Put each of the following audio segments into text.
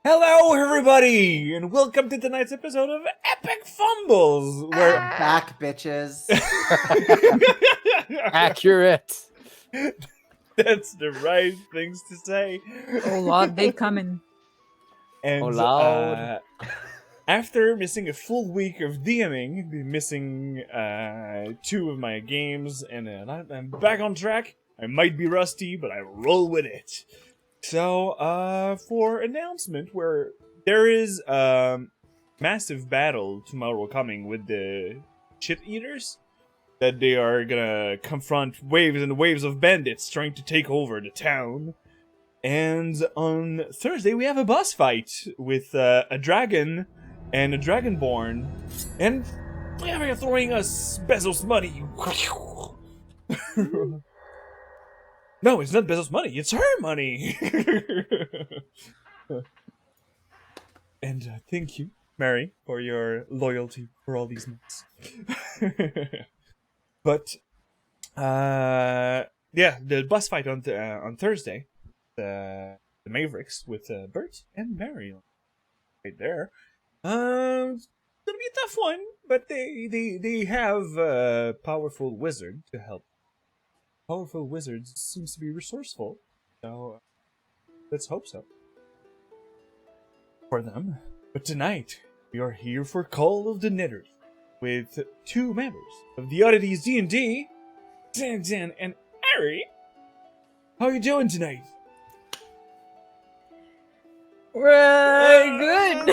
Hello, everybody, and welcome to tonight's episode of Epic Fumbles, where Back, bitches. Accurate. that's the right things to say. Oh Lord, they coming. And Oh, Lord. After missing a full week of DMing, missing 2 of my games, and I'm back on track. I might be rusty, but I roll with it. So, for announcement, where there is a massive battle tomorrow coming with the shit eaters, that they are gonna confront waves and waves of bandits trying to take over the town. And on Thursday, we have a boss fight with a dragon and a dragonborn, and they're throwing us Bezos money. No, it's not Bezos' money. It's her money. And thank you, Mary, for your loyalty for all these months. But, yeah, the bus fight on Thursday, the Mavericks with Bert and Mary right there. It's gonna be a tough one, but they have a powerful wizard to help. Powerful wizard seems to be resourceful, so let's hope so for them. But tonight we are here for Call of the Netherdeep with 2 members of the Oddities D&D, Dan and Ari. How you doing tonight? We're good.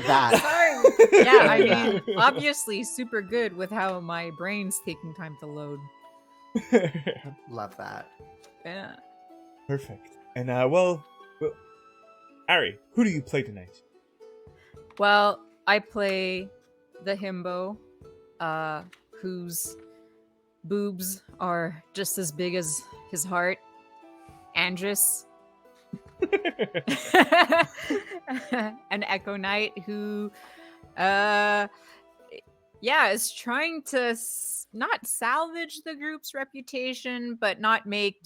That. Yeah, I mean, obviously super good with how my brain's taking time to load. Love that. Yeah. Perfect. And well, Ari, who do you play tonight? Well, I play the himbo, whose boobs are just as big as his heart, Andrus. An Echo Knight who is trying to not salvage the group's reputation, but not make,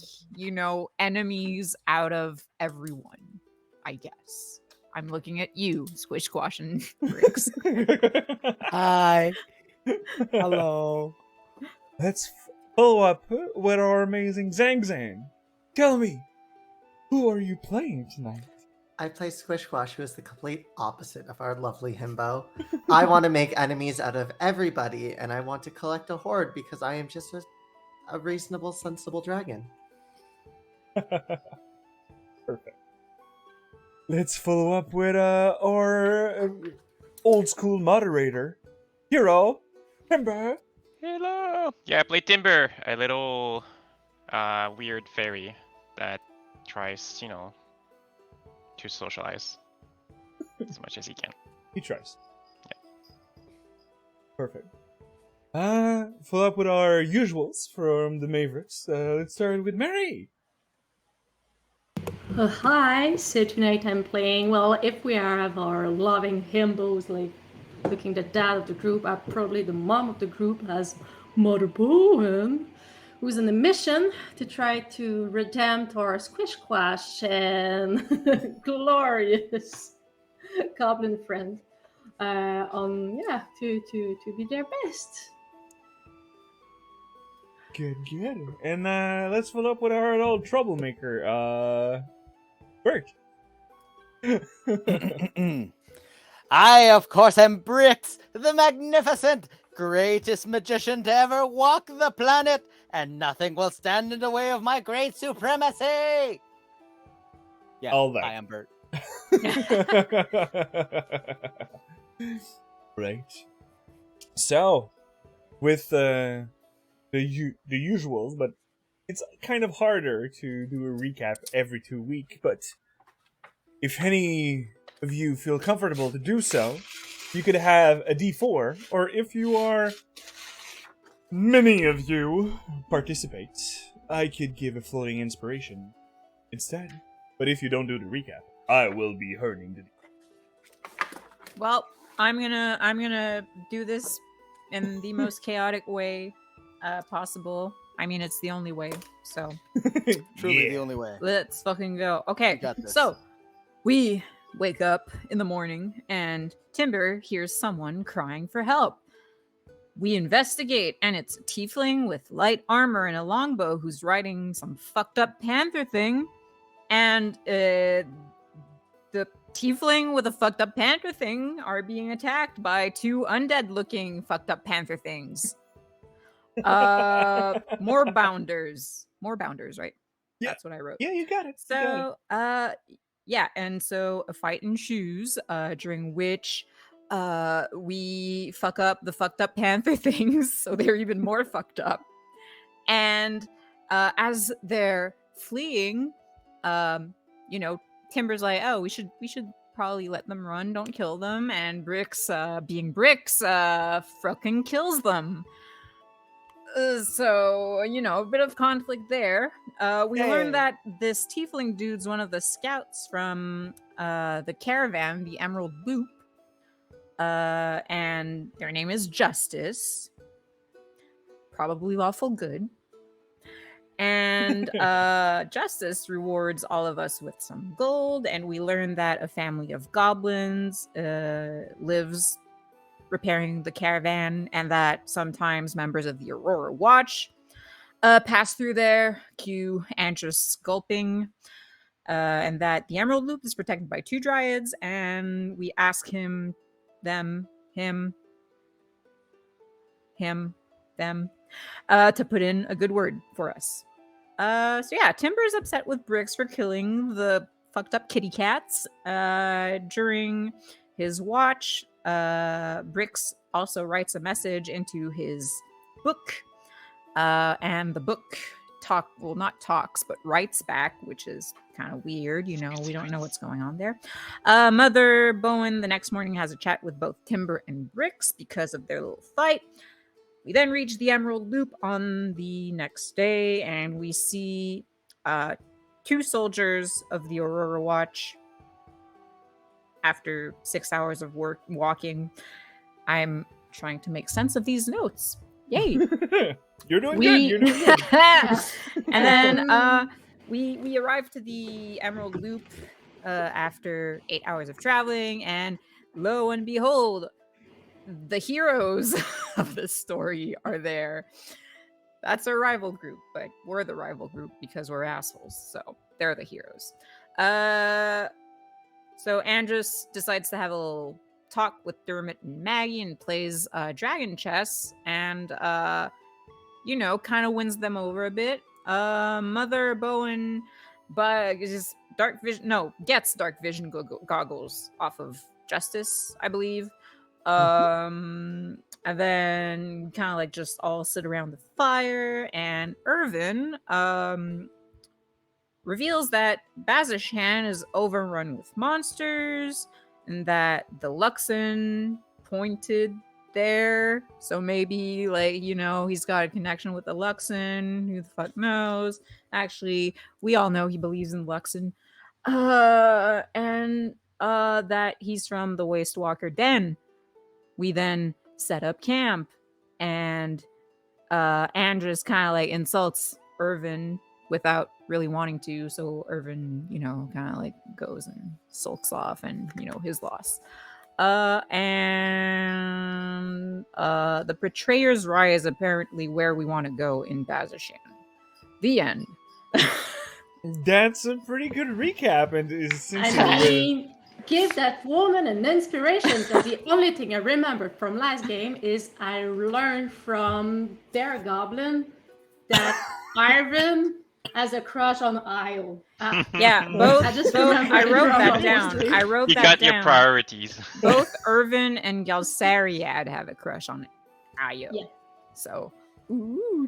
enemies out of everyone, I guess. I'm looking at you, Squish Squash and Bricks. Hi. Hello. Let's follow up with our amazing Zang Zang. Tell me, who are you playing tonight? I play Squish Squash, who is the complete opposite of our lovely himbo. I want to make enemies out of everybody, and I want to collect a horde because I am just a reasonable, sensible dragon. Perfect. Let's follow up with our old school moderator, Hero, Timber. Hello. Yeah, I play Timber, a little weird fairy that tries, to socialize as much as he can. He tries. Yeah. Perfect. Follow up with our usuals from the Mavericks. Let's start with Mary. Hi, so tonight I'm playing, well, if we have our loving himbos, like looking the dad of the group, I'm probably the mom of the group as Mother Bowen, who's on a mission to try to redeem our Squish Squash and glorious goblin friend to be their best. Good. And let's follow up with our old troublemaker, Bert. I, of course, am Bricks, the magnificent, greatest magician to ever walk the planet, and nothing will stand in the way of my great supremacy. Yeah, All that. I am Bert. Right. So, with the usuals, but it's kind of harder to do a recap every 2 weeks. But if any of you feel comfortable to do so, you could have a D4, or if you are many of you participate, I could give a floating inspiration instead. But if you don't do the recap, I will be hurting the. Well, I'm gonna do this in the most chaotic way possible. I mean, it's the only way. So Truly the only way. let's fucking go. Okay, got this. so we wake up in the morning and Timber hears someone crying for help. We investigate, and it's a tiefling with light armor and a longbow who's riding some fucked up panther thing. And the tiefling with a fucked up panther thing are being attacked by two undead looking fucked up panther things. More bounders, right? Yeah. That's what I wrote. Yeah, you got it. You got So yeah, and so a fight ensues, during which we fuck up the fucked up panther things, so they're even more fucked up. And as they're fleeing, Timber's like, "Oh, we should probably let them run, don't kill them." And Bricks, being Bricks, fucking kills them. So, a bit of conflict there. We learned that this tiefling dude's one of the scouts from the caravan, the Emerald Loop. And their name is Justice. Probably lawful good. And Justice rewards all of us with some gold. And we learn that a family of goblins lives repairing the caravan, and that sometimes members of the Aurora Watch pass through there, cue Andrus Sculping, and that the Emerald Loop is protected by two dryads, and we ask him, them, them, to put in a good word for us. So yeah, Timber's upset with Bricks for killing the fucked up kitty cats during his watch. Bricks also writes a message into his book, and the book not talks, but writes back, which is kind of weird. We don't know what's going on there. Mother Bowen the next morning has a chat with both Timber and Bricks because of their little fight. We then reach the Emerald Loop on the next day, and we see two soldiers of the Aurora Watch. After 6 hours of walking, I'm trying to make sense of these notes. Yay! You're doing good. You're doing good. And then we arrive to the Emerald Loop after 8 hours of traveling, and lo and behold, the heroes of the story are there. That's our rival group, but we're the rival group because we're assholes. So they're the heroes. So Andrus decides to have a little talk with Dermot and Maggie and plays dragon chess, and kind of wins them over a bit. Mother Bowen gets dark vision goggles off of Justice, I believe. And then kind of like just all sit around the fire, and Irvin reveals that Bazashan is overrun with monsters, and that the Luxon pointed there. So maybe, he's got a connection with the Luxon. Who the fuck knows? Actually, we all know he believes in Luxon. And that he's from the Waste Walker Den. We then set up camp, and Andrus kind of insults Irvin without really wanting to, so Irvin, kind of goes and sulks off, and his loss. And the Betrayer's Rye is apparently where we want to go in Bazashan. The end. That's a pretty good recap, and give that woman an inspiration, because the only thing I remembered from last game is I learned from their goblin that Irvin has a crush on Io. Yeah, both. I wrote that down. You got your priorities. Both Irvin and Galsariad have a crush on Io. Yeah. So,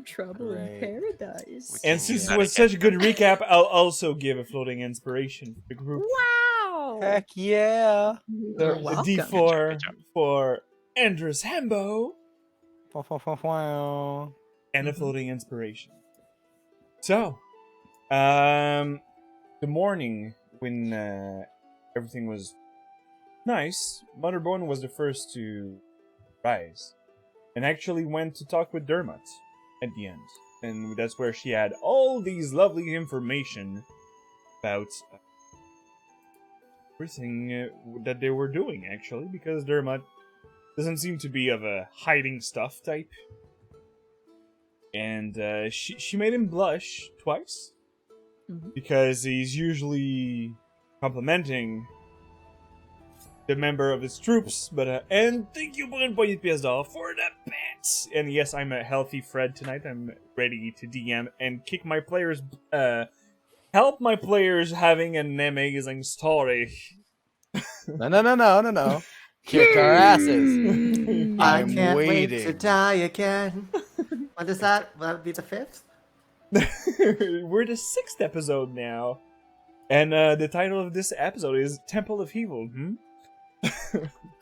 trouble in paradise. And since it was such a good recap, I'll also give a floating inspiration for the group. Wow! Heck yeah! The D4 for Andrus Hembo and a floating inspiration. So, the morning when everything was nice, Mother Bone was the first to rise, and actually went to talk with Dermot at the end. And that's where she had all these lovely information about everything that they were doing, actually, because Dermot doesn't seem to be of a hiding stuff type. And she made him blush twice, because he's usually complimenting the member of his troops, but and thank you, Brun Poignée Pièce d'Or, for the pets! And yes, I'm a healthy Fred tonight. I'm ready to DM and kick my players, help my players having an amazing story. No. Kick our asses. I I'm can't wait to waiting. die again. What is that? Will that be the 5th? We're the 6th episode now. And the title of this episode is Temple of Evil,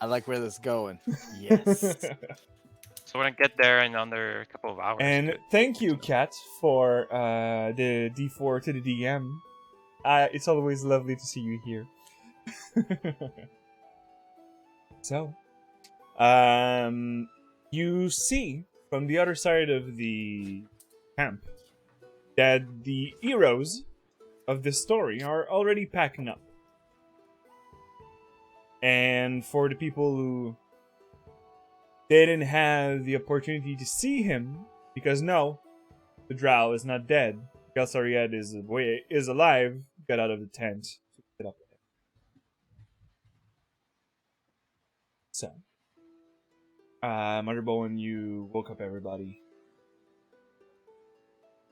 I like where this is going. Yes. So we're gonna get there in under a couple of hours. And Good. thank you, Kat, for the D4 to the DM. It's always lovely to see you here. So, you see from the other side of the camp that the heroes of this story are already packing up. And for the people who didn't have the opportunity to see him, because no, the drow is not dead. Galsariad is alive. Got out of the tent. Get up with him. So, Mother Bowen, you woke up everybody.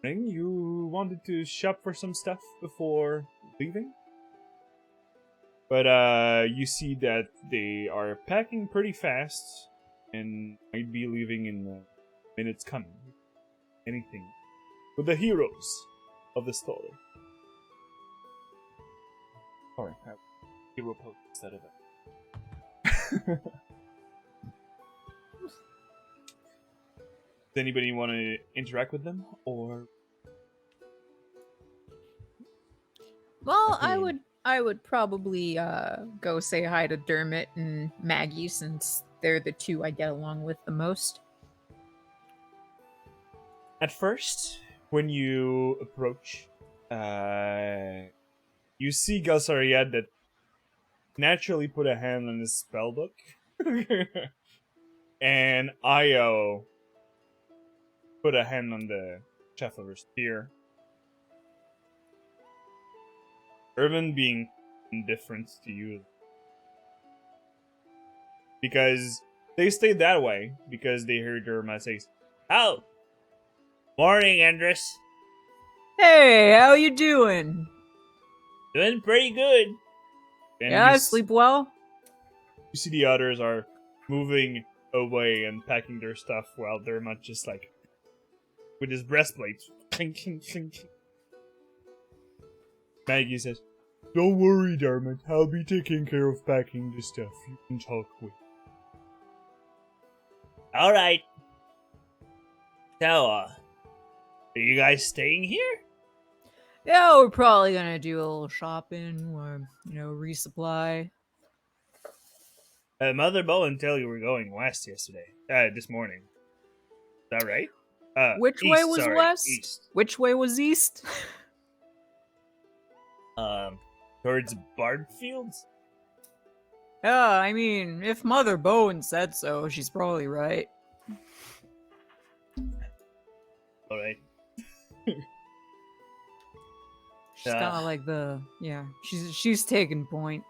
You wanted to shop for some stuff before leaving? But you see that they are packing pretty fast and might be leaving in the minutes coming. Anything. With the heroes of the story. Sorry, I have hero post instead of it. Does anybody want to interact with them, or? Well, Okay. I would probably go say hi to Dermot and Maggie, since they're the two I get along with the most. At first, when you approach, you see Galsariad that naturally put a hand on his spellbook, and Io put a hand on the shaft of her spear. Irvin being indifferent to you, because they stayed that way because they heard Dermot say, "Oh, morning, Andrus. Hey, how you doing? Doing pretty good." And Yeah, you I sleep well. You see the others are moving away and packing their stuff while Dermot just like with his breastplate. Clink, clink, clink, clink. Maggie says, "Don't worry, Dermot. I'll be taking care of packing the stuff. You can talk with." Alright. So, are you guys staying here? Yeah, we're probably gonna do a little shopping or, resupply. Mother Bowen tell you we're going west yesterday. This morning. Is that right? Which way east, was sorry, west? East. Which way was east? Towards Bard Fields? Yeah, I mean, if Mother Bowen said so, she's probably right. Alright. She's kind of like she's taking point.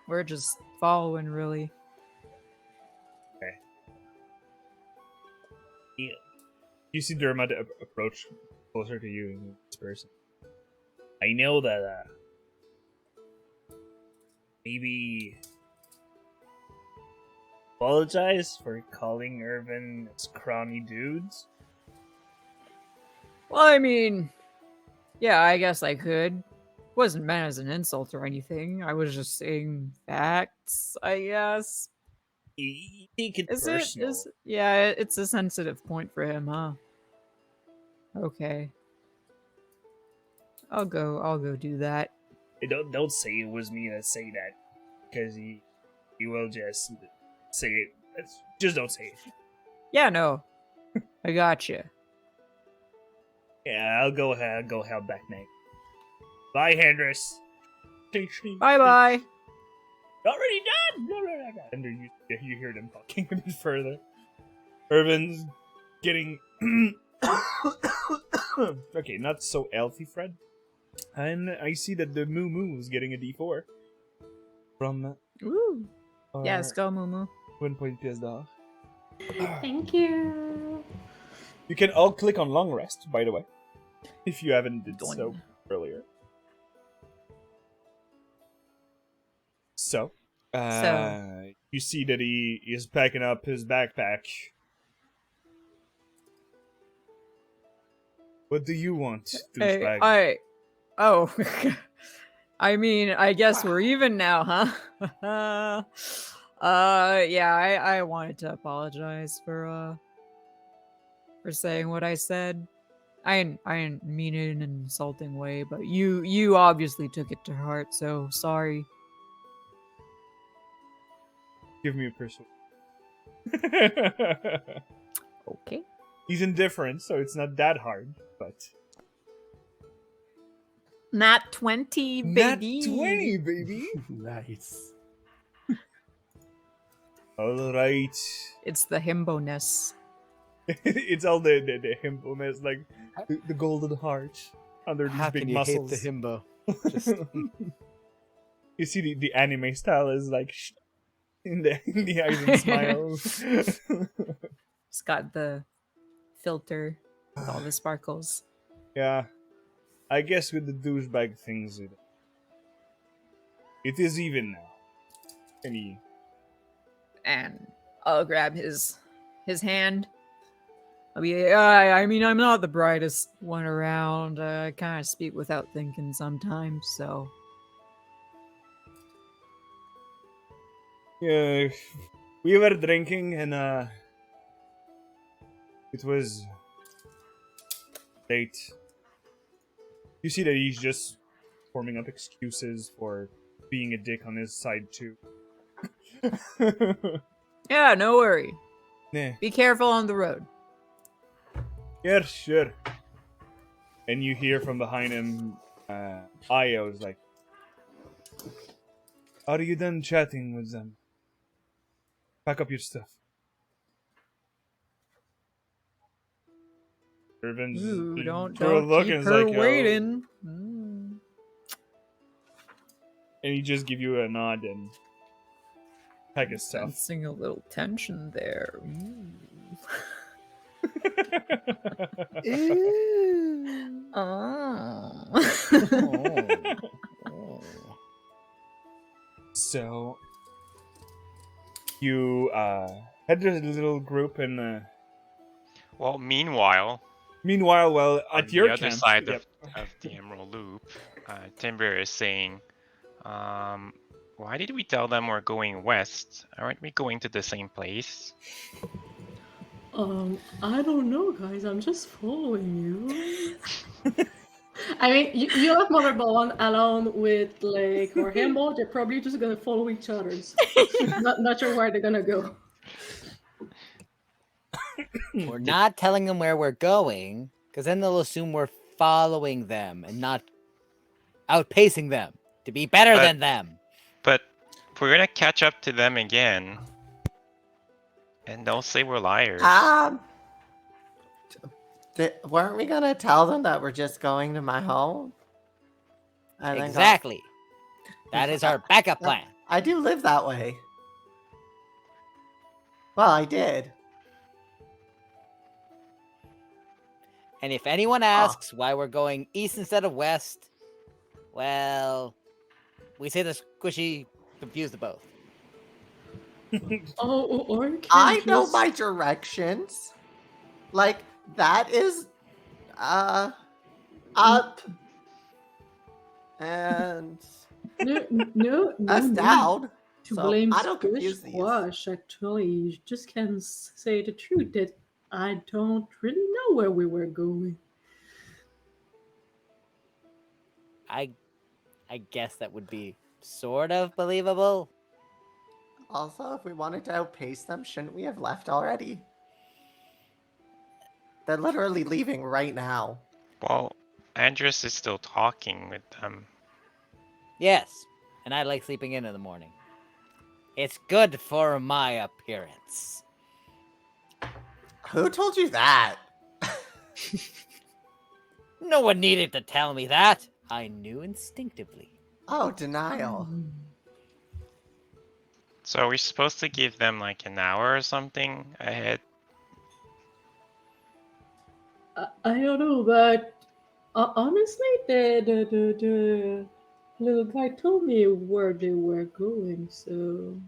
We're just following, really. Yeah. You see Dermot approach closer to you in this person. I know that, maybe apologize for calling Irvin scrawny dudes. Well, I mean, yeah, I guess I could. Wasn't meant as an insult or anything. I was just saying facts, I guess. You take it Is personal. it's a sensitive point for him, huh? Okay. I'll go do that. Hey, don't say it was me that say that, because he will just say it. Just don't say it. Yeah, no. I gotcha. Yeah, I'll go help back, Meg. Bye, Hendris. Bye bye. Already done! And you hear them talking a bit further. Irvin's getting... okay, not so healthy, Fred. And I see that the Moo Moo is getting a D4 from Ooh. our Yes, go Mumu. 1 point pièce d'or. Thank you. You can all click on long rest, by the way, if you haven't did so Doing. earlier. So, you see that he is packing up his backpack. What do you want, douchebag? Oh. I mean, I guess we're even now, huh? Yeah, I wanted to apologize for saying what I said. I didn't mean it in an insulting way, but you obviously took it to heart, so sorry. Give me a persuasion. Okay. He's indifferent, so it's not that hard, but... Nat 20, baby. Nat 20, baby! Nice. Alright. It's the himbo-ness. It's all the himpleness, like the golden heart under these How big can you muscles. hate the himbo? Just You see the anime style is like in the eyes and smiles. It's got the filter with all the sparkles. Yeah, I guess with the douchebag things, it is even now. And I'll grab his hand. I mean, I'm not the brightest one around. I kind of speak without thinking sometimes, so. Yeah, we were drinking and it was late. You see that he's just forming up excuses for being a dick on his side too. Yeah, no worry. Nah. Be careful on the road. Yeah, sure. And you hear from behind him, Io's like, "Are you done chatting with them? Pack up your stuff." Irvin's Ooh, don't through a look keep and is her like, waiting. And he just give you a nod and pack his stuff. Sensing a little tension there. So you head to the little group and Well, meanwhile, well, on at your the other camp, side yep. of the Emerald Loop, Timber is saying, why did we tell them we're going west? Aren't we going to the same place? I don't know, guys. I'm just following you. I mean, you have Motherball alone with Lake or Himbo. They're probably just gonna follow each other. So not sure where they're gonna go. we're not telling them where we're going, because then they'll assume we're following them and not outpacing them to be better than them. But we're gonna catch up to them again, and they'll say we're liars. Weren't we gonna tell them that we're just going to my home? And then go- Exactly. That is our backup plan. I do live that way. Well, I did. And if anyone asks why we're going east instead of west, well, we say the squishy confuse the both. Or I know my directions. Like, that is up and no, that's down. to So blame I don't confuse these. Squash. Actually, you just can say the truth that I don't really know where we were going. I guess that would be sort of believable. Also, if we wanted to outpace them, shouldn't we have left already? They're literally leaving right now. Well, Andres is still talking with them. Yes, and I like sleeping in the morning. It's good for my appearance. Who told you that? No one needed to tell me that. I knew instinctively. Oh, denial. So are we supposed to give them like an hour or something ahead? I don't know, but honestly, the little guy told me where they were going, so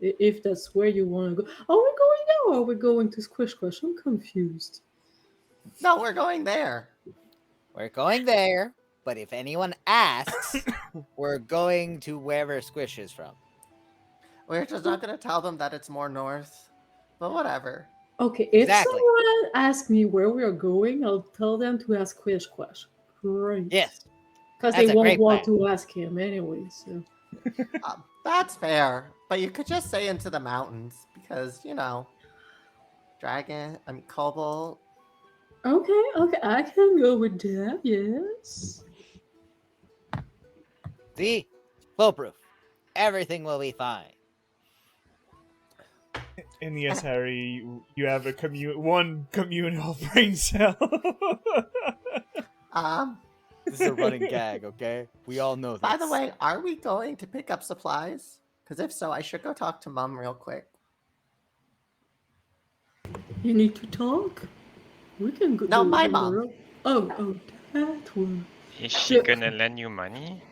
if that's where you want to go, are we going now or are we going to Squish Squash? I'm confused. No, we're going there. We're going there, but if anyone asks, we're going to wherever Squish is from. We're just not gonna tell them that it's more north. But whatever. Okay, if Exactly. someone asks me where we are going, I'll tell them to ask Squish Squash. Great. Yes, Because that's they a won't great want plan. to ask him anyway, so. That's fair. But you could just say into the mountains because, Cobalt. Okay, I can go with that, yes. See? Foolproof. Everything will be fine. And yes, Harry, you have one communal brain cell. This is a running gag, okay? We all know this. By the way, are we going to pick up supplies? Because if so, I should go talk to Mum real quick. You need to talk? We can go. No, my go mom. around. Oh, that one. Is she gonna lend you money?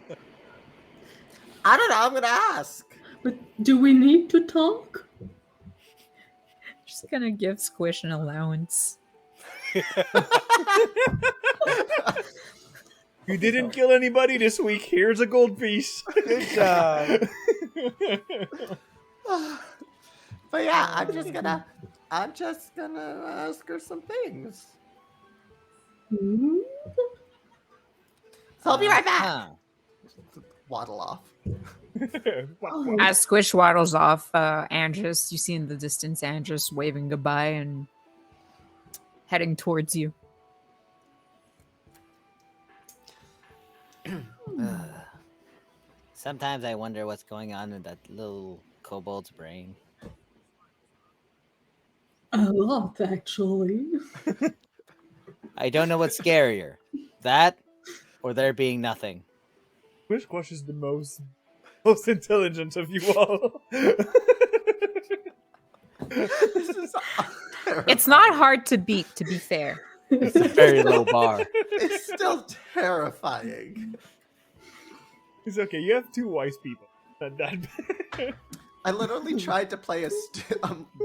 I don't know. I'm gonna ask. But do we need to talk? Just gonna give Squish an allowance. You didn't kill anybody this week. Here's a gold piece. Good job. But yeah, I'm just gonna ask her some things. Hmm? So I'll be right back. Huh. Waddle off. Oh, As Squish waddles off, Andrus, you see in the distance Andrus waving goodbye and heading towards you. Sometimes I wonder what's going on in that little kobold's brain. a lot, actually. I don't know what's scarier. That or there being nothing. Squish Squash is the most intelligent of you all. This is It's not hard to beat, to be fair. It's a very low bar. It's still terrifying. It's okay. You have two wise people. Not that bad. I literally tried to play a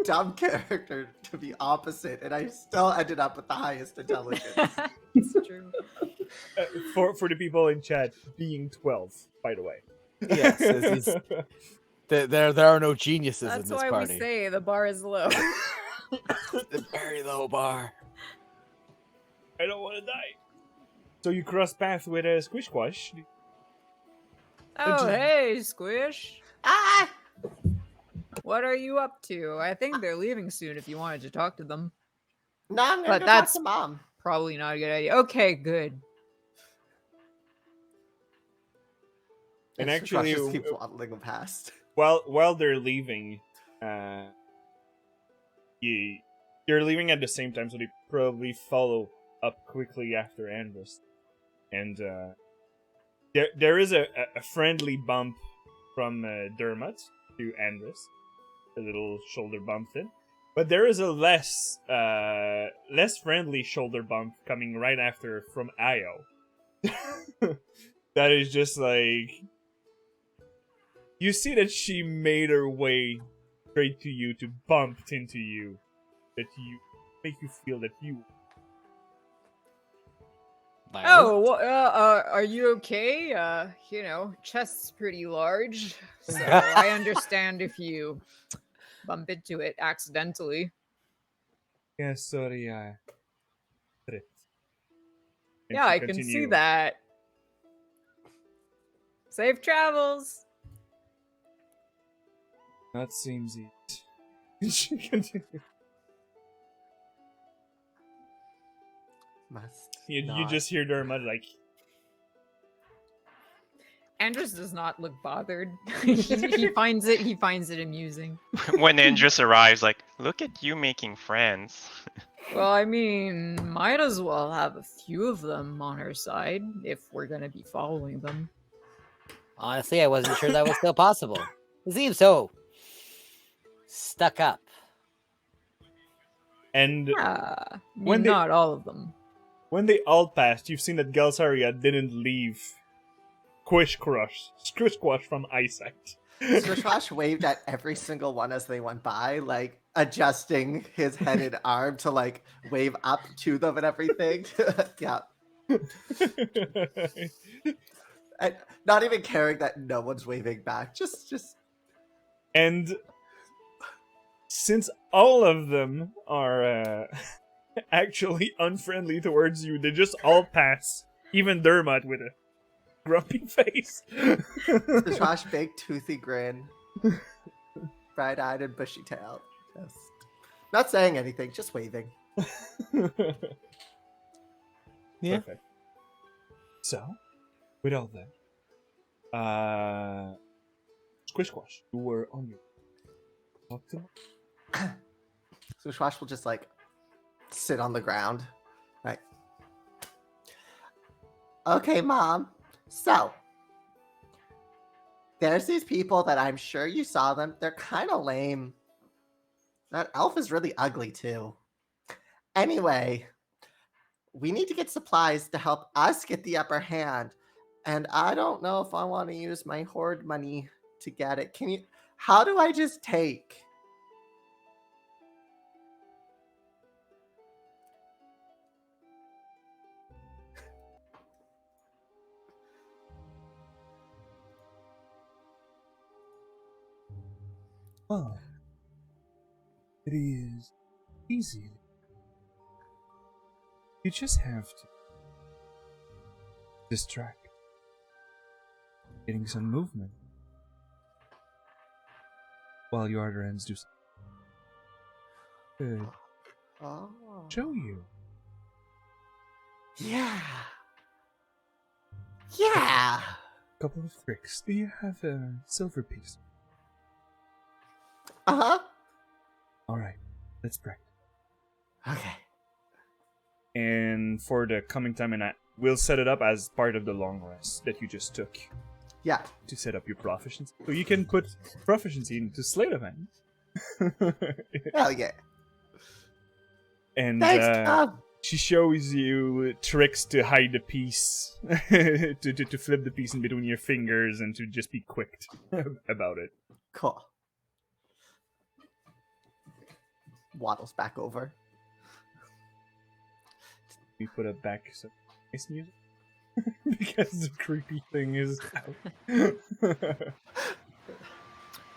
dumb character to be opposite, and I still ended up with the highest intelligence. It's true. For the people in chat, being 12, by the way. Yes, there are no geniuses That's in this why party. we say the bar is low. The very low bar. I don't want to die. So you cross path with a Squish Squash. Oh, hey, Squish. Ah! What are you up to? I think they're leaving soon if you wanted to talk to them. No, I'm gonna But go that's- talk to Mom. Probably not a good idea. Okay, good. And Squish Squash actually, just keeps waddling past. while they're leaving, you're leaving at the same time, so they probably follow up quickly after Andrus. And there is a friendly bump from Dermot to Andrus, a little shoulder bump thing. But there is a less friendly shoulder bump coming right after from Io. That is just like, you see that she made her way straight to you to bump into you, that you make you feel that you. Oh, well, are you okay? Chest's pretty large, so I understand if you bump into it accidentally. Yeah, sorry, tripped. And Yeah, she I can see continue- that. Safe travels. That seems it. She continues. Must You not. just hear Dermot like, Andres does not look bothered. he finds it amusing. When Andrus arrives, like, look at you making friends. Well, I mean, might as well have a few of them on our side if we're gonna be following them. Honestly, I wasn't sure that was still possible. He seems so stuck up. And Ah, When they- not all of them. when they all passed, you've seen that Galsaria didn't leave Squish from eyesight. Swishwash waved at every single one as they went by, like adjusting his head and arm to like wave up to them and everything. Yeah. And not even caring that no one's waving back. Just And since all of them are actually unfriendly towards you, they just all pass. Even Dermot with a grumpy face. Swishwash big toothy grin. Bright-eyed and bushy-tailed. Just not saying anything, just waving. Yeah. Perfect. So, with all that, Squish, you were on your talk to them? Swishwash will just like sit on the ground. Right. Okay, Mom. So, there's these people that I'm sure you saw them. They're kind of lame. That elf is really ugly, too. Anyway, we need to get supplies to help us get the upper hand. And I don't know if I want to use my horde money to get it. How do I just take? Well, it is easy. You just have to distract. Getting some movement. While your other ends do something. Could Oh. show you. Yeah. Yeah. Couple of tricks. Do you have a silver piece? Uh-huh. Alright, let's practice. Okay. And for the coming time, and we'll set it up as part of the long rest that you just took Yeah. to set up your proficiency. So you can put proficiency into Sleight of Hand. Hell yeah. And Thanks, Tom. she shows you tricks to hide the piece, to flip the piece in between your fingers, and to just be quick about it. Cool. Waddles back over. We put it back so nice music because the creepy thing is out.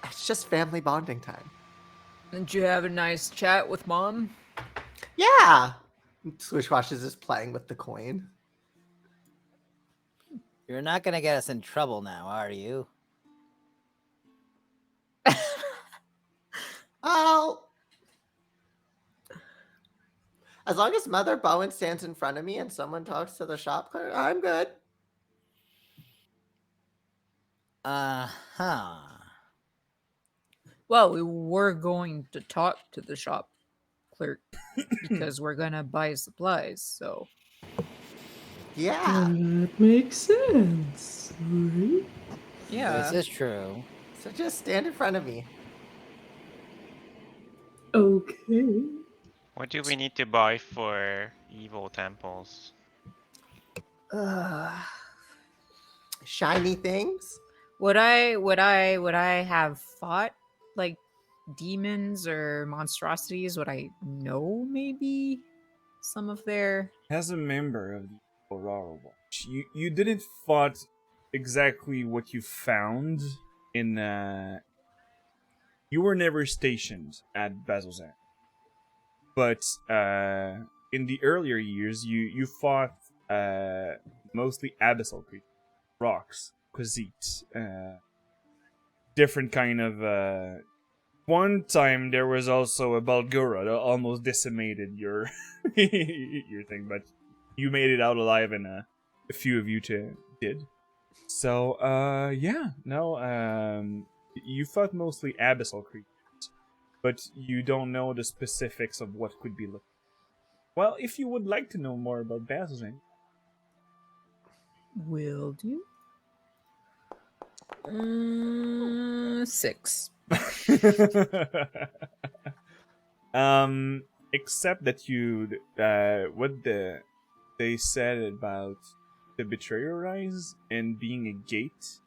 It's just family bonding time. Did you have a nice chat with Mom? Yeah. Swishwash is just playing with the coin. You're not gonna get us in trouble now, are you? Oh. As long as Mother Bowen stands in front of me and someone talks to the shop clerk, I'm good. Uh-huh. Well, we were going to talk to the shop clerk because we're gonna buy supplies, so Yeah. That makes sense, right? yeah. This is true. So just stand in front of me. Okay. What do we need to buy for evil temples? Shiny things. Would I have fought like demons or monstrosities? Would I know maybe some of their As a member of the Aurora Watch, you didn't fought exactly what you found in. You were never stationed at Bazalzan, but in the earlier years, you fought mostly abyssal creatures, rocks, quasites, different kind of. One time there was also a Balgura that almost decimated your your thing, but you made it out alive, and a few of you did. So, yeah, no, you fought mostly abyssal creatures, but you don't know the specifics of what could be looking. Well, if you would like to know more about Bazin, Will do. 6. except that what they said about the betrayer rise and being a gate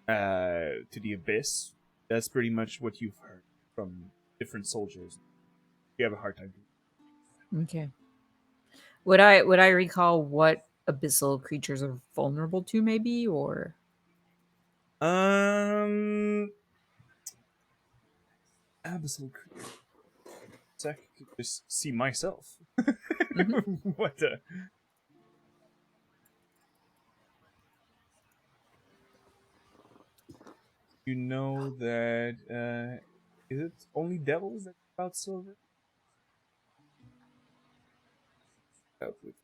to the abyss, that's pretty much what you've heard from different soldiers. You have a hard time. Okay. Would I recall what abyssal creatures are vulnerable to, maybe, or Um, abyssal creature. So I could just see myself. Mhm. What the? You know that is it only devils that about silver? Out with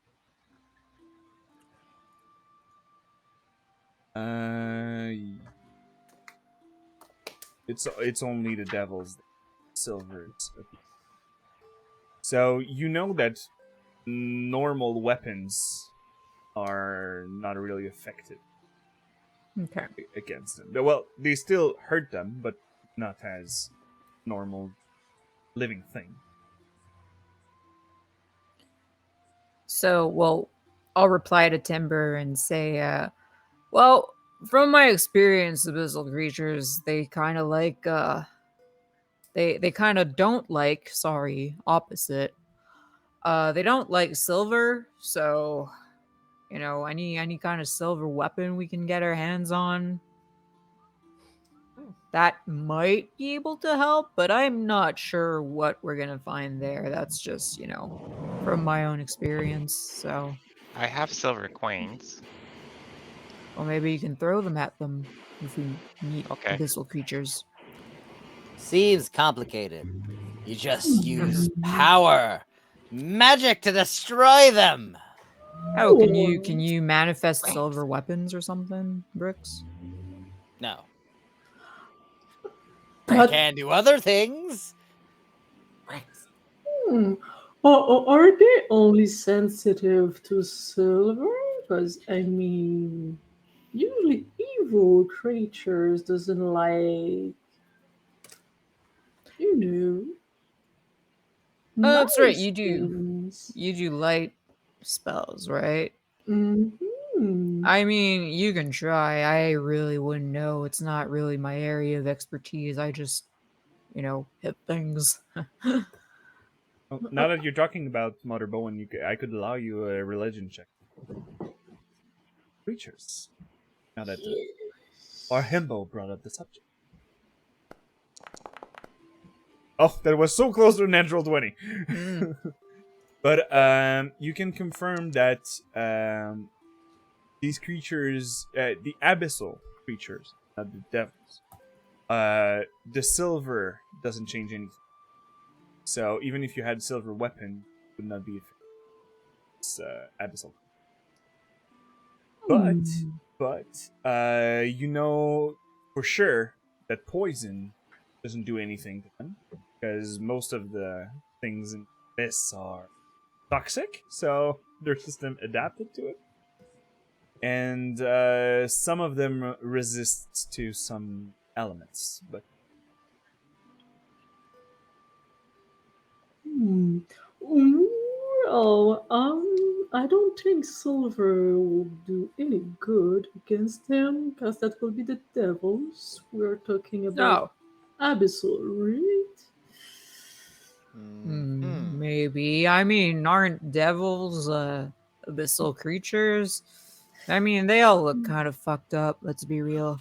it's only the devils that silver is. So you know that normal weapons are not really effective okay. against them. Well, they still hurt them, but not as normal living thing. So, well, I'll reply to Timber and say, well, from my experience, abyssal creatures, they kind of like, they kind of don't like, sorry, opposite. They don't like silver, so any kind of silver weapon we can get our hands on, that might be able to help, but I'm not sure what we're gonna find there. That's just, from my own experience. So, I have silver coins. well, maybe you can throw them at them if we meet Okay. abyssal creatures. Seems complicated. You just use power, magic to destroy them. Oh, can you manifest Right. silver weapons or something, Brooks? No, I But can do other things. Right. hmm, are they only sensitive to silver? Because I mean, usually evil creatures doesn't like, you know, Oh, that's right. nice You do. things. You do light spells, right? Hmm. I mean, you can try. I really wouldn't know. It's not really my area of expertise. I just, hit things. Well, now that you're talking about Mother Bowen, I could allow you a religion check. Creatures. Now that our himbo brought up the subject. Oh, that was so close to a natural 20. Mm. But you can confirm that these creatures, the abyssal creatures, not the devils, the silver doesn't change anything. So even if you had a silver weapon, it would not be effective. It's abyssal. But Hmm. you know for sure that poison doesn't do anything to them because most of the things in this are toxic, so their system adapted to it. And some of them resist to some elements, but Hmm. Well, I don't think silver will do any good against them, because that will be the devils. We're talking about Oh, abyssal, right? Hmm. maybe. I mean, aren't devils abyssal creatures? I mean, they all look kind of fucked up. Let's be real.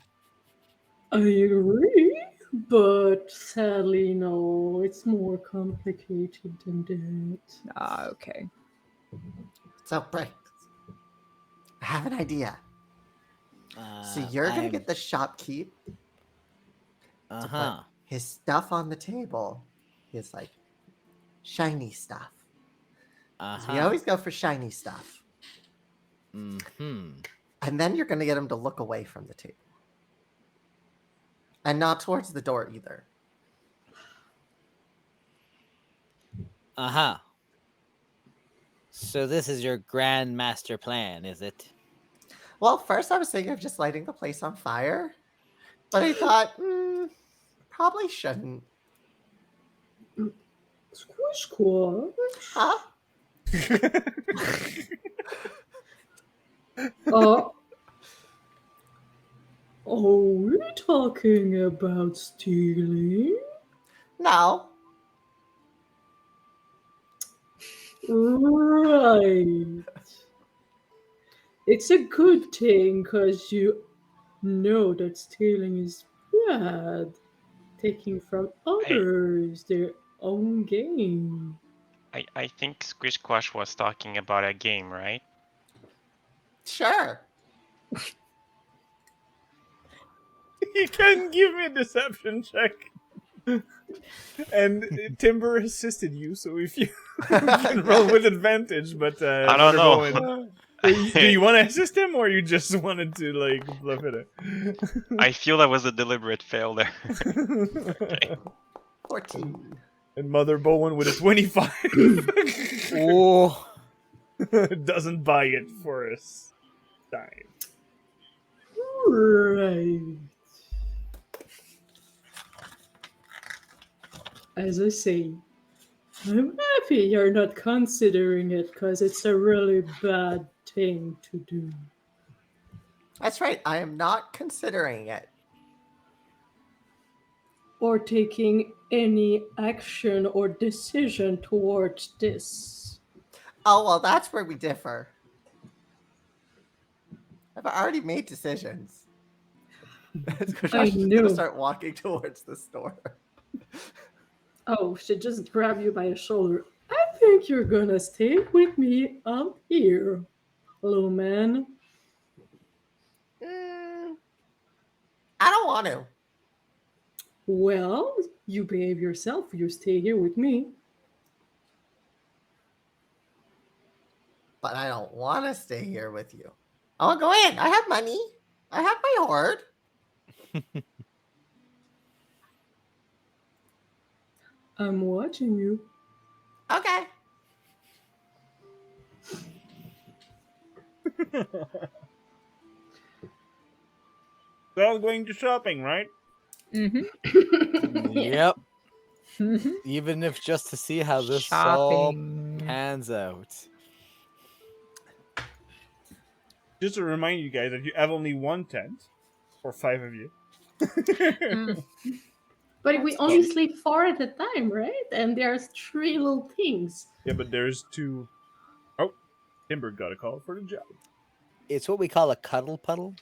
I agree, but sadly, no, it's more complicated than that. Ah, okay. So, Brick, I have an idea. So you're gonna I'm. get the shopkeep Uh to put huh. his stuff on the table. His like shiny stuff. Uh 'Cause we huh. always go for shiny stuff. Hmm. And then you're going to get him to look away from the table. And not towards the door either. Uh-huh. So this is your grand master plan, is it? Well, first I was thinking of just lighting the place on fire. But I thought, probably shouldn't. Squish squash. Huh? Uh, are we talking about stealing? No. Right. It's a good thing because you know that stealing is bad. Taking from others their own game. I think Squish Squash was talking about a game, right? Sure. You can give me a deception check. And Timber assisted you, so if you can roll with advantage, but I don't know. Do you want to assist him, or you just wanted to like bluff it? I feel that was a deliberate fail there. 14. And Mother Bowen with a 25 Oh. doesn't buy it for us. Time. Right. As I say, I'm happy you're not considering it because it's a really bad thing to do. That's right. I am not considering it. Or taking any action or decision towards this. Oh, well, that's where we differ. I've already made decisions. I I'm knew. going to start walking towards the store. Oh, she just grab you by the shoulder. I think you're gonna stay with me up here, little man. I don't want to. Well, you behave yourself. You stay here with me. But I don't want to stay here with you. I want to go in. I have money. I have my hoard. I'm watching you. Okay. We're all going to shopping, right? Mm-hmm. Yep. Mm-hmm. Even if just to see how this all Shopping. pans out. Just to remind you guys that you have only one tent, or 5 of you. But we only sleep 4 at a time, right? And there's 3 little things. Yeah, but there's 2. Oh, Timber got a call for the job. It's what we call a cuddle puddle.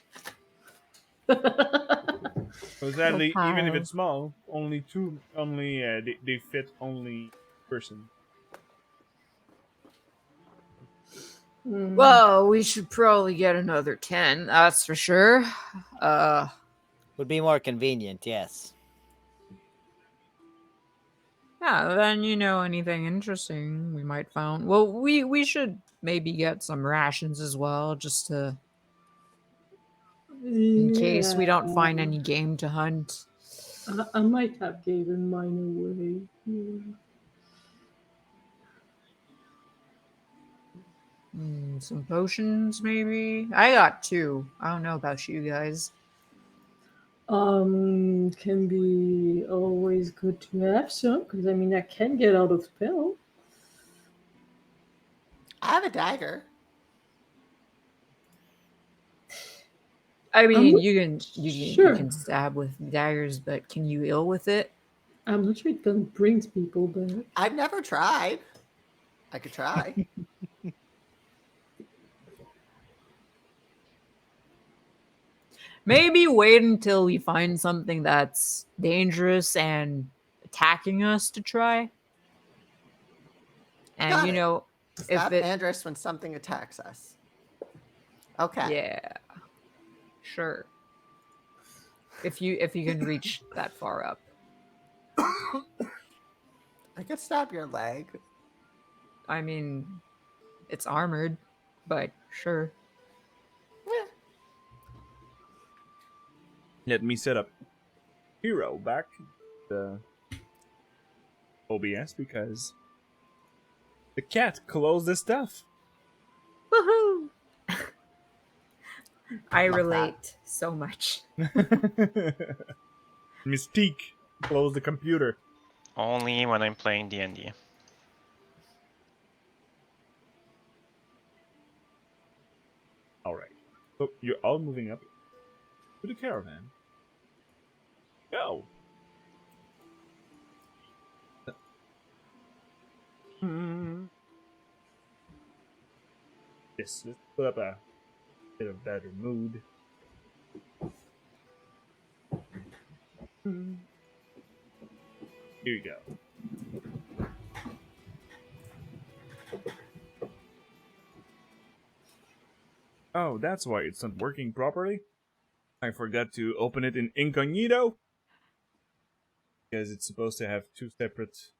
So sadly, Oh, even if pile. it's small, only 2, they fit only person. Well, we should probably get another 10, that's for sure. Would be more convenient, yes. Yeah, then anything interesting we might found. Well, we should maybe get some rations as well, just to in case we don't find any game to hunt. I might have given mine away. Some potions, maybe. I got 2. I don't know about you guys. Can be always good to have some, because I mean I can get out of spell. I have a dagger. I mean, not- you can Sure. you can stab with daggers, but can you heal with it? I'm not sure it can bring people back. I've never tried. I could try. Maybe wait until we find something that's dangerous and attacking us to try. And Got it. if Stop it Andrus when something attacks us. Okay. yeah. Sure. If you can reach that far up. I could stab your leg. I mean, it's armored, but sure. Let me set up Hero back the OBS because the cat closed the stuff. Woohoo! I Love relate so much. Mystique closed the computer. Only when I'm playing D&D. Alright. So you're all moving up to the caravan. Go! Yes, let's put up a bit of better mood. Here you go. Oh, that's why it's not working properly. I forgot to open it in incognito. Because it's supposed to have two separate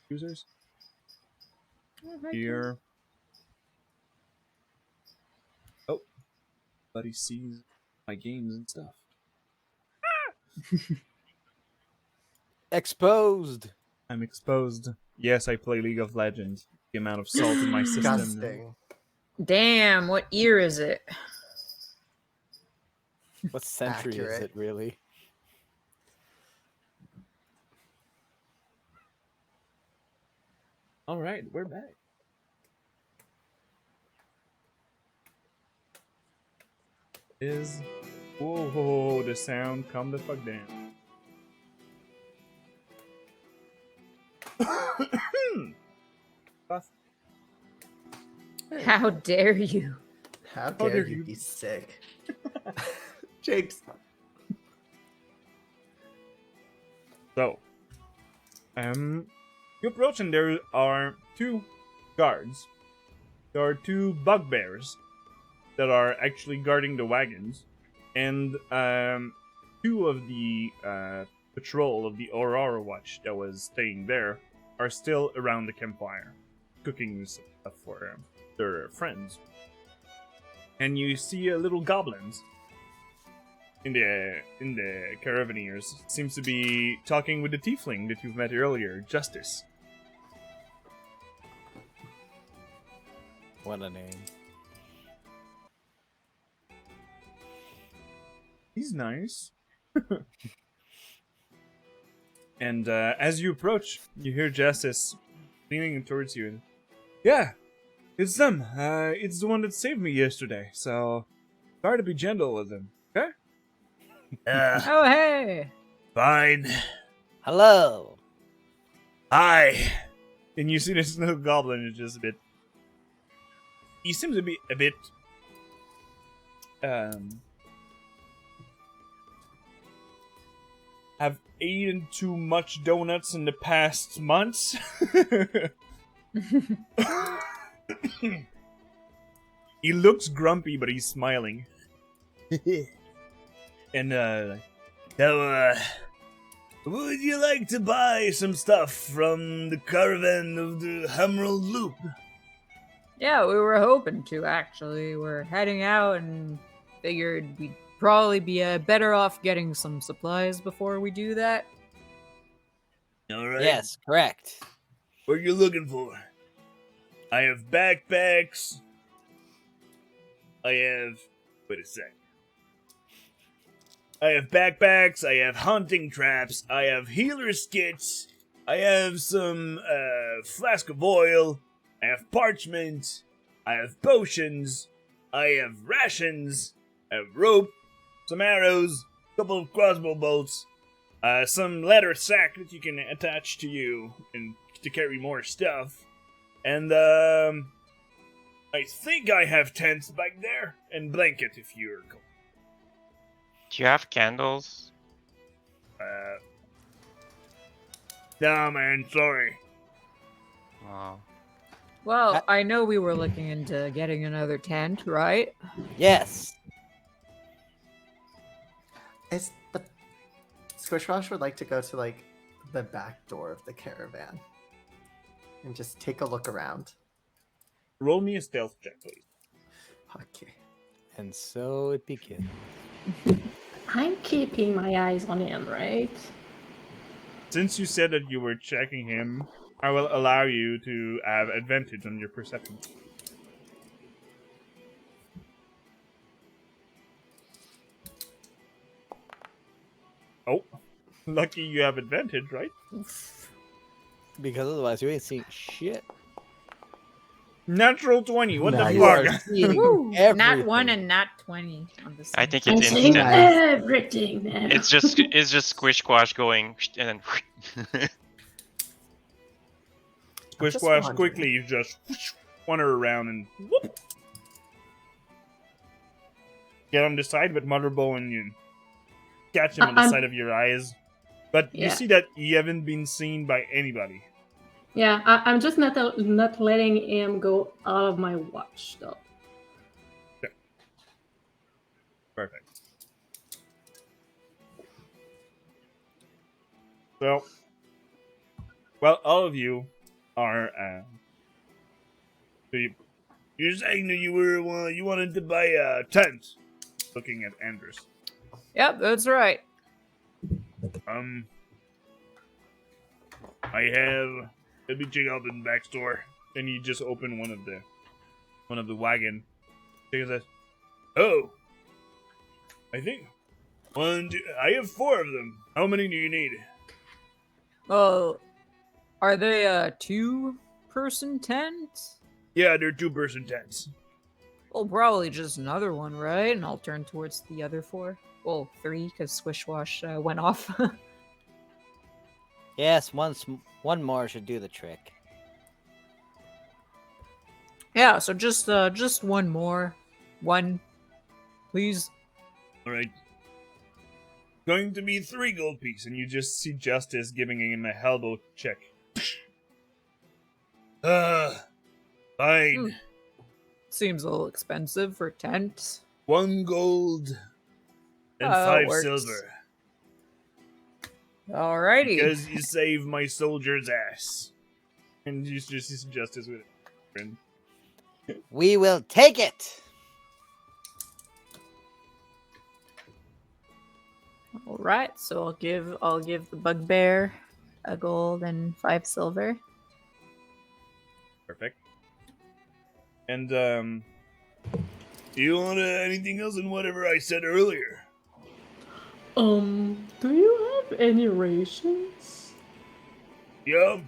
users. Here. Oh. Buddy sees my games and stuff. Exposed. I'm exposed. Yes, I play League of Legends. The amount of salt in my system. Disgusting. Damn, what year is it? What century is Accurate. it, really? Alright, we're back. Is whoa, the sound, calm the fuck down. How dare you? How dare dare you. you be sick? Jakes. So, you approach and there are two guards. There are two bugbears that are actually guarding the wagons, and two of the patrol of the Aurora Watch that was staying there are still around the campfire, cooking stuff for their friends. And you see little goblins in the Caravaneers. Seems to be talking with the tiefling that you've met earlier, Justice. What a name. He's nice. And as you approach, you hear Justice leaning towards you. And, yeah, it's them. It's the one that saved me yesterday. So try to be gentle with them, okay? Oh, hey! Fine. Hello. Hi. And you see this little goblin is just a bit. He seems to be a bit. Have eaten too much donuts in the past months. He looks grumpy, but he's smiling. And so would you like to buy some stuff from the caravan of the Emerald Loop? Yeah, we were hoping to, actually. We're heading out and figured we'd probably be better off getting some supplies before we do that. All right. Yes, correct. What are you looking for? I have backpacks. I have. Wait a sec. I have backpacks. I have hunting traps. I have healer skits. I have some flask of oil. I have parchment. I have potions. I have rations. I have rope. Some arrows. A couple of crossbow bolts. Some leather sack that you can attach to you and to carry more stuff. And I think I have tents back there and blanket if you're cold. Do you have candles? Nah, man, sorry. Wow. Well, I know we were looking into getting another tent, right? Yes. But Squishwash would like to go to like the back door of the caravan and just take a look around. Roll me a stealth check, please. Okay. And so it begins. I'm keeping my eyes on him, right? Since you said that you were checking him, I will allow you to have advantage on your perception. Oh, lucky you have advantage, right? Because otherwise you ain't seeing shit. Natural 20, what Nice. the You are fuck? seeing Woo! Nat 1 everything. and nat 20 on the I same. think I'm it's seeing instant. Nice. everything now. It's just squish squash going and then Squish just squash wondering. quickly, you just wander around and whoop. Get on the side with Mother Bow and you catch him on the I'm- side of your eyes. But you Yeah. see that you haven't been seen by anybody. Yeah, I'm just not letting him go out of my watch, though. Perfect. So, well, all of you are. So you're saying that you wanted to buy a tent. Looking at Andrews. Yep, that's right. I have. Let me check out the back store. And you just open one of the wagon. He says, "Oh, I think I have 4 of them. How many do you need?" Well, are they a 2-person tent? Yeah, they're 2-person tents. Well, probably just another one, right? And I'll turn towards the other 4. Well, 3, because Swishwash went off. Yes, one more should do the trick. Yeah, so just one more. One, please. All right. Going to be 3 gold piece, and you just see Justice giving him a elbow check. Fine. Seems a little expensive for a tent. 1 gold and Oh, it 5 works. silver. Alrighty. Because you saved my soldier's ass. And you just see Justice with it. We will take it. Alright, so I'll give the bugbear a gold and 5 silver. Perfect. And, do you want anything else than whatever I said earlier? Do you have any rations? Yeah.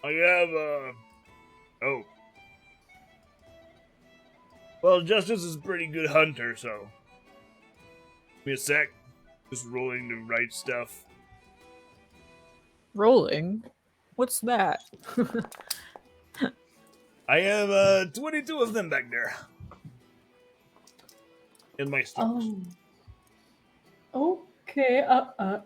I have, oh. Well, Justice is a pretty good hunter, so. Give me a sec. Just rolling the right stuff. Rolling? What's that? I have, 22 of them back there. In my stores. Okay. I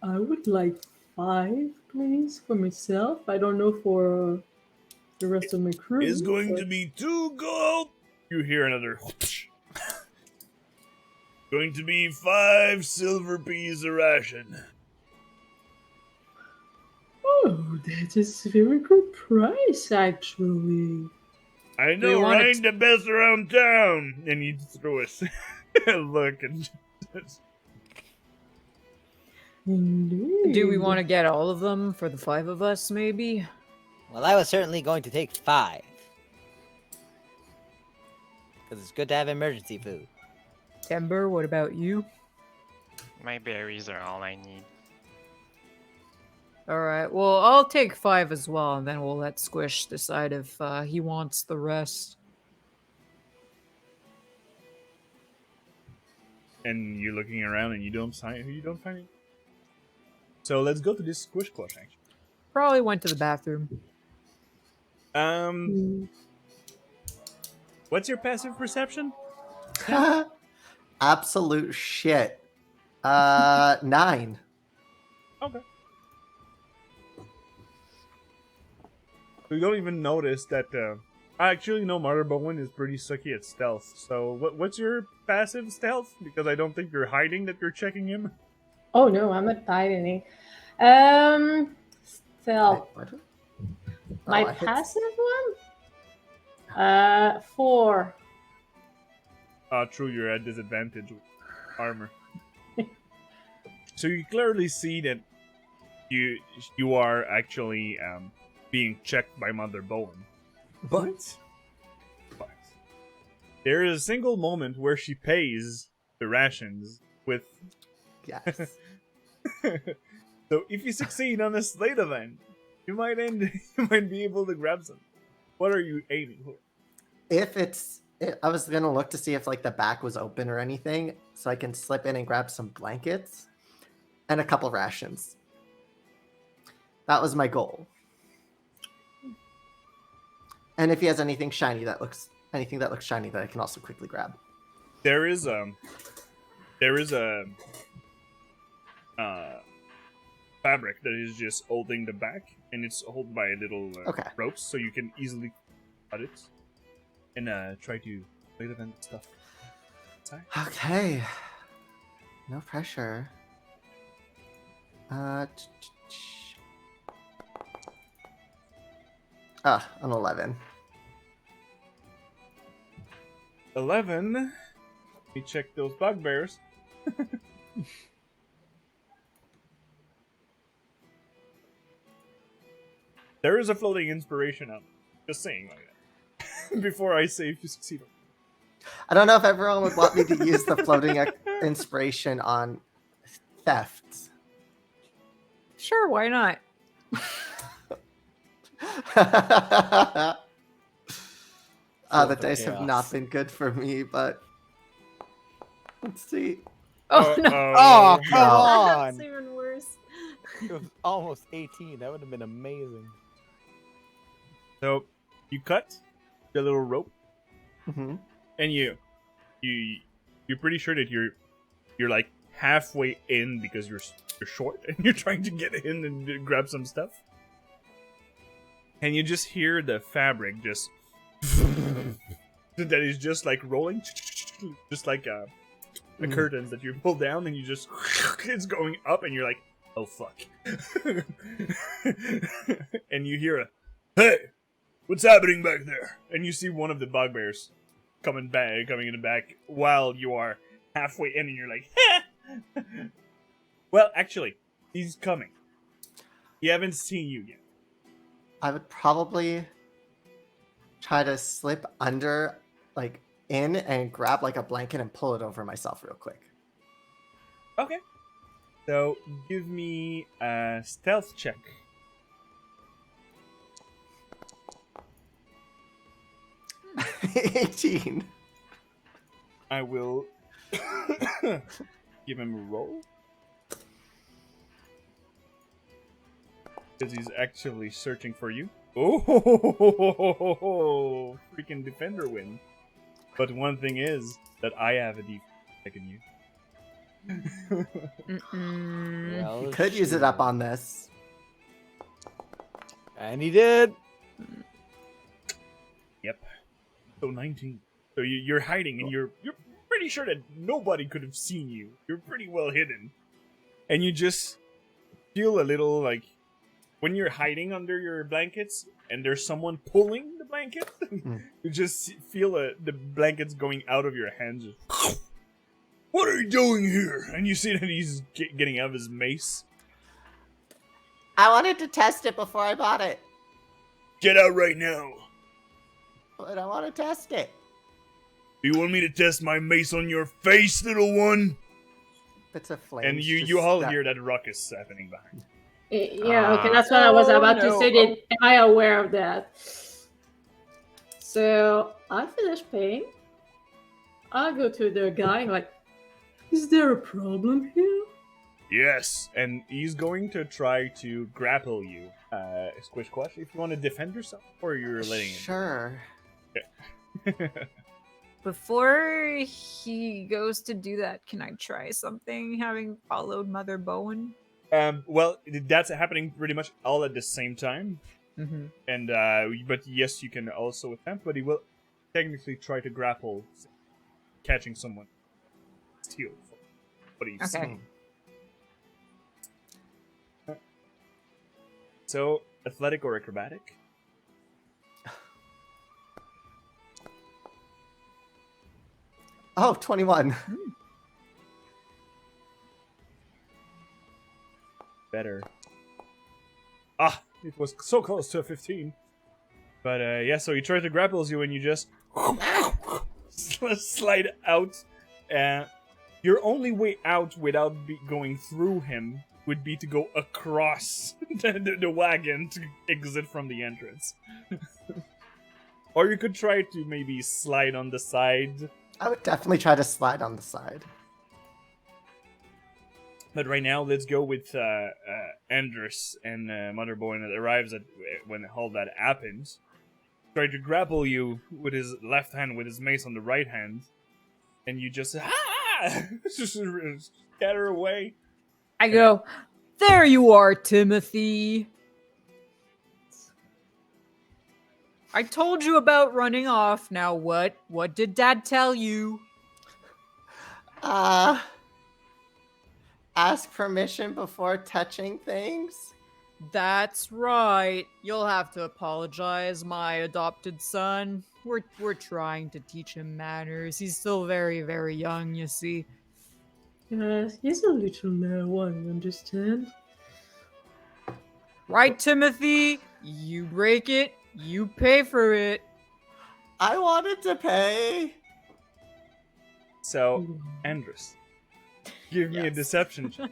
would like 5, please, for myself. I don't know for the rest of my crew. Is going but- to be 2 gold. You hear another. Going to be 5 silver piece a ration. Oh, that is a very good price, actually. I Do you know, want right? it- The best around town. And you throw a look and just. Indeed. Do we want to get all of them for the 5 of us, maybe? Well, I was certainly going to take 5. Because it's good to have emergency food. Timber, what about you? my berries are all I need. Alright, well, I'll take 5 as well, and then we'll let Squish decide if he wants the rest. And you're looking around and you don't find it. So let's go to this squish clutch action. Probably went to the bathroom. What's your passive perception? Absolute shit. 9. Okay. So you don't even notice that. Actually, no, Mother Bowen is pretty sucky at stealth. So what's your passive stealth? Because I don't think you're hiding that you're checking him. Oh no, I'm not hiding. Stealth. What? My I hit- passive one? 4. True, you're at disadvantage with armor. So you clearly see that you are actually being checked by Mother Bowen. But there is a single moment where she pays the rations with. Yes. So if you succeed on a slate event, you might be able to grab some. What are you aiming for? I was gonna look to see if like the back was open or anything, so I can slip in and grab some blankets and a couple rations. That was my goal. And if he has anything that looks shiny that I can also quickly grab. There is a fabric that is just holding the back, and it's held by little Okay. ropes, so you can easily cut it and try to play the vent stuff. Sorry. Okay. No pressure. An 11. 11. Let me check those bugbears. There is a floating inspiration up. Just saying like that. Before I say if you succeed. I don't know if everyone would want me to use the floating inspiration on theft. Sure, why not? The dice have not chaos. been good for me, but let's see. Oh no, Oh, come No. on! that's even worse. It was almost 18. That would have been amazing. So you cut the little rope, Mm-hmm. and you're pretty sure that you're like halfway in because you're short and you're trying to get in and grab some stuff. And you just hear the fabric just that is just like rolling, just like the curtains that you pull down, and you just it's going up, and you're like, oh fuck. And you hear a hey, what's happening back there? And you see one of the bugbears coming in the back while you are halfway in, and you're like, well, actually, he's coming. He haven't seen you yet. I would probably try to slip under, like, in and grab, like, a blanket and pull it over myself real quick. Okay. So, give me a stealth check. 18. I will give him a roll. Because he's actually searching for you. Oh, freaking defender win. But one thing is that I have a defense checking you. Well, You could use it up on this. And he did. Yep. So 19. So you're hiding, and you're pretty sure that nobody could have seen you. You're pretty well hidden. And you just feel a little like when you're hiding under your blankets and there's someone pulling the blanket, you just feel the blankets going out of your hands. What are you doing here? And you see that he's getting out of his mace. I wanted to test it before I bought it, Get out right now. but I want to test it. Do you want me to test my mace on your face, little one? Bits of flames. And you just all that- hear that ruckus happening behind. Yeah, okay, that's what I was about to say. Am I aware of that? So I finish paying. I'll go to the guy like, is there a problem here? Yes, and he's going to try to grapple you, Squish Quash, if you want to defend yourself, or you're letting him. Sure. Before he goes to do that, can I try something having followed Mother Bowen? Well, that's happening pretty much all at the same time, Mm-hmm. and but yes, you can also attempt, but he will technically try to grapple, catching someone. Steal. What do you see? Okay. So, athletic or acrobatic? Oh, 21. Better. Ah, it was so close to a 15. But yeah, so he tries to grapple you and you just slide out. Your only way out without going through him would be to go across the wagon to exit from the entrance. Or you could try to maybe slide on the side. I would definitely try to slide on the side. But right now, let's go with Andrus and Motherboy that arrives at when all that happens. Try to grapple you with his left hand with his mace on the right hand, and you just just scatter away. I go, there you are, Timothy. I told you about running off. Now what? What did Dad tell you? Ask permission before touching things? That's right. You'll have to apologize, my adopted son. We're trying to teach him manners. He's still very, very young, you see. Yes, he's a little now, I understand. Right, Timothy? You break it, you pay for it. I wanted to pay. So, Andrus, give me a Yes. deception check.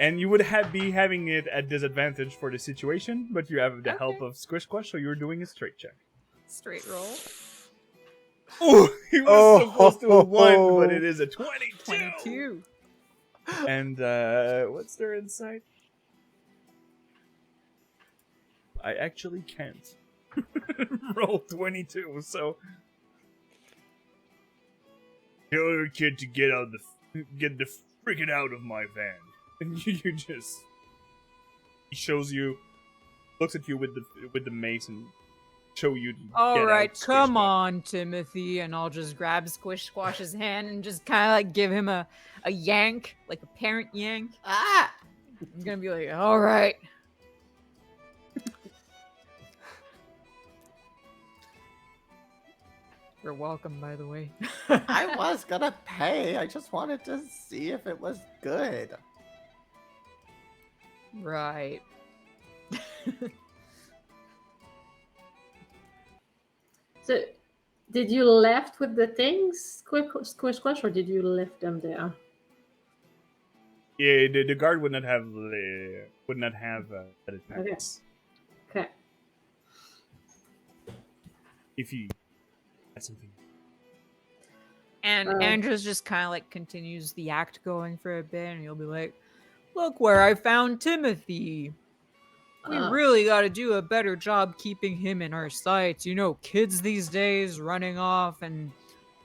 And you would be having it at disadvantage for the situation, but you have the help of Squish Squash, so you're doing a straight check. Straight roll. Oh, he was supposed to have 1, but it is a 22. 22. And what's their insight? I actually can't roll 22, so tell your kid to get the freaking out of my van. And you just he shows you, looks at you with the mace and show you. To All get right, out, Squish come Squash. on, Timothy, and I'll just grab Squish Squash's hand and just kind of like give him a yank, like a parent yank. Ah! I'm gonna be like, all right. You're welcome, by the way. I was gonna pay. I just wanted to see if it was good. Right. So, did you left with the things, Squish Squash, or did you left them there? Yeah, the guard would not have that attacks Okay. if he had something. And Uh, Andrews just kind of like continues the act going for a bit, and he'll be like, "Look where I found Timothy. We really got to do a better job keeping him in our sights. You know, kids these days running off and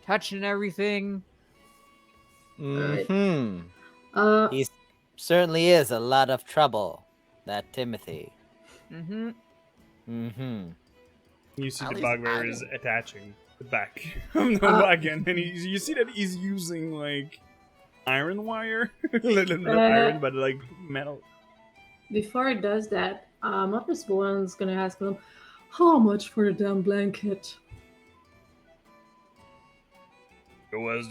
touching everything." Hmm. Uh, He certainly is a lot of trouble, that Timothy. Mm-hmm. Mm-hmm. You see At the least bugbear I is didn't. attaching the back of the wagon, and you see that he's using like iron wire, not iron, but like metal. before it does that, Mother's One's gonna ask him, how much for the damn blanket? Go as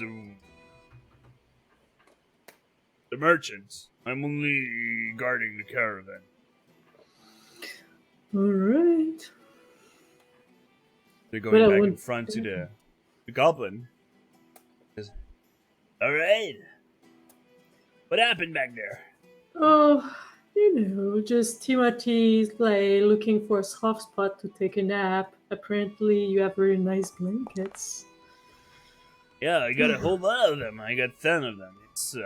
the merchants. I'm only guarding the caravan. Alright. They're But going I back in would- front to the goblin. All right. What happened back there? Oh, just Timothy's like looking for a soft spot to take a nap. Apparently, you have very nice blankets. Yeah, I got a whole lot of them. I got 10 of them. It's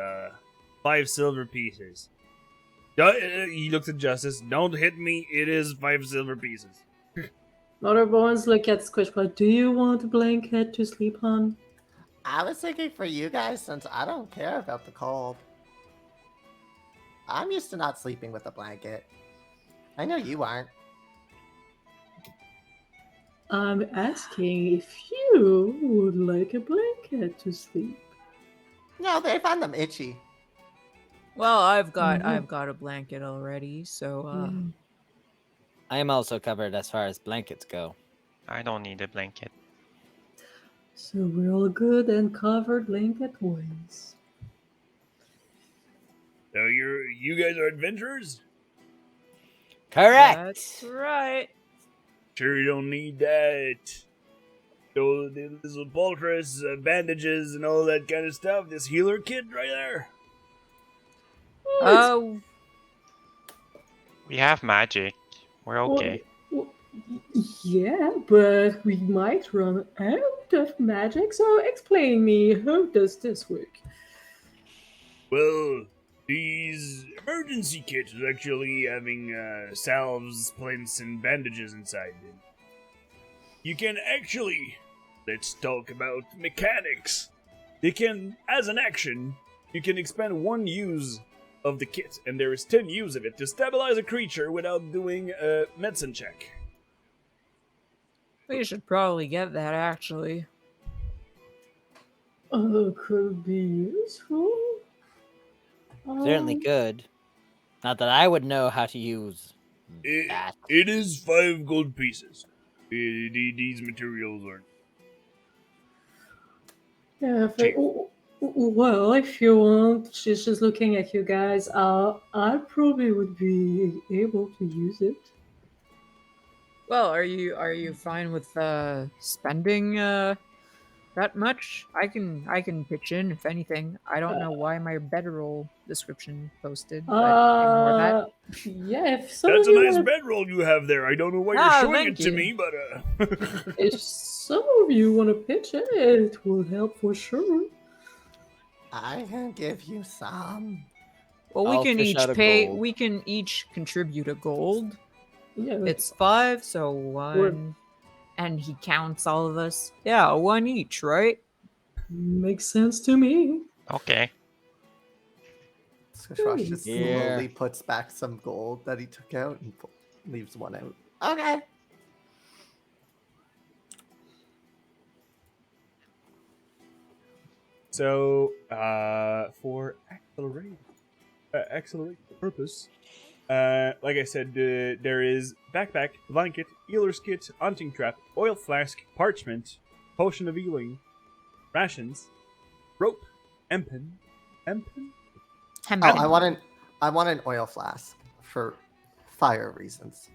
5 silver pieces. He looks at Justice. Don't hit me. It is 5 silver pieces. Mother Bones look at Squish, but do you want a blanket to sleep on? I was thinking for you guys since I don't care about the cold. I'm used to not sleeping with a blanket. I know you aren't. I'm asking if you would like a blanket to sleep. No, they find them itchy. Well, I've got Mhm. a blanket already, so Mm. I am also covered as far as blankets go. I don't need a blanket. So we're all good and covered, link at once. So you guys are adventurers? Correct. That's right. Sure, you don't need that. So this poultice, bandages, and all that kind of stuff. This healer kit right there. Oh, We have magic. We're okay. Well, yeah, but we might run out of magic. So explain me, how does this work? Well, these emergency kits are actually having salves, splints, and bandages inside them. You can actually, let's talk about mechanics. You can, as an action, you can expend 1 use of the kit, and there is 10 use of it to stabilize a creature without doing a medicine check. we should probably get that actually. Could be useful. Certainly Um, could. Not that I would know how to use It, that. it is 5 gold pieces. These materials are Yeah, if cheap. well, if you want, she's just looking at you guys. I probably would be able to use it. Well, are you fine with spending that much? I can pitch in if anything. I don't know why my bedroll description posted, but ignore that. Yeah, if some That's of a you nice want bedroll you have there. I don't know why you're Ah, showing thank it to you. me, but if some of you want to pitch in, it will help for sure. I can give you some. Well, we I'll can fish out each a pay. gold. We can each contribute a gold. Yeah, It's 5, so 1, and he counts all of us. Yeah, 1 each, right? makes sense to me. Okay. Squishwash just Yeah. slowly puts back some gold that he took out and leaves 1 out. Okay. so for accelerate purpose, like I said, there is backpack, blanket, healer's kit, hunting trap, oil flask, parchment, potion of healing, rations, rope, empen. Oh, Hempen. I want an oil flask for fire reasons.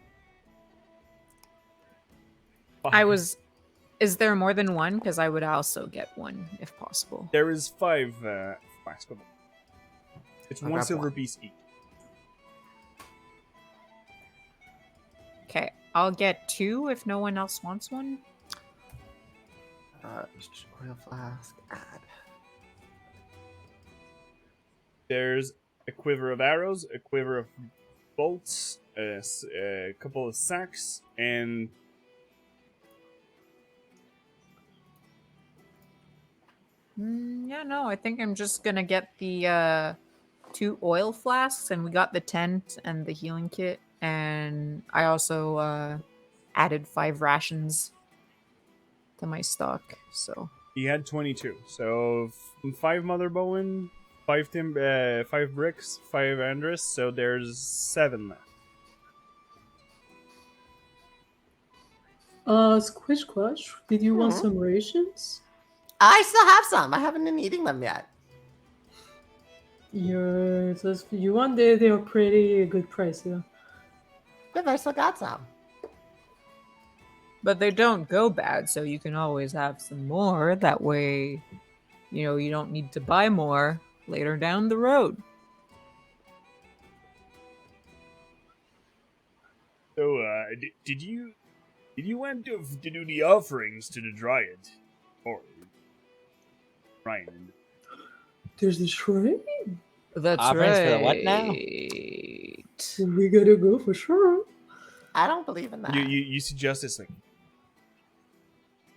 I was. Is there more than 1? Because I would also get 1 if possible. There is 5 flasks. It's I'll 1 grab silver 1. piece each. Okay, I'll get 2 if no one else wants 1. Oil flask, add. There's a quiver of arrows, a quiver of bolts, a couple of sacks, and Yeah, no, I think I'm just gonna get the 2 oil flasks, and we got the tent and the healing kit, and I also added 5 rations to my stock. So he had 22. So 5 Mother Bowen, 5 5 bricks, 5 Andress. So there's 7 left. Squish, did you want some rations? I still have some. I haven't been eating them yet. Yes, you want they're pretty good price, yeah. But I still got some. but they don't go bad, so you can always have some more. That way, you don't need to buy more later down the road. So did you want to do the offerings to the Dryad, or Ryan? There's the shrine. That's Offerings right. for the what now? We gotta go for sure. I don't believe in that. You see Justice like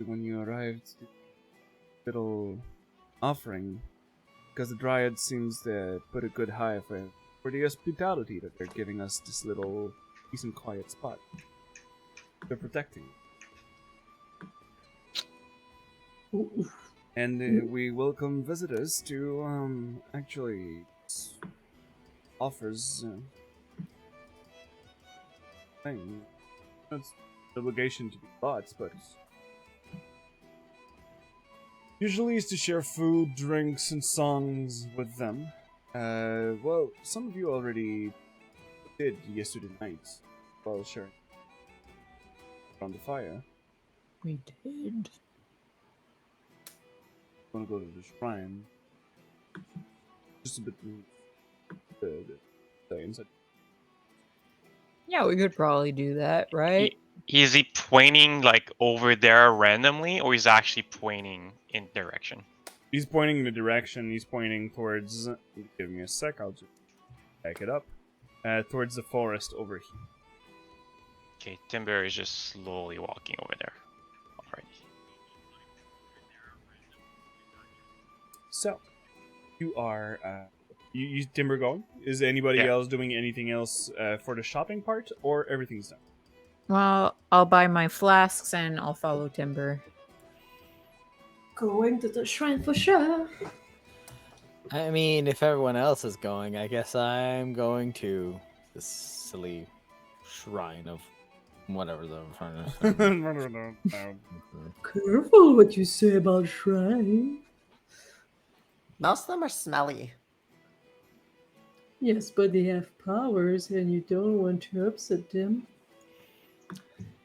when you arrived, little offering, because the Dryad seems to put a good high for the hospitality that they're giving us this little decent quiet spot. They're protecting. And we welcome visitors to actually offers thing. It's an obligation to be bought, but Usually is to share food, drinks, and songs with them. Well, some of you already did yesterday night while sharing around the fire. We did. Want to go to the shrine? Just a bit. Inside. Yeah, we could probably do that, right? Is he pointing like over there randomly, or is actually pointing in direction? He's pointing in the direction. He's pointing towards. Give me a sec. I'll just back it up. Towards the forest over here. Okay, Timber is just slowly walking over there. Alright. So, you are. You Timber going? Is anybody Yeah. else doing anything else for the shopping part, or everything's done? Well, I'll buy my flasks and I'll follow Timber. Going to the shrine for sure. I mean, if everyone else is going, I guess I'm going to this silly shrine of whatever the furnace. Careful what you say about shrine. Most of them are smelly. Yes, but they have powers and you don't want to upset them.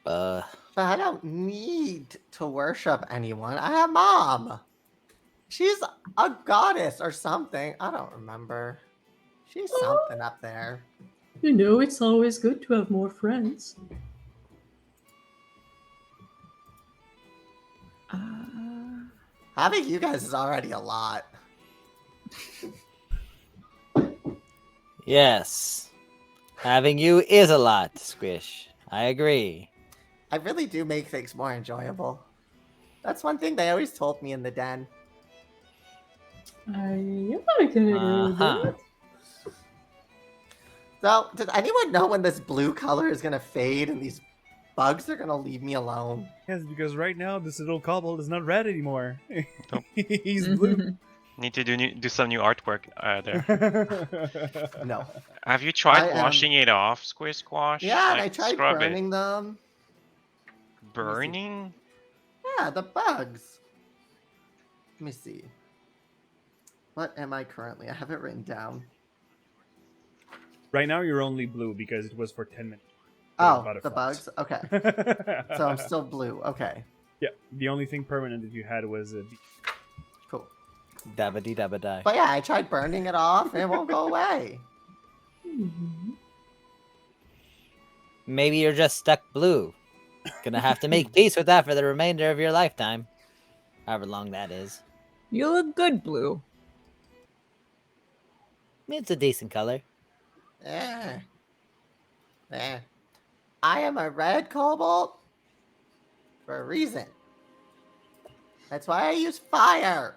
But I don't need to worship anyone. I have mom. She's a goddess or something. I don't remember. She's something up there. You know, it's always good to have more friends. Having you guys is already a lot. Yes. Having you is a lot, Squish. I agree. I really do make things more enjoyable. That's one thing they always told me in the den. I can agree with Uh-huh. that. So, does anyone know when this blue color is gonna fade and these bugs are gonna leave me alone? Yes, because right now this little kobold is not red anymore. Nope. He's blue. Need to do some new artwork there. No. Have you tried I am- washing it off, Squish Squash? Yeah, and I Like, tried scrub burning them. it. Burning? Yeah, the bugs. Let me see. What am I currently? I have it written down. Right now you're only blue because it was for 10 minutes. Oh, About a the frost. bugs? Okay. So I'm still blue. Okay. Yeah, the only thing permanent that you had was a. Cool. Dabba-dee dabba-die. But yeah, I tried burning it off and it won't go away. Mhm. Maybe you're just stuck blue. Gonna have to make peace with that for the remainder of your lifetime. However long that is. You look good, Blue. It's a decent color. Eh. I am a red cobalt for a reason. That's why I use fire.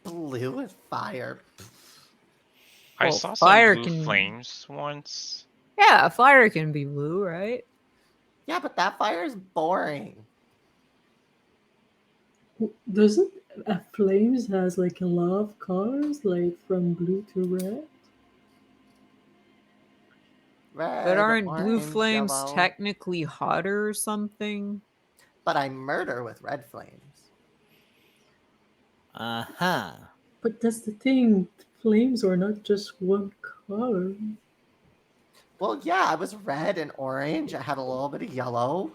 Blue is fire. I Well, saw some fire blue can- flames once. Yeah, fire can be blue, right? Yeah, but that fire is boring. Doesn't Flames has like a lot of colors, like from blue to red? Red, But aren't blue orange, flames yellow. technically hotter or something? But I murder with red flames. Uh-huh. But that's the thing. Flames are not just one color. Well, yeah, I was red and orange. I had a little bit of yellow.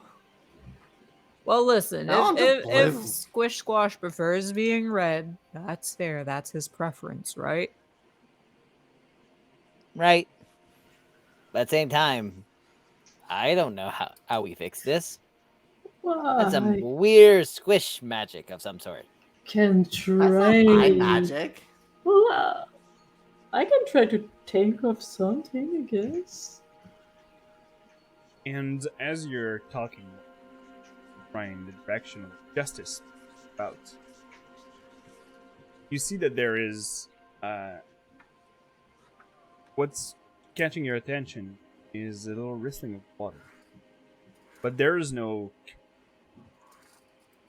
Well, listen, No, I'm just if blue. Squish Squash prefers being red, that's fair. That's his preference, right? Right. But at the same time, I don't know how we fix this. I That's some weird squish magic of some sort. can That's try. not my magic. Well, I can try to think of something, I guess. And as you're talking, trying the direction of justice about, you see that there is what's catching your attention is a little rustling of water, but there is no.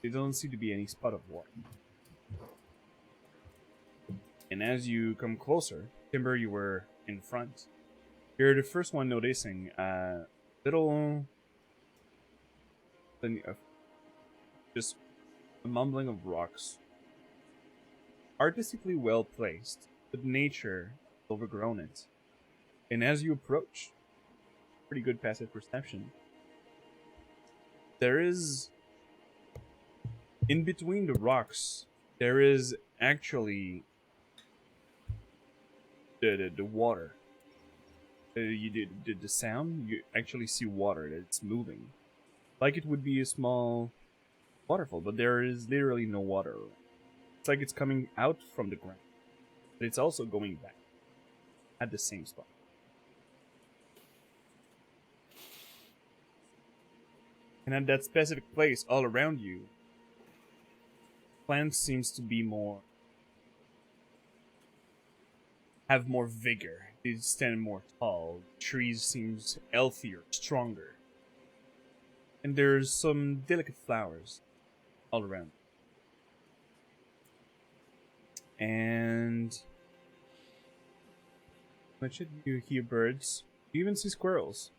There doesn't seem to be any spot of water. And as you come closer, Timber, you were in front. You're the first one noticing little, just a mumbling of rocks, artistically well placed, but nature has overgrown it. And as you approach, pretty good passive perception, there is, in between the rocks, there is actually the water. You did the sound. You actually see water that's moving, like it would be a small waterfall, but there is literally no water around. It's like it's coming out from the ground, but it's also going back at the same spot. And at that specific place, all around you, plants seems to be have more vigor. They stand more tall. Trees seems healthier, stronger. And there's some delicate flowers all around. And much you hear birds. You even see squirrels.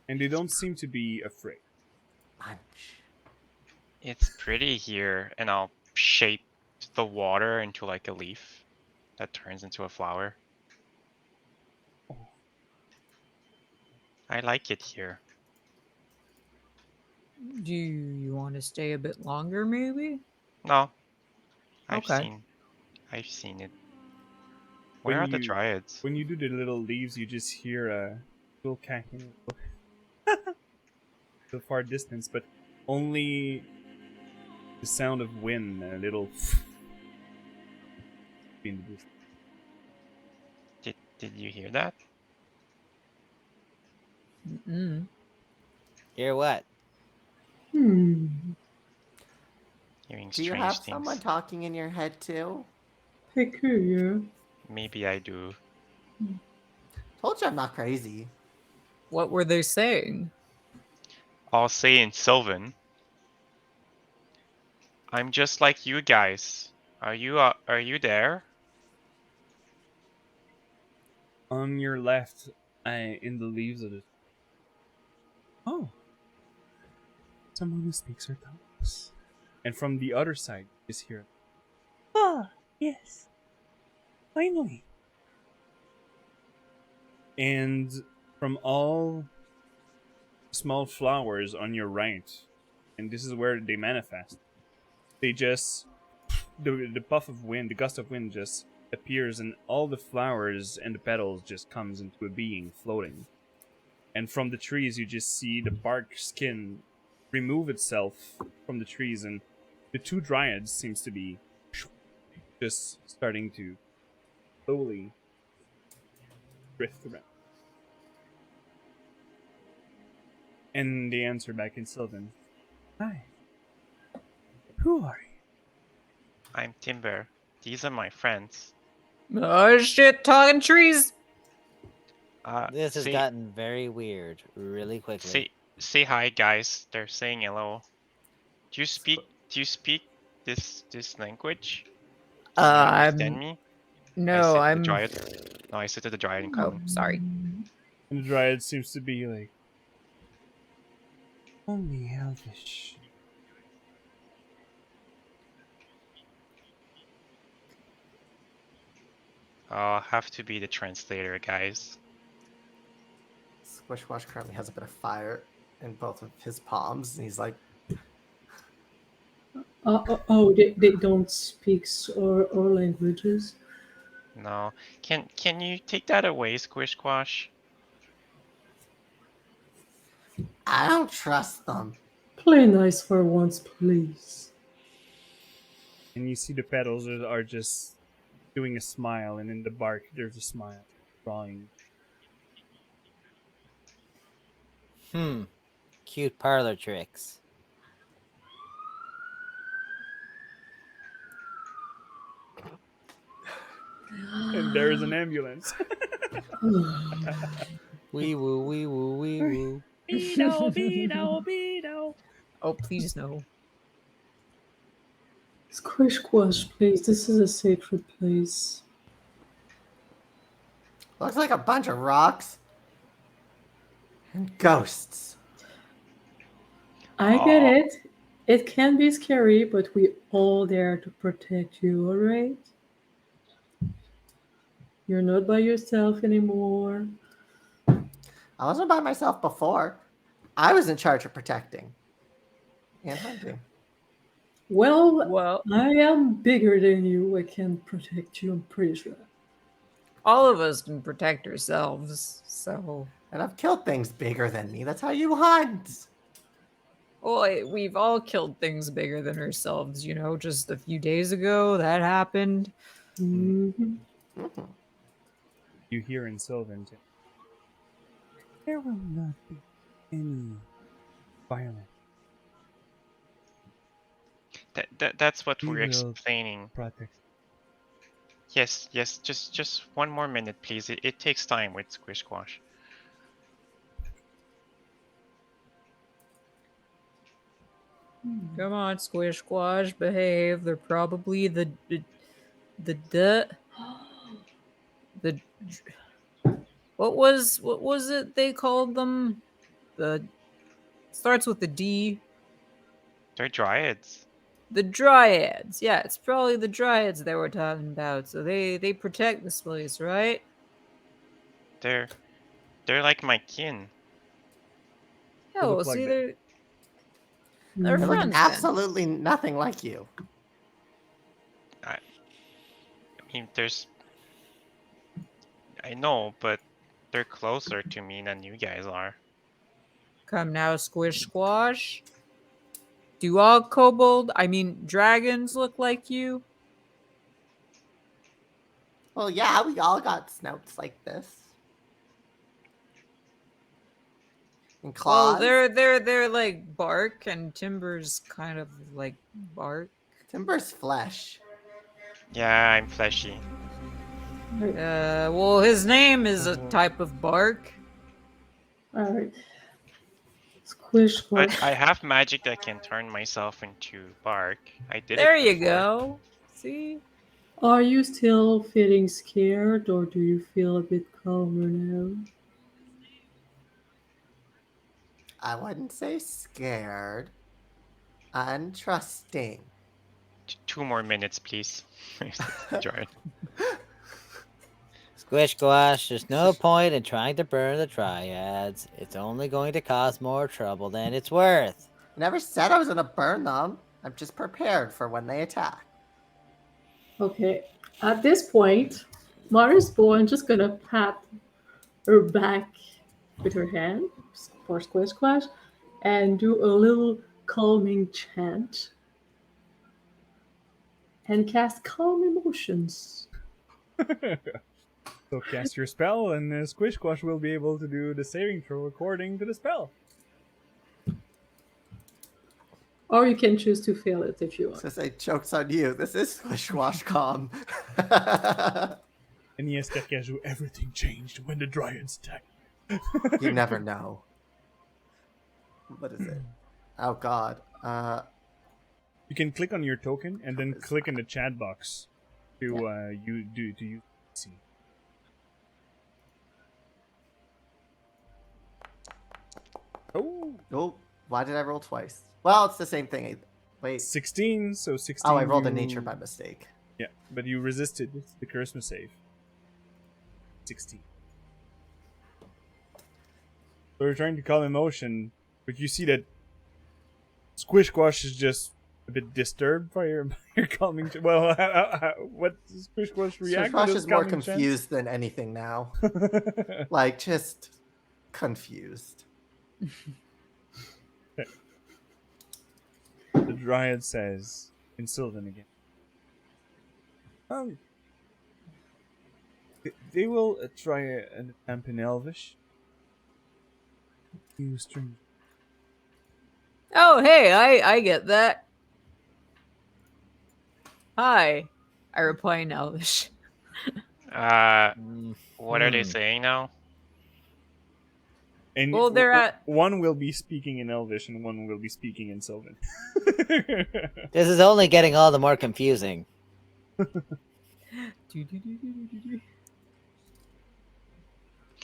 And they don't seem to be afraid. Munch. It's pretty here, and I'll shape the water into like a leaf that turns into a flower. I like it here. Do you want to stay a bit longer, maybe? No, Okay. I've seen it. Where When are the you dryads? when you do the little leaves, you just hear a little cackling the far distance, but only the sound of wind, a little in the distance. Did you hear that? Mm. Hear what? Hmm. Hearing Do you strange have things. someone talking in your head too? Peculiar. Maybe I do. Told you I'm not crazy. What were they saying? I'll say in Sylvan. I'm just like you guys. Are you there? On your left, in the leaves of the. Oh, someone who speaks our tongues. And from the other side, you just hear. Ah, yes, finally. And from all small flowers on your right, and this is where they manifest. They just the puff of wind, the gust of wind just appears, and all the flowers and the petals just comes into a being floating. And from the trees, you just see the bark skin remove itself from the trees, and the two dryads seems to be just starting to slowly drift around. And they answer back in Sylvan. Hi. Who are you? I'm Timber. These are my friends. Oh shit, talking trees. This has Say gotten very weird really quickly. say hi, guys. They're saying hello. Do you speak this language? Can you understand I'm me? I no, said to the I'm. dryad. No, I said to the dryad in Oh, common. sorry. And the dryad seems to be like only elvish. I'll have to be the translator, guys. Squishwash currently has a bit of fire in both of his palms, and he's like, They don't speak or languages. No, can you take that away, Squish Squash? I don't trust them. Play nice for once, please. And you see the petals are just doing a smile, and in the bark there's a smile drawing. Cute parlor tricks. And there's an ambulance. Wee woo, wee woo, wee woo. Beedo, beedo, beedo. Oh, please no. Squish Squash, please. This is a sacred place. Looks like a bunch of rocks and ghosts. I get Aw. it. It can be scary, but we all there to protect you, alright? You're not by yourself anymore. I wasn't by myself before. I was in charge of protecting and hunting. Well, Well, I am bigger than you. I can protect you, I'm pretty sure. all of us can protect ourselves, so. And I've killed things bigger than me. That's how you hunt. Well, we've all killed things bigger than ourselves, you know, just a few days ago that happened. Mhm. Mhm. You hear in Sylvan too. There will not be any violence. That's what We we're will explaining. protect. Yes, yes. Just one more minute, please. It takes time with Squish Squash. Come on, Squish Squash, behave. They're probably the the what was it they called them? The starts with the D. They're dryads. The Dryads. Yeah, it's probably the Dryads they were talking about. So they protect this place, right? They're they're like my kin. They Oh, look like see, they. they're They look friends then. absolutely nothing like you. I mean, I know, but they're closer to me than you guys are. Come now, Squish Squash. Do all dragons look like you? Well, yeah, we all got snouts like this. And Well, claws. they're like bark, and Timber's kind of like bark. Timber's flesh. Yeah, I'm fleshy. Well, his name is a type of bark. Alright. Squish, But squish. I have magic that can turn myself into bark. I did There it you before. go. See? Are you still feeling scared or do you feel a bit calmer now? I wouldn't say scared. Untrusting. 2 more minutes, please. Dryad. Squish squash, there's no point in trying to burn the Dryads. It's only going to cause more trouble than it's worth. I never said I was gonna burn them. I'm just prepared for when they attack. Okay, at this point, Mara's born just gonna pat her back with her hand for squish squash and do a little calming chant and cast calm emotions. So cast your spell, and Squish Squash will be able to do the saving throw according to the spell. Or you can choose to fail it if you want. So say joke's on you. This is Squish Squash Calm. And yes, Kakaju, everything changed when the Dryads attacked. You never know. What is it? Oh god. You can click on your token and then Is click in the chat box to use see. Oh, why did I roll twice? Well, it's the same thing. Wait. 16, so 16. Oh, I rolled a you- nature by mistake. Yeah, but you resisted the charisma save. 16. So you're trying to calm emotion, but you see that Squish Squash is just a bit disturbed by your calming. Well, what Squish Squash Squish react to Squash this is more calming chant? confused than anything now. Like, just confused. The Dryad says in Sylvan again. They will try an attempt in Elvish. You strange. Oh, hey, I get that. Hi, I reply in Elvish. What are they saying now? And Well, they're at. one will be speaking in Elvish and one will be speaking in Sylvan. This is only getting all the more confusing.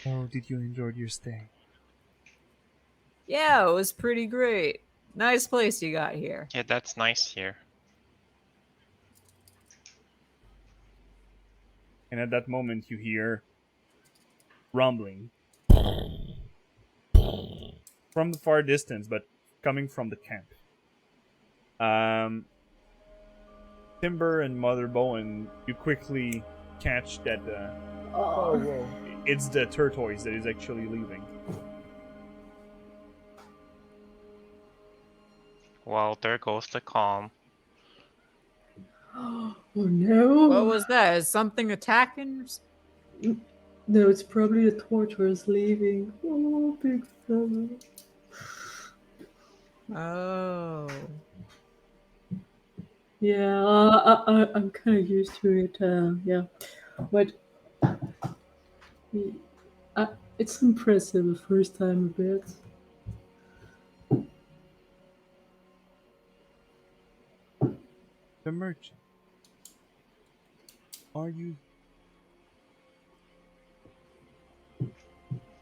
Oh, did you enjoy your stay? Yeah, it was pretty great. Nice place you got here. Yeah, that's nice here. And at that moment, you hear rumbling from the far distance, but coming from the camp. Timber and Mother Bowen, you quickly catch that. Oh, Whoa! It's the tortoise that is actually leaving. Well, there goes the calm. oh no! What was that? Is something attacking? No, it's probably the tortoise leaving. Oh, big fella. Oh. Yeah, I'm kind of used to it. Yeah, but it's impressive the first time a bit. The merchant. Are you?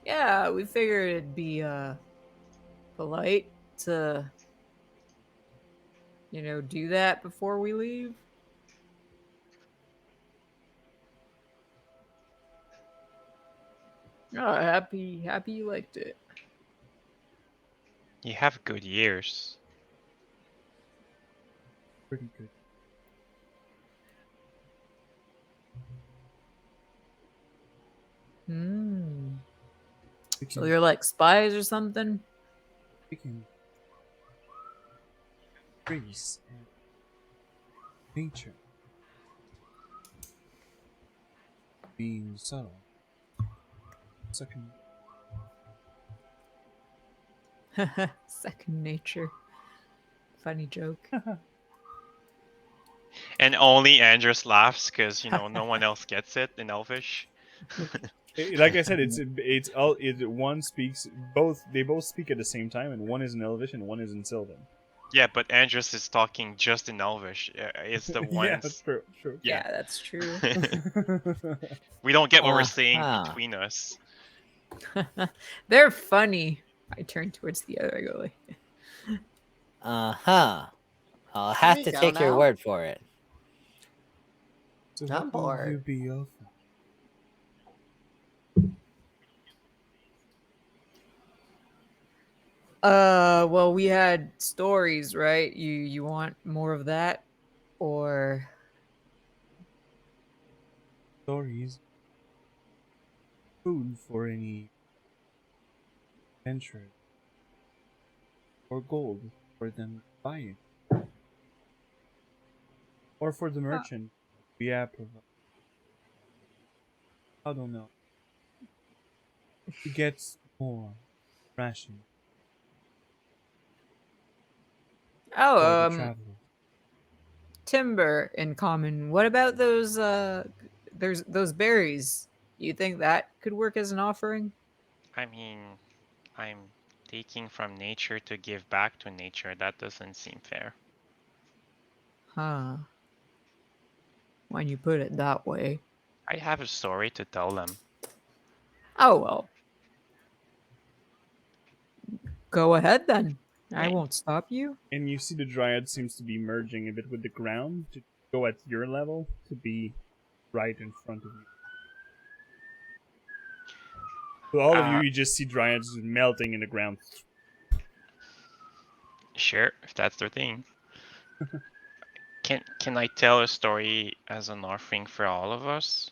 Yeah, we figured it'd be polite to do that before we leave. Oh, happy you liked it. You have good ears. Pretty good. Hmm. We So can, you're like spies or something? we can trace and nature being subtle. Second, Second nature. Funny joke. And only Andres laughs because, no one else gets it in Elvish. like I said, it's all it. One speaks both. They both speak at the same time, and one is in Elvish and one is in Sylvan. Yeah, but Andres is talking just in Elvish. It's the Yeah, ones. true, true. Yeah. Yeah, that's true. We don't get what we're saying Uh-huh. between us. They're funny. I turn towards the other. I go like, Uh-huh. I'll Can have we to go take your now? word for it. So I'm what will you bored. be offering? well, we had stories, right? You want more of that, or Stories, food for any venture, or gold for them to buy it, or for the merchant. Yeah, provide. I don't know. To get more ration for the oh, traveler. timber in common. What about those? There's those berries. You think that could work as an offering? I mean, I'm taking from nature to give back to nature. That doesn't seem fair. Huh. When you put it that way. I have a story to tell them. Oh well. Go ahead then. I Eh, won't stop you. And you see the dryad seems to be merging a bit with the ground to go at your level to be right in front of you. So all of you, Uh, you just see dryads melting in the ground. sure, if that's their thing. Can I tell a story as an offering for all of us?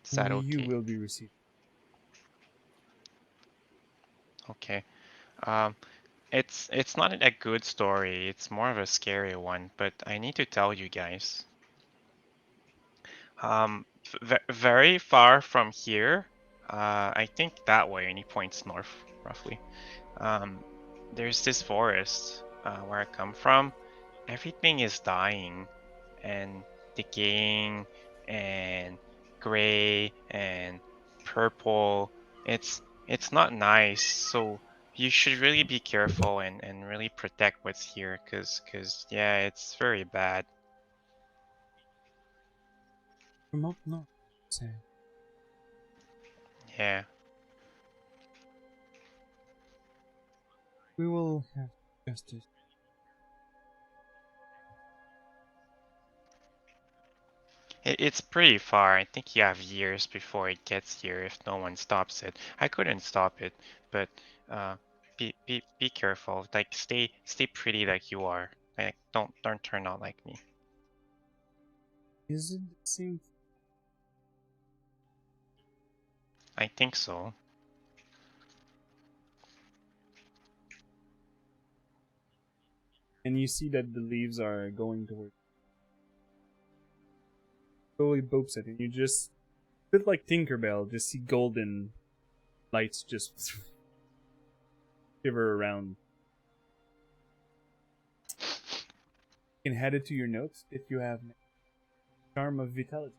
Is that Only you okay? will be received. Okay. Um, it's not a good story. It's more of a scary one, but I need to tell you guys. Very far from here, I think that way, and he points north, roughly. There's this forest where I come from. Everything is dying and decaying and gray and purple. It's not nice, so you should really be careful and really protect what's here, cause yeah, it's very bad. From up north, say. Yeah. We will have justice. It's pretty far. I think you have years before it gets here if no one stops it. I couldn't stop it, but be careful. Like stay pretty like you are. Like don't turn out like me. Is it the same? I think so. And you see that the leaves are going towards. Slowly boops it, and you just, a bit like Tinkerbell, just see golden lights just shiver around. You can head it to your notes if you have Charm of Vitality.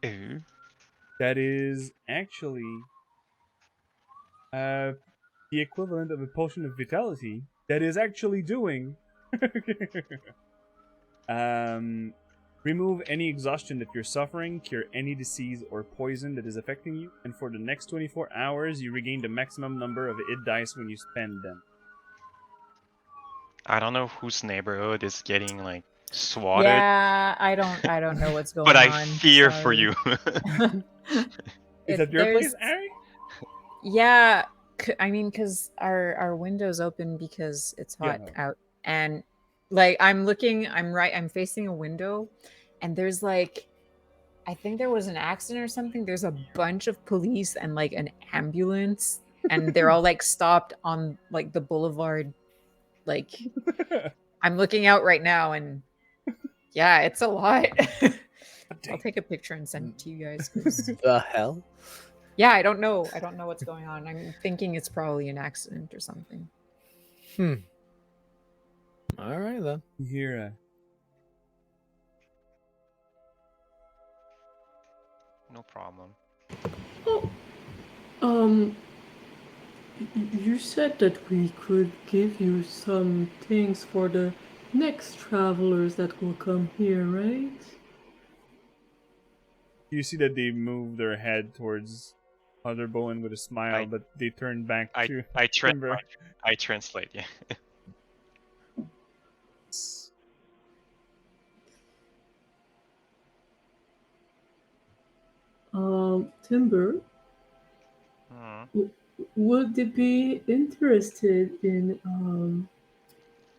Ooh. That is actually the equivalent of a potion of vitality that is actually doing remove any exhaustion that you're suffering, cure any disease or poison that is affecting you, and for the next 24 hours you regain the maximum number of it dice when you spend them. I don't know whose neighborhood is getting like swatted, Yeah, I don't know what's going but I on. fear for Sorry. you. Is that your place, There's- Ari? Yeah, I mean, because our window's open because it's Yeah, hot no. out, and like I'm facing a window, and there's like, I think there was an accident or something. There's a bunch of police and like an ambulance, and they're all like stopped on like the boulevard. Like I'm looking out right now, and yeah, it's a lot. I'll take a picture and send it to you guys. 'Cause The hell? yeah, I don't know what's going on. I'm thinking it's probably an accident or something. All right then. You hear No problem. Oh, you said that we could give you some things for the next travelers that will come here, right? you see that they move their head towards Father Bowen with a smile, but they turn back to Timber. I translate. Yeah. Timber, would they be interested in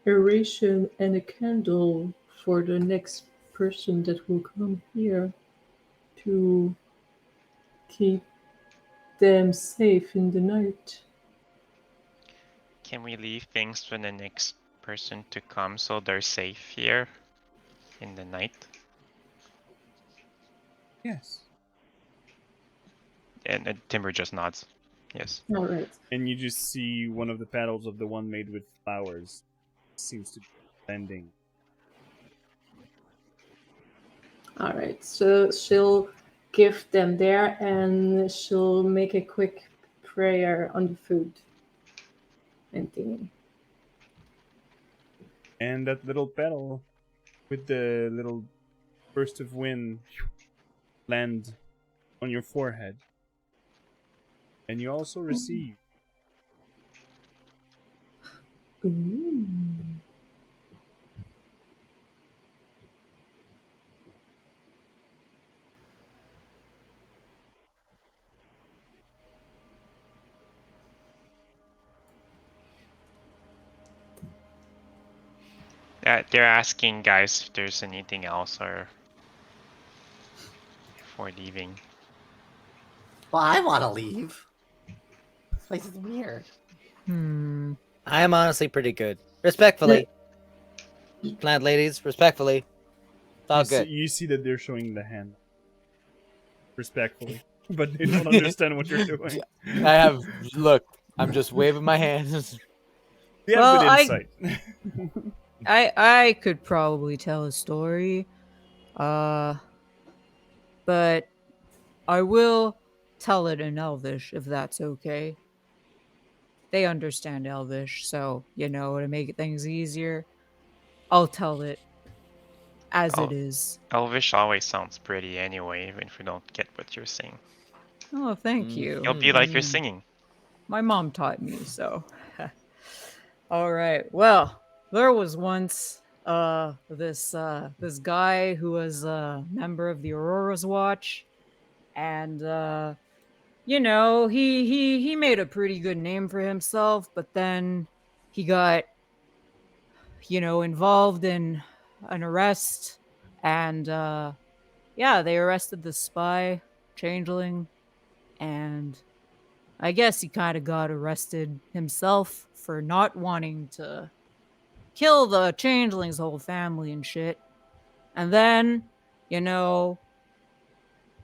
a ration and a candle for the next person that will come here to keep them safe in the night? Can we leave things for the next person to come so they're safe here in the night? Yes. And Timber just nods. Yes. All right. And you just see one of the petals of the one made with flowers seems to be bending. All right. So she'll give them there and she'll make a quick prayer on the food and thingy. And that little petal with the little burst of wind land on your forehead. And you also receive Ooh. They're asking guys if there's anything else or before leaving. Well, I want to leave. This place is weird. I am honestly pretty good. Respectfully. Plant ladies, respectfully. It's all good. you see that they're showing the hand. Respectfully. But they don't understand what you're doing. I have look, I'm just waving my hands. They have Well, good insight. I could probably tell a story. But I will tell it in Elvish if that's okay. They understand Elvish, so to make things easier, I'll tell it as it is. Elvish always sounds pretty anyway, even if we don't get what you're saying. Oh, thank you. You'll be like you're singing. My mom taught me, so. All right. Well, there was once this guy who was a member of the Aurora's Watch, and he made a pretty good name for himself, but then he got involved in an arrest, and yeah, they arrested the spy changeling, and I guess he kind of got arrested himself for not wanting to kill the changeling's whole family and shit. And then, you know,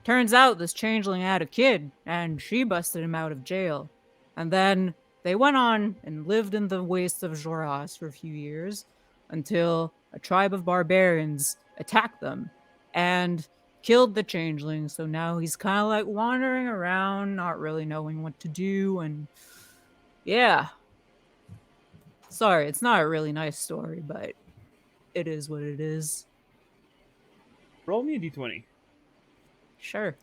turns out this changeling had a kid, and she busted him out of jail. And then they went on and lived in the wastes of Jorhas for a few years until a tribe of barbarians attacked them and killed the changeling. So now he's kind of like wandering around, not really knowing what to do. And yeah, sorry, it's not a really nice story, but it is what it is. Roll me a d20. Sure.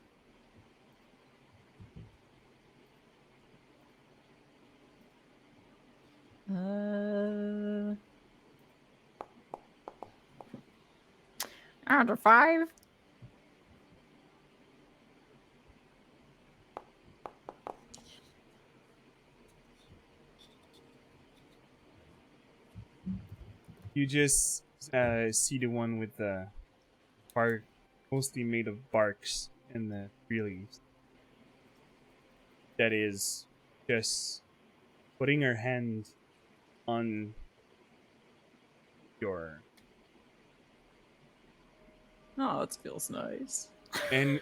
Out of 5. You just see the one with the bark, mostly made of barks and the tree leaves. That is just putting her hand on your, Oh, it feels nice. and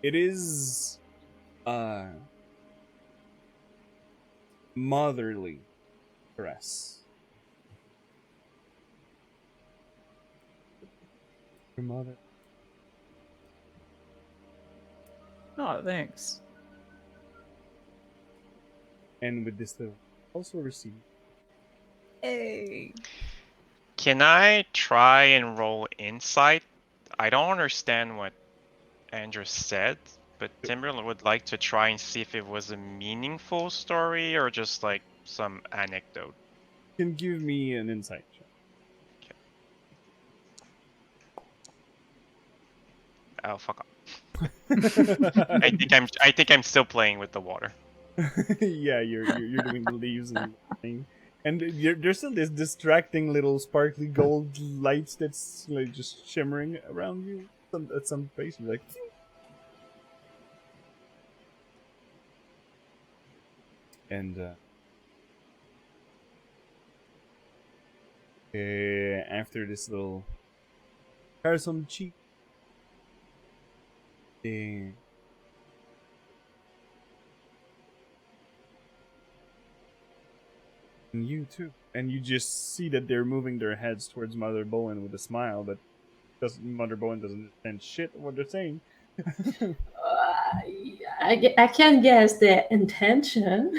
it is motherly caress. Your mother. Oh, thanks. And with this little also receive. Hey. Can I try and roll insight? I don't understand what Andrew said, but Timberland would like to try and see if it was a meaningful story or just like some anecdote. Can give me an insight check. Oh, fuck off. I think I'm still playing with the water. Yeah, you're doing the leaves and thing. And there's still this distracting little sparkly gold lights that's like just shimmering around you at some place. You're like, and after this little caress on the cheek, and you too, and you just see that they're moving their heads towards Mother Bowen with a smile, but Mother Bowen doesn't understand shit of what they're saying. I can guess the intention.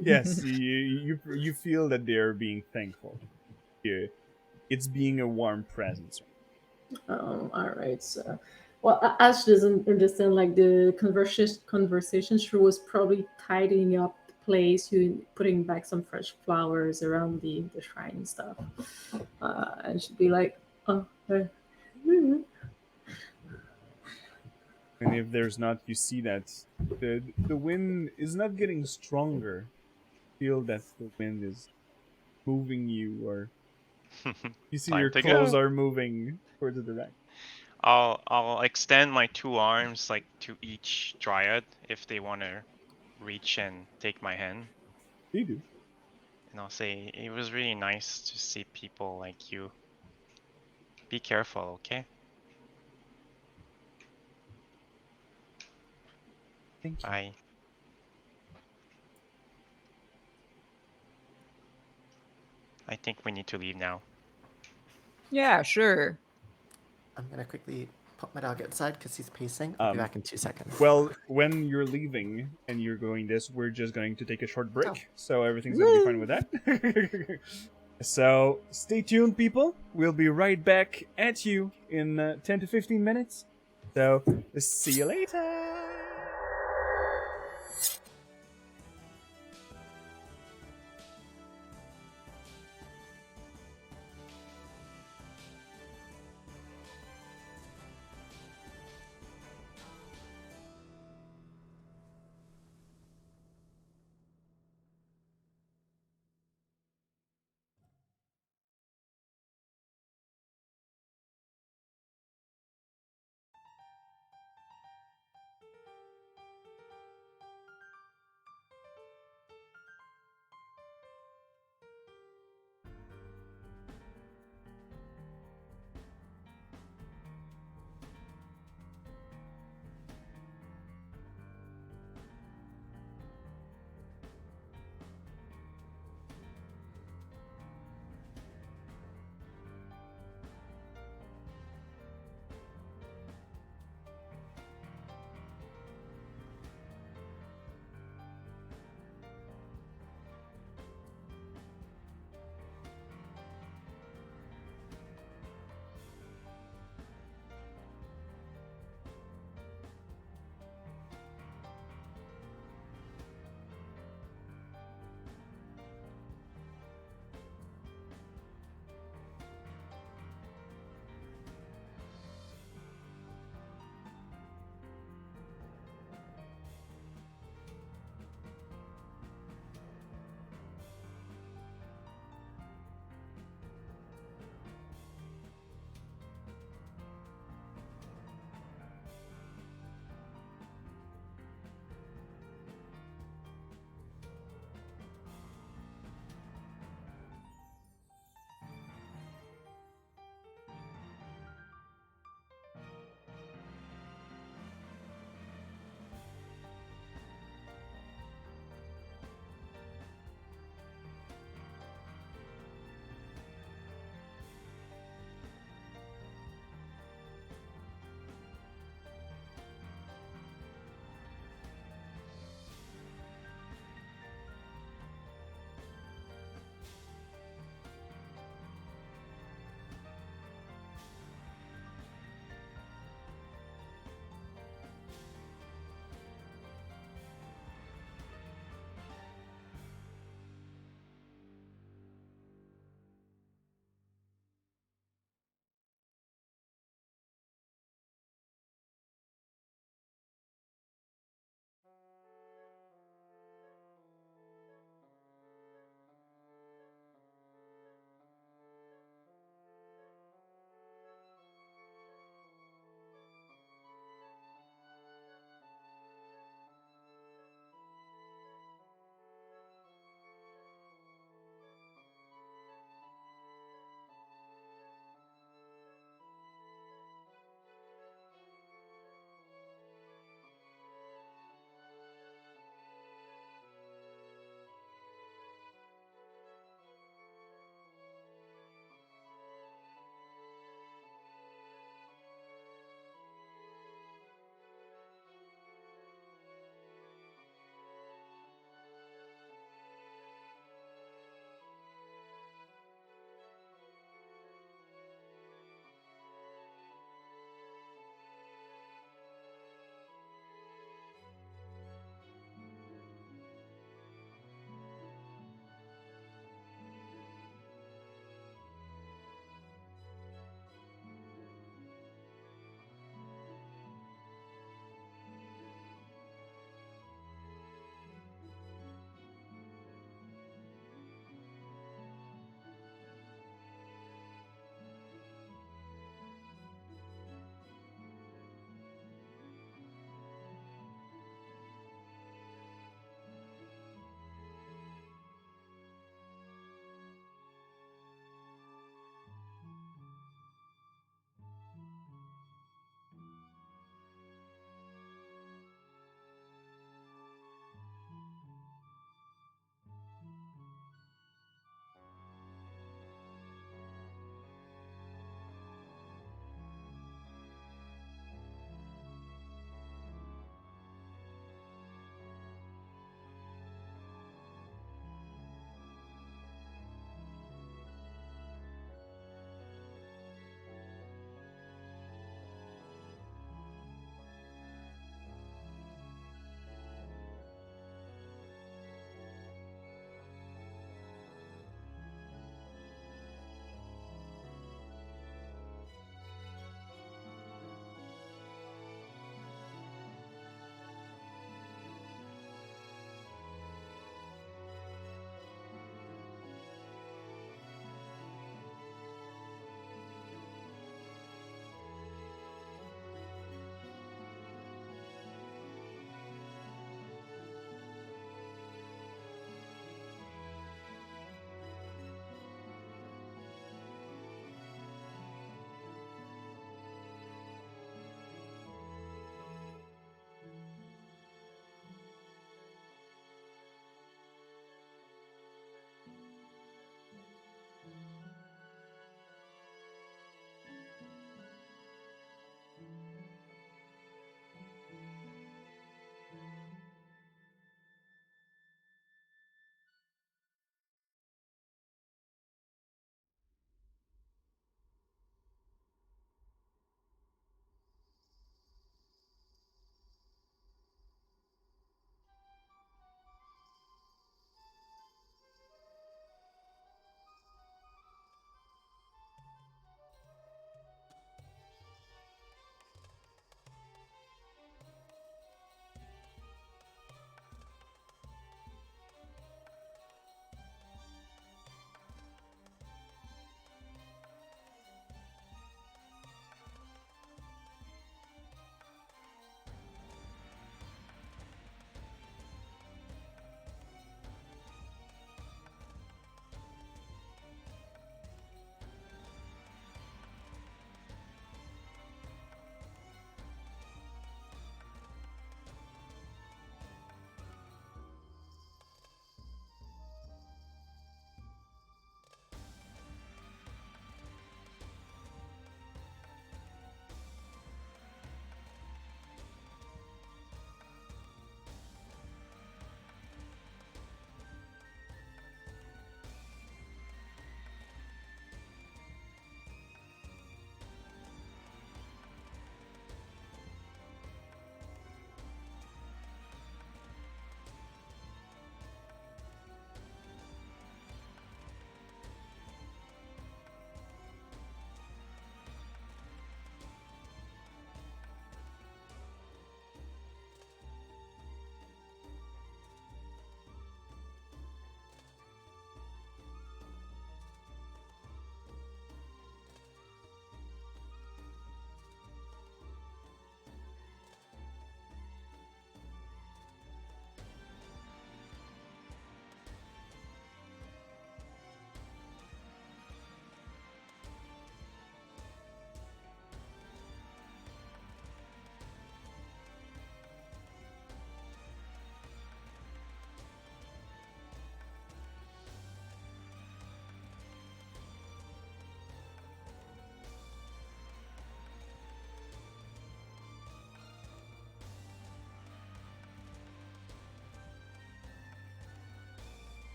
Yes, you feel that they're being thankful. Yeah, it's being a warm presence. All right. So, well, Ash doesn't understand like the conversation. She was probably tidying up the place, you putting back some fresh flowers around the shrine and stuff. And she'd be like, "Oh, And if there's not, you see that the wind is not getting stronger. Feel that the wind is moving you, or you see Time your to clothes go. are moving towards the direction. I'll extend my 2 arms like to each dryad if they want to reach and take my hand, They do. and I'll say it was really nice to see people like you. Be careful, okay? Thank you. Bye. I think we need to leave now. Yeah, sure. I'm gonna quickly put my dog outside because he's pacing. I'll be back in 2 seconds. Well, when you're leaving and you're going this, we're just going to take a short break, Oh. so everything's gonna be fine with that. So stay tuned, people. We'll be right back at you in 10 to 15 minutes. So see you later.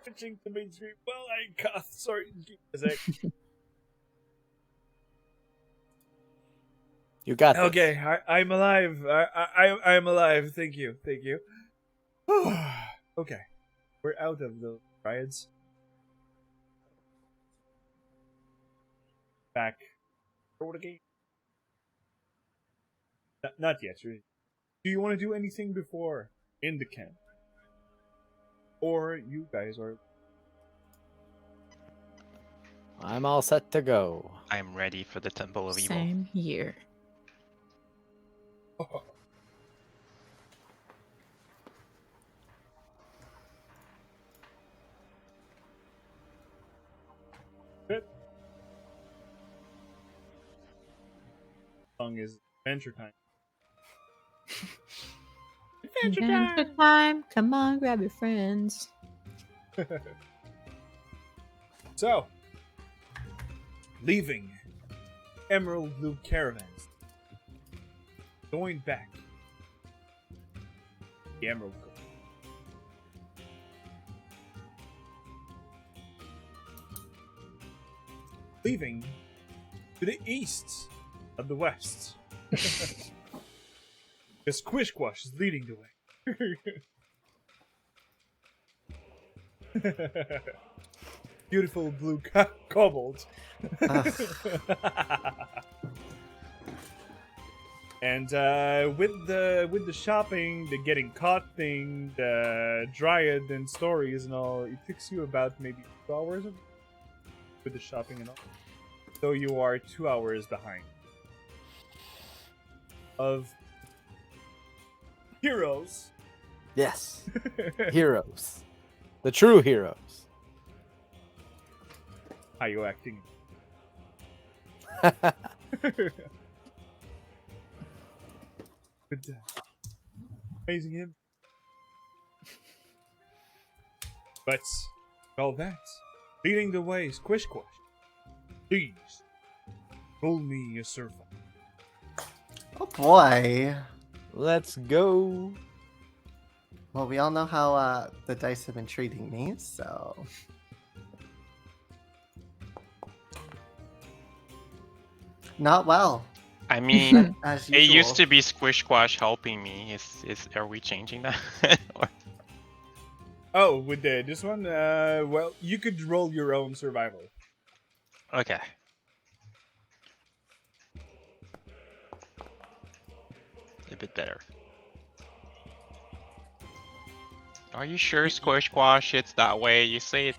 Switching to mainstream. Well, I cough. Sorry. Give me a sec. You got this. Okay, I'm alive. I'm alive. Thank you. Thank you. Okay, we're out of the riots. Back. For the game. Not yet. Do you want to do anything before in the camp? Or you guys are... I'm all set to go. I'm ready for the Temple of Evil. Same here. Good. Song is Adventure Time. Adventure time. Come on, grab your friends. So, leaving Emerald Blue Caravans, going back the Emerald Coast. Leaving to the east of the west. The Squishquash is leading the way. Beautiful blue cobalt. And with the shopping, the getting caught thing, the dryad and stories and all, it takes you about maybe 2 hours with the shopping and all. So you are 2 hours behind. Of heroes. Yes. Heroes. The true heroes. How you acting? Good, amazing him. But all that, leading the way, Squishquash. Please, roll me a survival. Oh boy. Let's go. Well, we all know how the dice have been treating me, so... Not well, I mean, as it usual. used to be Squishquash helping me. Are we changing that? Or- Oh, with this one, well, you could roll your own survival. okay. A bit better. Are you sure, Squishquash? It's that way. You say it.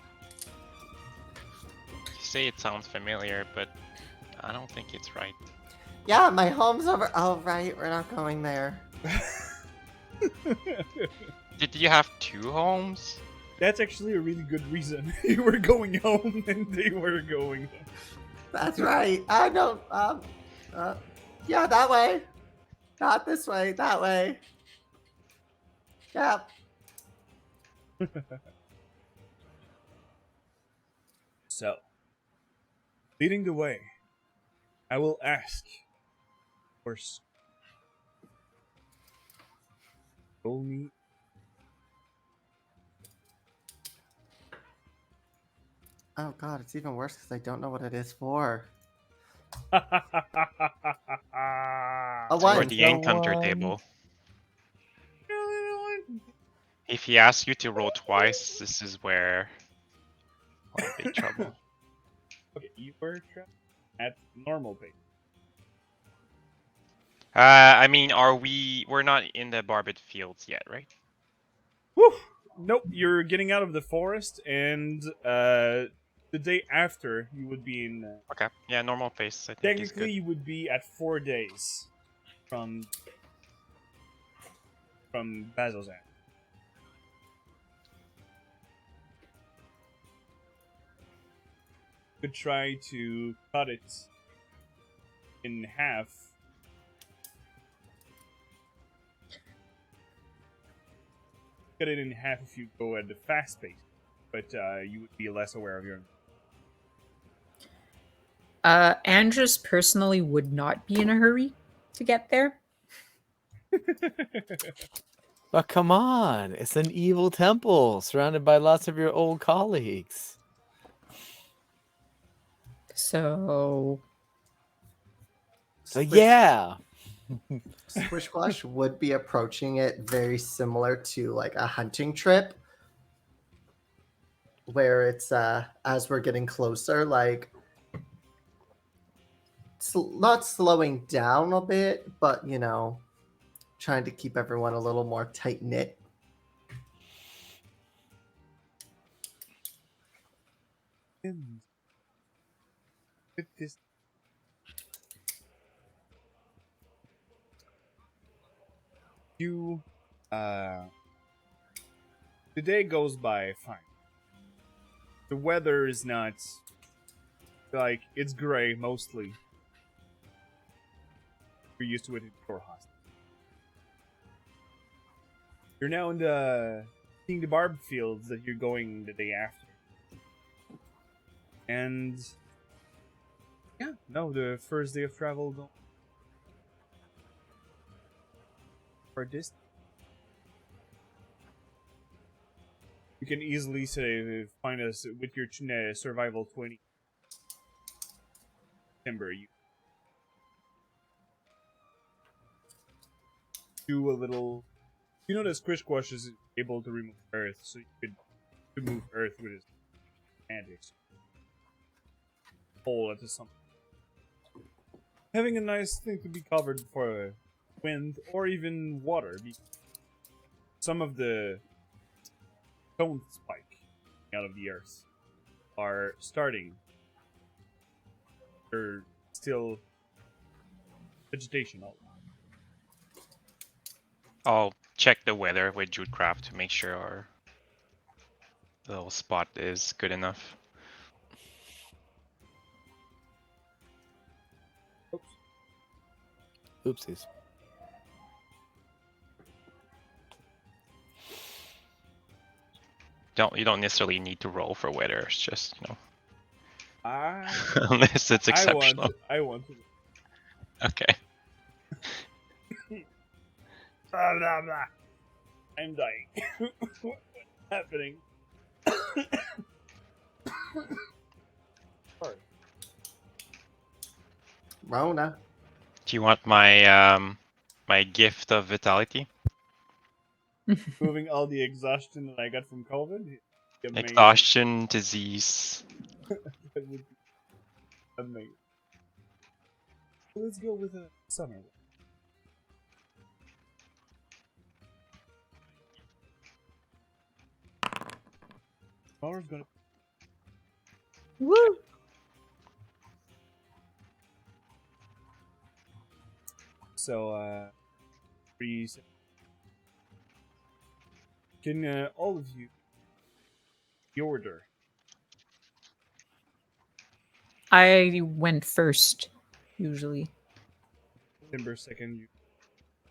You say it sounds familiar, but I don't think it's right. Yeah, my home's over. Oh, right, we're not going there. Did you have 2 homes? That's actually a really good reason. You were going home and they were going home. That's right. I don't. Yeah, that way. Not this way. That way. Yeah. So, leading the way, I will ask first. Roll me. Oh god, it's even worse because I don't know what it is for. A A For one. the encounter table. If he asks you to roll twice, this is where we're in big trouble. Okay, you were trapped at normal pace. I mean, we're not in the Barbet Fields yet, right? Woo! Nope, you're getting out of the forest, and the day after you would be in. Okay. Yeah, normal pace, I think is Technically, good. you would be at 4 days from Bazozan. Could try to cut it in half. Cut it in half if you go at the fast pace, but you would be less aware of your. Andrus personally would not be in a hurry to get there. But come on, it's an evil temple surrounded by lots of your old colleagues. So So Squish, yeah. Squishquash would be approaching it very similar to like a hunting trip, where it's as we're getting closer, like not slowing down a bit, but trying to keep everyone a little more tight knit. And with this, you, uh, the day goes by fine. The weather is not like it's gray mostly. You're used to it in your hospital. You're now in the seeing the barb fields that you're going the day after, and yeah, no, the first day of travel don't for this. You can easily say find us with your survival 20 timber. You do a little. You know that Squishquash is able to remove earth, so you could remove earth with his magic. Hole into something. Having a nice thing to be covered for wind or even water. Some of the stone spike out of the earth are starting. They're still vegetation. I'll check the weather with Judecraft to make sure our little spot is good enough. Oops. Oopsies. You don't necessarily need to roll for weather. It's just I unless it's exceptional. I want to. Okay. Blah, blah, blah. I'm dying. What's happening? Sorry. Rona. Do you want my my gift of vitality? Moving all the exhaustion that I got from COVID. Amazing. Exhaustion, disease. That would be amazing. Let's go with a summer one. Summer's gonna. woo. So, please. Can all of you the order? I went first, usually. Timber second, you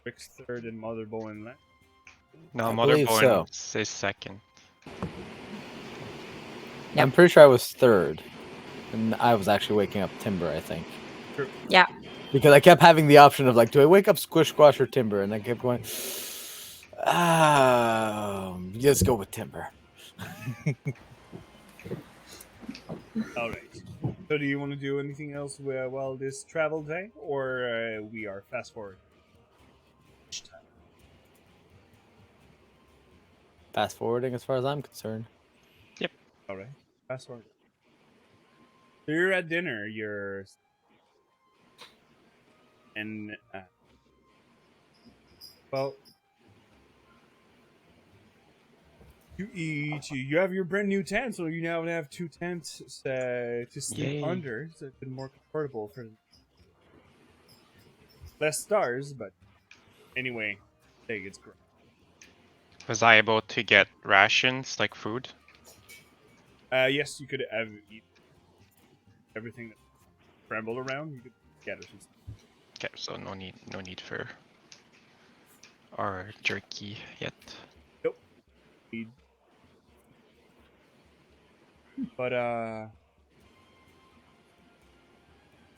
Rick's third, and Motherbow in last. No, I Mother believe Bone so. says second. Yep. I'm pretty sure I was third. And I was actually waking up Timber, I think. True. Yeah. Because I kept having the option of like, do I wake up Squish Squash or Timber? And I kept going, let's go with Timber. All right. So, do you want to do anything else while this travel day, or we are fast forward? Fast forwarding as far as I'm concerned. All right. Fast forward. So you're at dinner. And well, you eat. You have your brand new tent, so you now have two tents to sleep Yay. under. So it's been more comfortable for less stars, but anyway, I think it's great. Was I able to get rations like food? Yes, you could have eat everything that scrambled around. You could gather some stuff. Okay, so no need for our jerky yet. Nope. But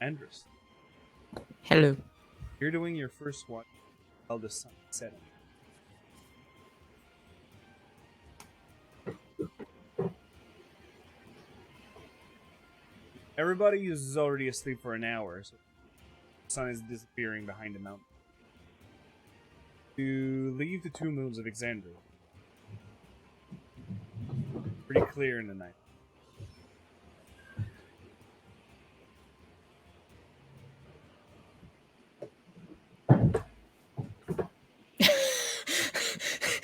Andrus, Hello. you're doing your first one while the sun is setting. Everybody is already asleep for an hour, so the sun is disappearing behind the mountain. To leave the 2 moons of Exandria. Pretty clear in the night.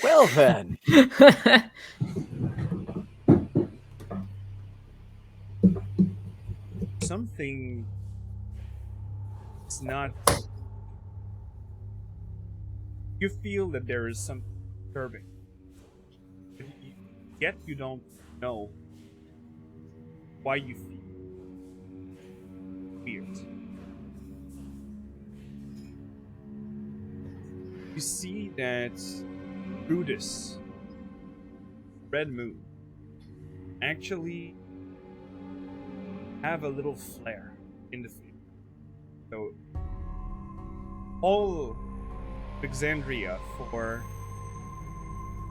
Well then. Something is not. You feel that there is some disturbing. Yet you don't know why you feel weird. You see that Brutus, Red Moon, actually have a little flare in the field. So all Alexandria for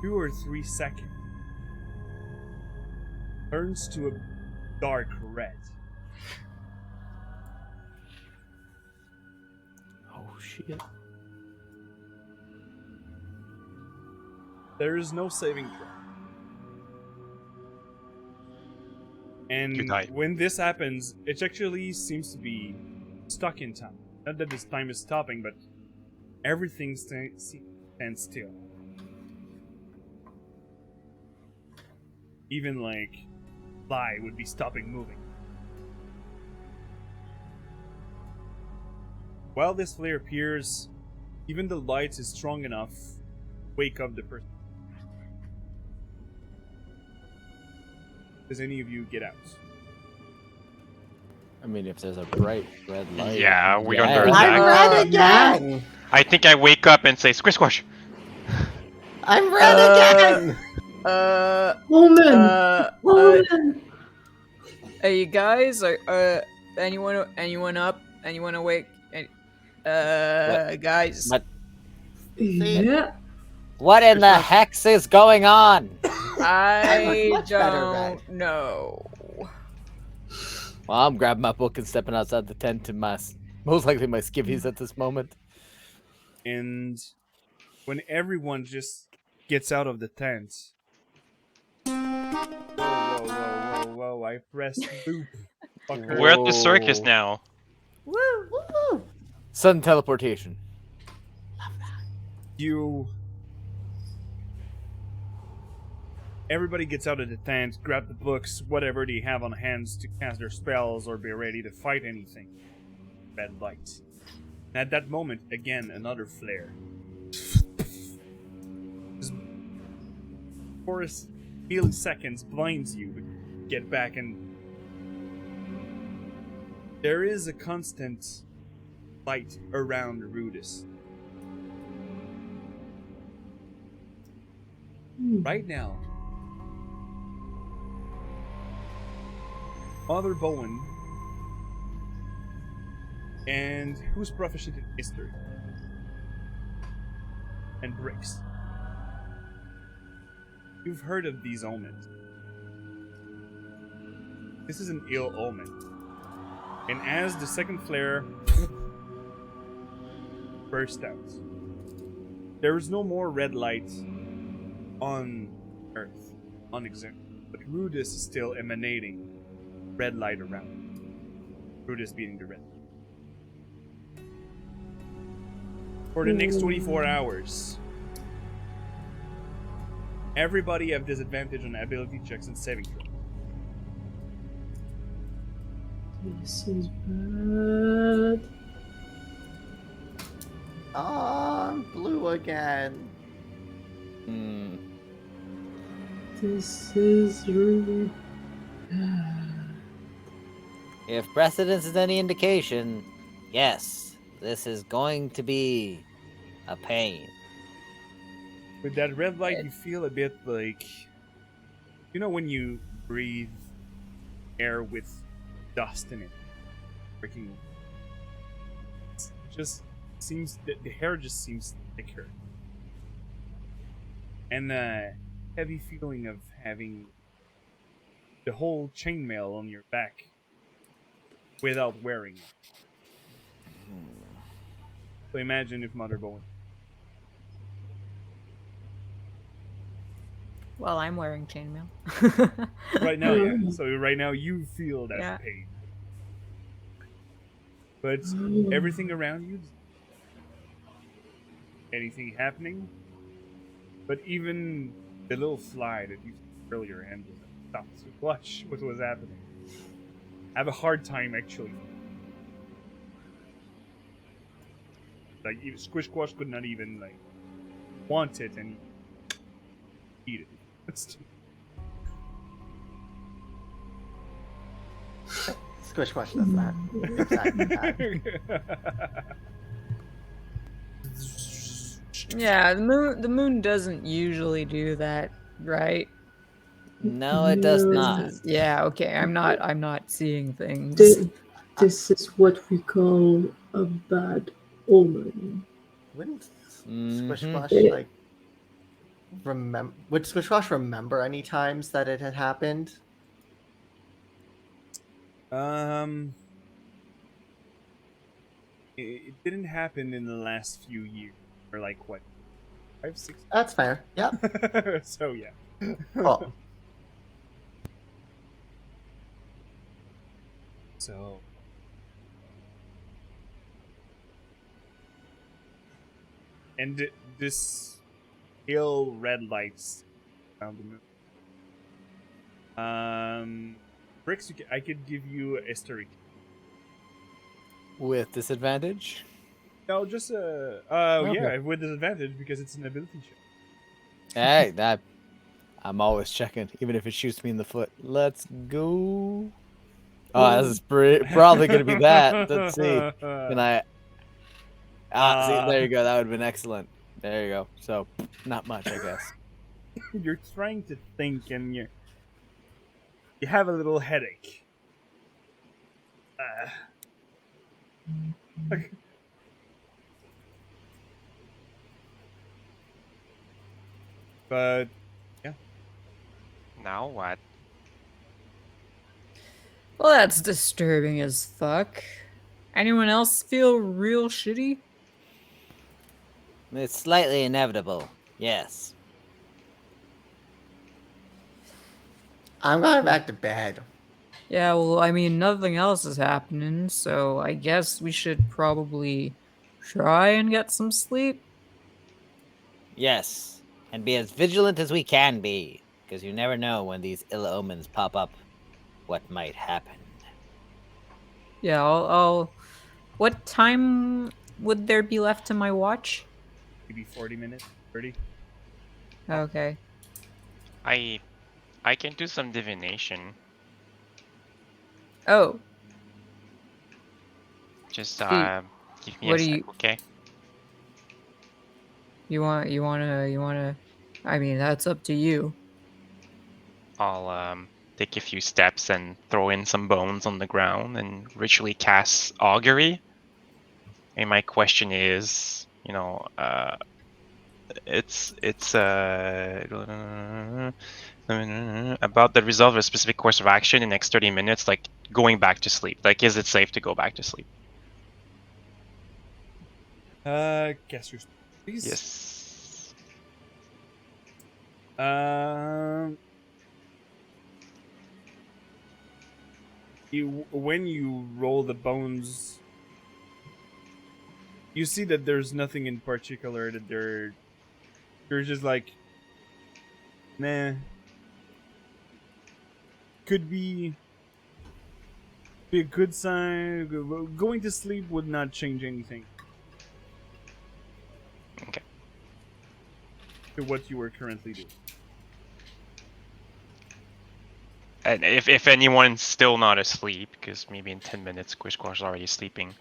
2 or 3 seconds turns to a dark red. Oh shit. There is no saving throw. And You die. when this happens, it actually seems to be stuck in time. Not that this time is stopping, but everything stands still. Even like fly would be stopping moving. While this flare appears, even the light is strong enough to wake up the person. Does any of you get out? I mean, if there's a bright red light. Yeah, we don't yeah. know I'm that. red again! I think I wake up and say squish squash. I'm red again! Omen! Omen! Hey, you guys, anyone up? Anyone awake? Guys. What? Yeah. What in the hex is going on? I much better red. don't know. Well, I'm grabbing my book and stepping outside the tent to most likely my skivvies at this moment. And when everyone just gets out of the tent. Whoa, I pressed loop. Fucker. We're at the circus Whoa. now. Woo! Woo! Sudden teleportation. Everybody gets out of the tent, grab the books, whatever they have on hands to cast their spells or be ready to fight anything. Red light. And at that moment, again, another flare. For a few seconds, blinds you, but get back and... There is a constant light around Rudis. Right now, Father Bowen, and who's proficient in history? And bricks. You've heard of these omens. This is an ill omen. And as the second flare burst out, there is no more red light on Earth, on Exandria, but Rudis is still emanating red light around. Rudis being the red. For the next 24 hours, everybody have disadvantage on ability checks and saving throws. This is bad. Oh, I'm blue again. Hmm. This is really bad. If precedence is any indication, yes, this is going to be a pain. With that red light, you feel a bit like, you know, when you breathe air with dust in it, freaking. It just seems that the hair just seems thicker, and a heavy feeling of having the whole chainmail on your back without wearing it. So imagine if Mother Bowen. Well, I'm wearing chainmail. Right now, yeah. Oh. So right now you feel that Yeah. pain. But everything around you, anything happening, but even the little fly that you saw earlier and stopped to watch what was happening. I have a hard time actually. Like even Squish Squash could not even like want it and eat it. It's Squish Squash does that. Exactly that. Yeah, the moon doesn't usually do that, right? No, it does No. not. Yeah, okay. I'm not seeing things. This is what we call a bad omen. Wouldn't Mhm. Squish Squash Eh. like would Squish Squash remember any times that it had happened? um it didn't happen in the last few years. Or like what? 5, 6 That's fair. Yep. so yeah. Cool. So and this pale red lights around the moon. Bricks, I could give you a story. With disadvantage? No, just Okay. yeah, with disadvantage because it's an ability check. Hey, I'm always checking, even if it shoots me in the foot. Let's go. Oh, this is probably gonna be that. Let's see. Can I? See, there you go. That would have been excellent. There you go. So, not much, I guess. You're trying to think and you have a little headache. But yeah, Now what? Well, that's disturbing as fuck. Anyone else feel real shitty? It's slightly inevitable. Yes. I'm going back to bed. Yeah, well, I mean, nothing else is happening, so I guess we should probably try and get some sleep. Yes. And be as vigilant as we can be, because you never know when these ill omens pop up what might happen. Yeah, I'll. What time would there be left to my watch? maybe 40 minutes, 30. Okay. I can do some divination. Oh, Just Sweet. give me What a do sec, you- okay? you wanna? I mean, that's up to you. I'll take a few steps and throw in some bones on the ground and ritually cast augury. And my question is, it's about the result of a specific course of action in the next 30 minutes, like going back to sleep. Like, is it safe to go back to sleep? Guess your please. Yes. When you roll the bones, you see that there's nothing in particular that they're just like, nah. Could be a good sign. Going to sleep would not change anything Okay. to what you are currently doing. And if anyone's still not asleep, because maybe in 10 minutes Squish Squash is already sleeping,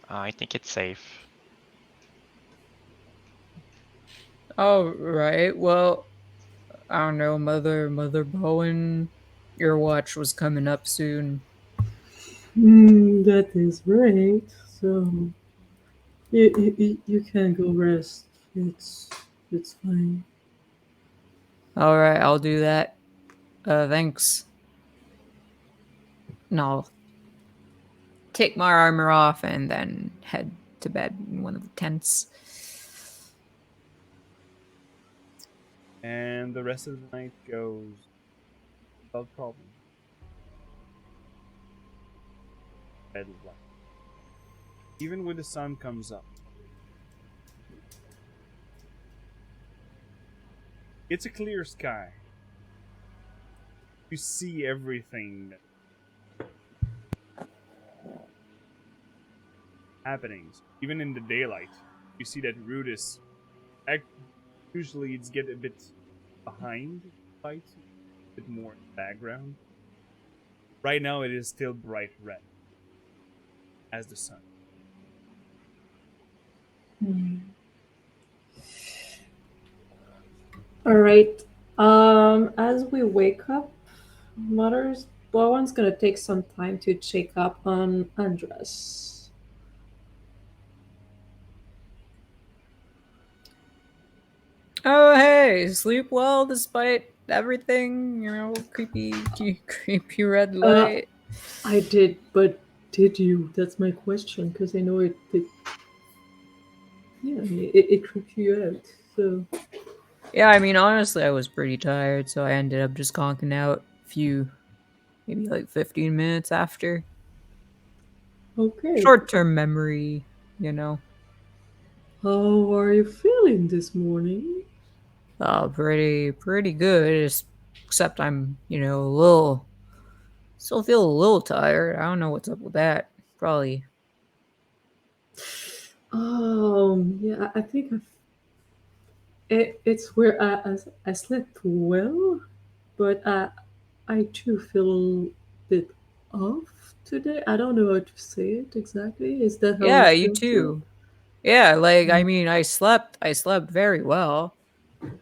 I think it's safe. Oh, right. Well, I don't know, Mother Bowen. Your watch was coming up soon. That is right. So you can go rest. It's fine. All right, I'll do that. Thanks. No. take my armor off and then head to bed in one of the tents. And the rest of the night goes without problem. Bed light. Even when the sun comes up. It's a clear sky. You see everything happenings. Even in the daylight, you see that Root is usually it's get a bit behind the light, a bit more in the background. Right now it is still bright red as the sun. All right. As we wake up, Bowen's gonna take some time to check up on Andres. Oh, hey, sleep well despite everything, creepy red light. I did, but did you? That's my question, because I know it creeped you out. So Yeah, I mean, honestly, I was pretty tired, so I ended up just conking out maybe like 15 minutes after. okay. Short-term memory, you know. How are you feeling this morning? Pretty good, except I'm, still feel a little tired. I don't know what's up with that. Probably. Yeah, I think it's where I slept well, but I too feel a bit off today. I don't know how to say it exactly. Is that how you Yeah, you feel too? too. Yeah, I mean, I slept very well,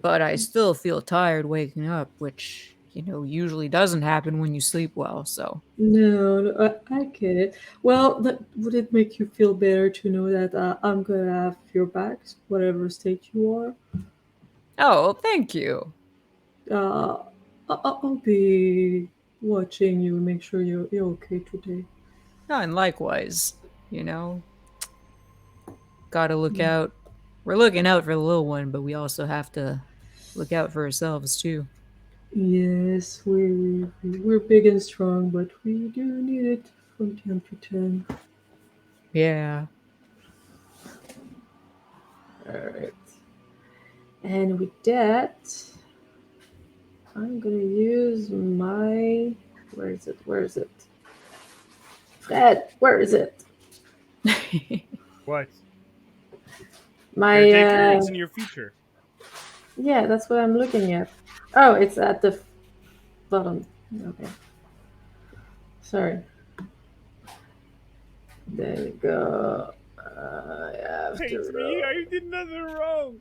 but I still feel tired waking up, which, usually doesn't happen when you sleep well, so. No, I get it. Well, would it make you feel better to know that I'm gonna have your back, whatever state you are? Oh, well, thank you. Uh, I'll be watching you, make sure you're okay today. Oh, and likewise, gotta look out. We're looking out for the little one, but we also have to look out for ourselves too. Yes, we're big and strong, but we do need it from time to time. Yeah. Alright. And with that, I'm gonna use my. Where is it? Where is it? Fred, where is it? What? My. Caretaker, it's in your feature. Yeah, that's what I'm looking at. Oh, it's at the bottom. Okay. Sorry. There you go. I have It's to me, I did nothing wrong.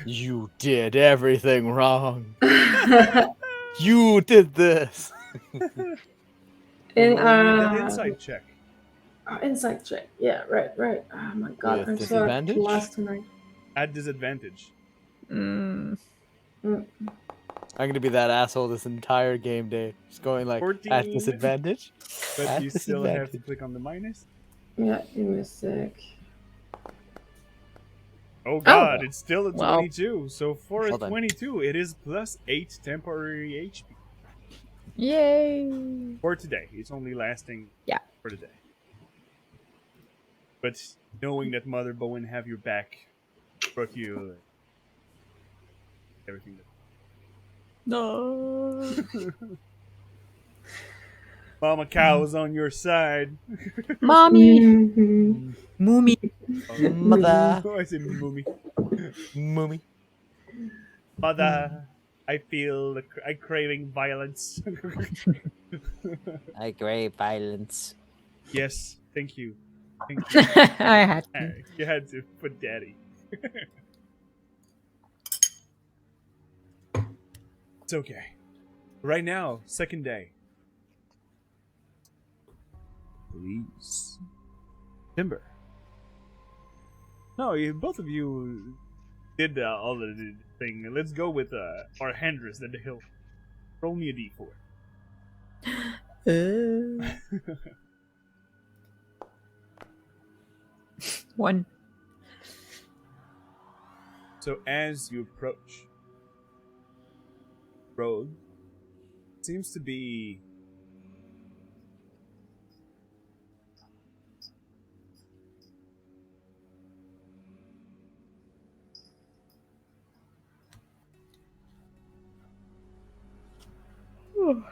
You did everything wrong. roll. You did this. And Roll me that insight check. insight check. Yeah, right. Oh my god, With I'm so disadvantage? lost tonight. At disadvantage. Mm. Mm. I'm gonna be that asshole this entire game day. Just going like 14. at disadvantage. But At you still have to disadvantage. click on the minus. Yeah, give me a sec. Oh god, it's still a Well. 22. So for a Well done. 22, it is plus 8 temporary HP. Yay. For today. It's only lasting Yeah. for today. But knowing that Mother Bowen have your back brought you everything. No. Mama Cow is on your side. Mommy. Mhm. Moomy. Mother. Oh, I said Moomy. Mummy. Mother, I feel I craving violence. I crave violence. Yes, thank you. Thank you. I had to. You had to put daddy. It's okay. Right now, second day. Please. Timber. No, both of you did all the thing. Let's go with our Hendris at the hill. Roll me a d4. 1. So as you approach, road seems to be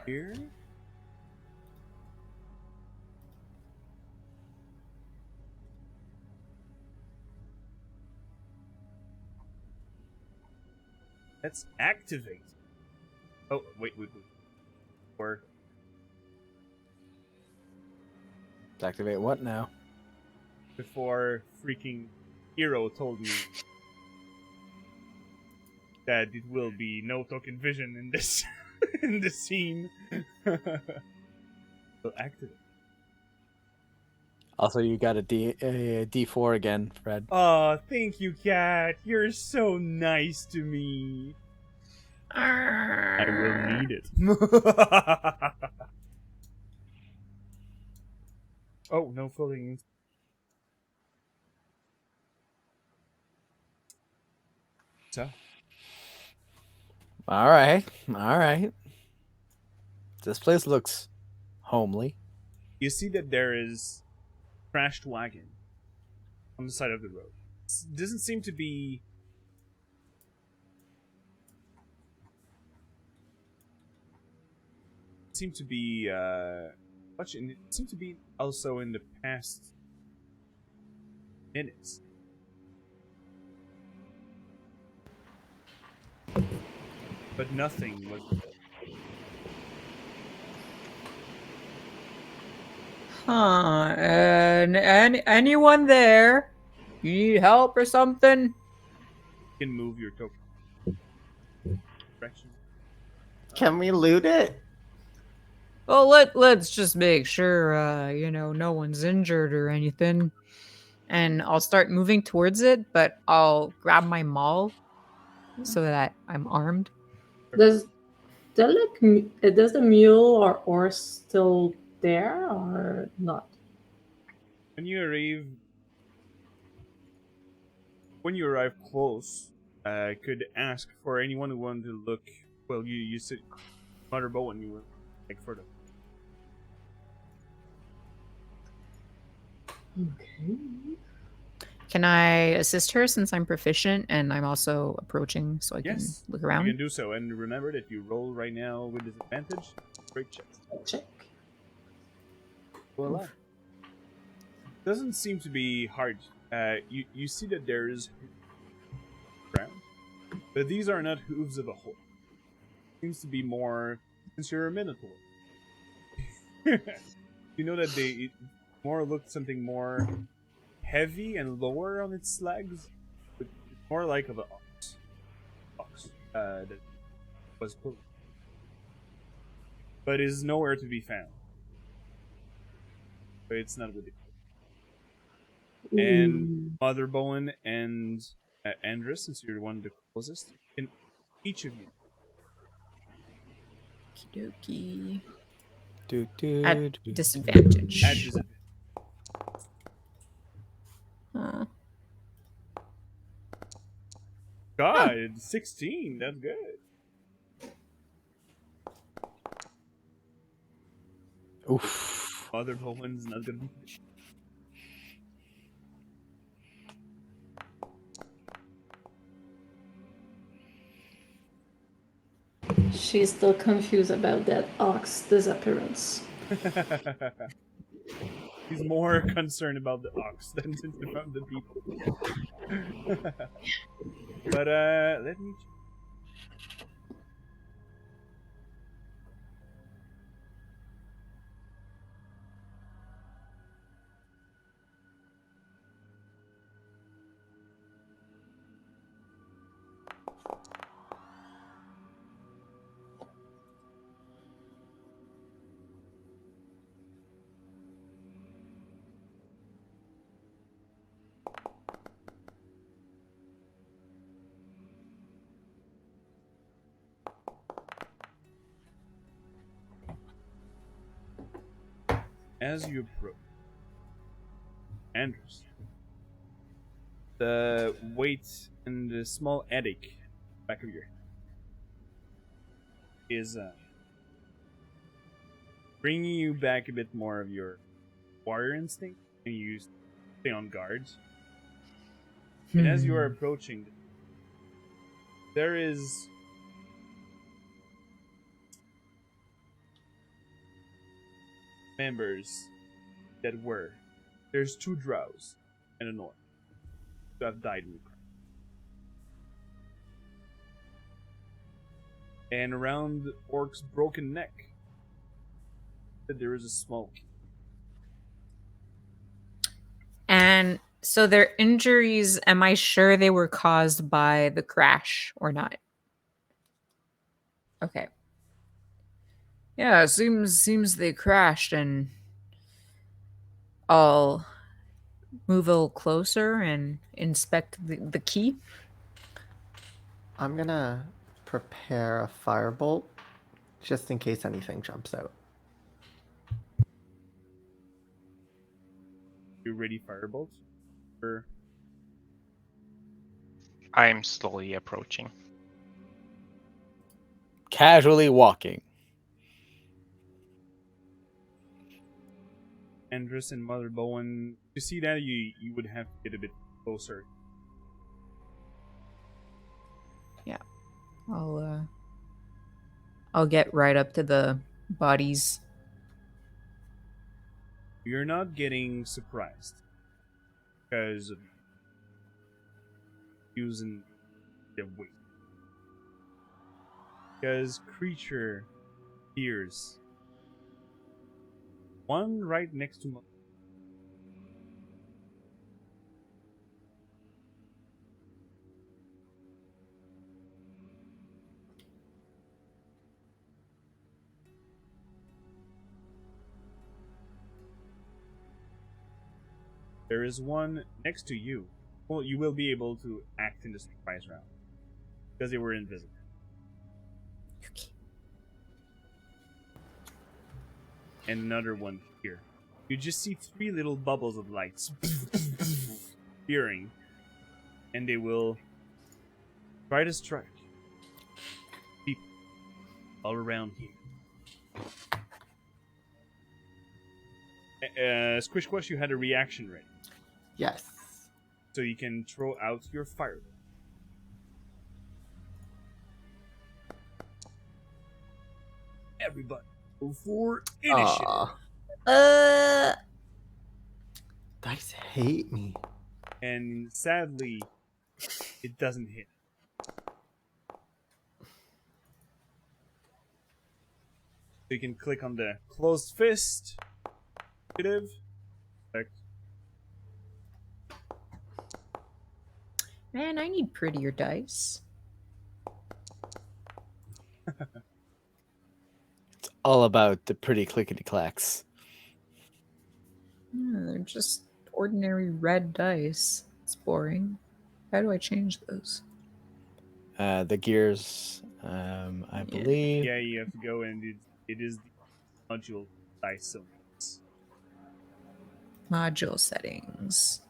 here. Let's activate. Oh, wait. Or Activate what now? before freaking Hero told me that it will be no token vision in this in this scene. So activate. Also, you got a D4 again, Fred. Oh, thank you, Cat. You're so nice to me. I will need it. Oh, no floating. So, All right. This place looks homely. you see that there is crashed wagon on the side of the road. Doesn't seem to be much in it seemed to be also in the past minutes. But nothing was Huh. And anyone there? You need help or something? you can move your token direction. Can we loot it? Well, let's just make sure, no one's injured or anything. And I'll start moving towards it, but I'll grab my maul so that I'm armed. Does does the mule or horse still there or not? When you arrive close, I could ask for anyone who wanted to look. Well, you said Mother Bowen, you were like for the. Okay. Can I assist her since I'm proficient and I'm also approaching so I can Yes, look you around? can do so, and remember that you roll right now with disadvantage. Great chance. Check. Voila. Doesn't seem to be hard. You see that there is ground, but these are not hooves of a horse. Seems to be more since you're a minotaur. You know that they more look something more heavy and lower on its legs, but more like of an ox that was pulled, but is nowhere to be found. But it's not with it. And Mother Bowen and Andrus, since you're one of the closest, can each of you Okie Do, At disadvantage. add disadvantage. Aw. God, 16. That's good. Oof. Mother Bowen's not gonna be. She's still confused about that ox disappearance. He's more concerned about the ox than about the people. But let me. As you approach, Andrus, the weight and the small headache back of your head is bringing you back a bit more of your warrior instinct, and you stay on guard. And as you are approaching, there is members that were. There's 2 drows and a North who have died in the crime. And around Orc's broken neck, there is a small key. And so their injuries, am I sure they were caused by the crash or not? Okay. Yeah, seems they crashed, and I'll move a little closer and inspect the key. I'm gonna prepare a firebolt just in case anything jumps out. You ready, firebolt? Or I'm slowly approaching. Casually walking. Andrus and Mother Bowen, to see that you would have to get a bit closer. Yeah. I'll get right up to the bodies. You're not getting surprised because of using the weight. Because creature appears. One right next to there is one next to you. Well, you will be able to act in the surprise round because they were invisible. And another one here. You just see 3 little bubbles of lights appearing, and they will try to strike people all around here. Squish Squash, you had a reaction ready, Yes. so you can throw out your fire. Everybody, go for initiative. Aw, dice hate me. And sadly, it doesn't hit. So you can click on the closed fist. Initiative. Select. Man, I need prettier dice. It's all about the pretty clickety clacks. They're just ordinary red dice. It's boring. How do I change those? The gears, I believe. Yeah, you have to go and it is the module dice. So Module settings.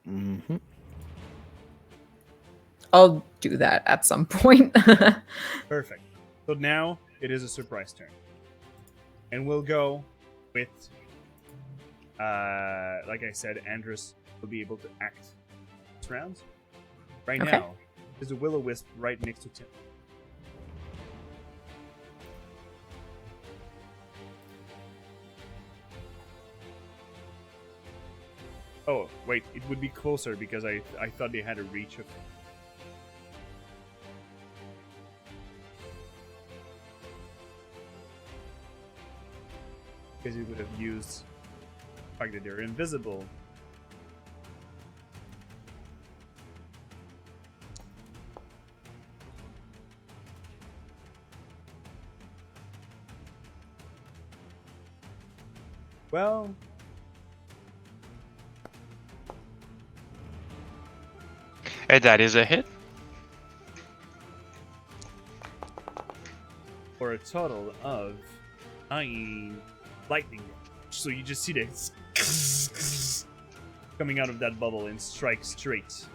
Mm-hmm. I'll do that at some point. perfect. So now it is a surprise turn, and we'll go with, like I said, Andrus will be able to act this round. Right Okay. now, there's a will-o-wisp right next to Tim. Oh, wait, it would be closer because I thought they had a reach of... Because it would have used the fact that they're invisible. Well... That is a hit. For a total of 9 lightning damage. So you just see this coming out of that bubble and strike straight.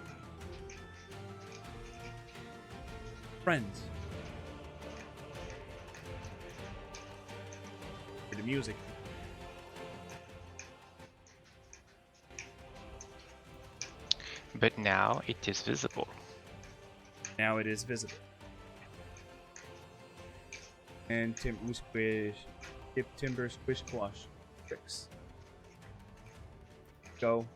Friend. For the music. But now it is visible. Now it is visible. And Timber Squish Squash tricks. Go.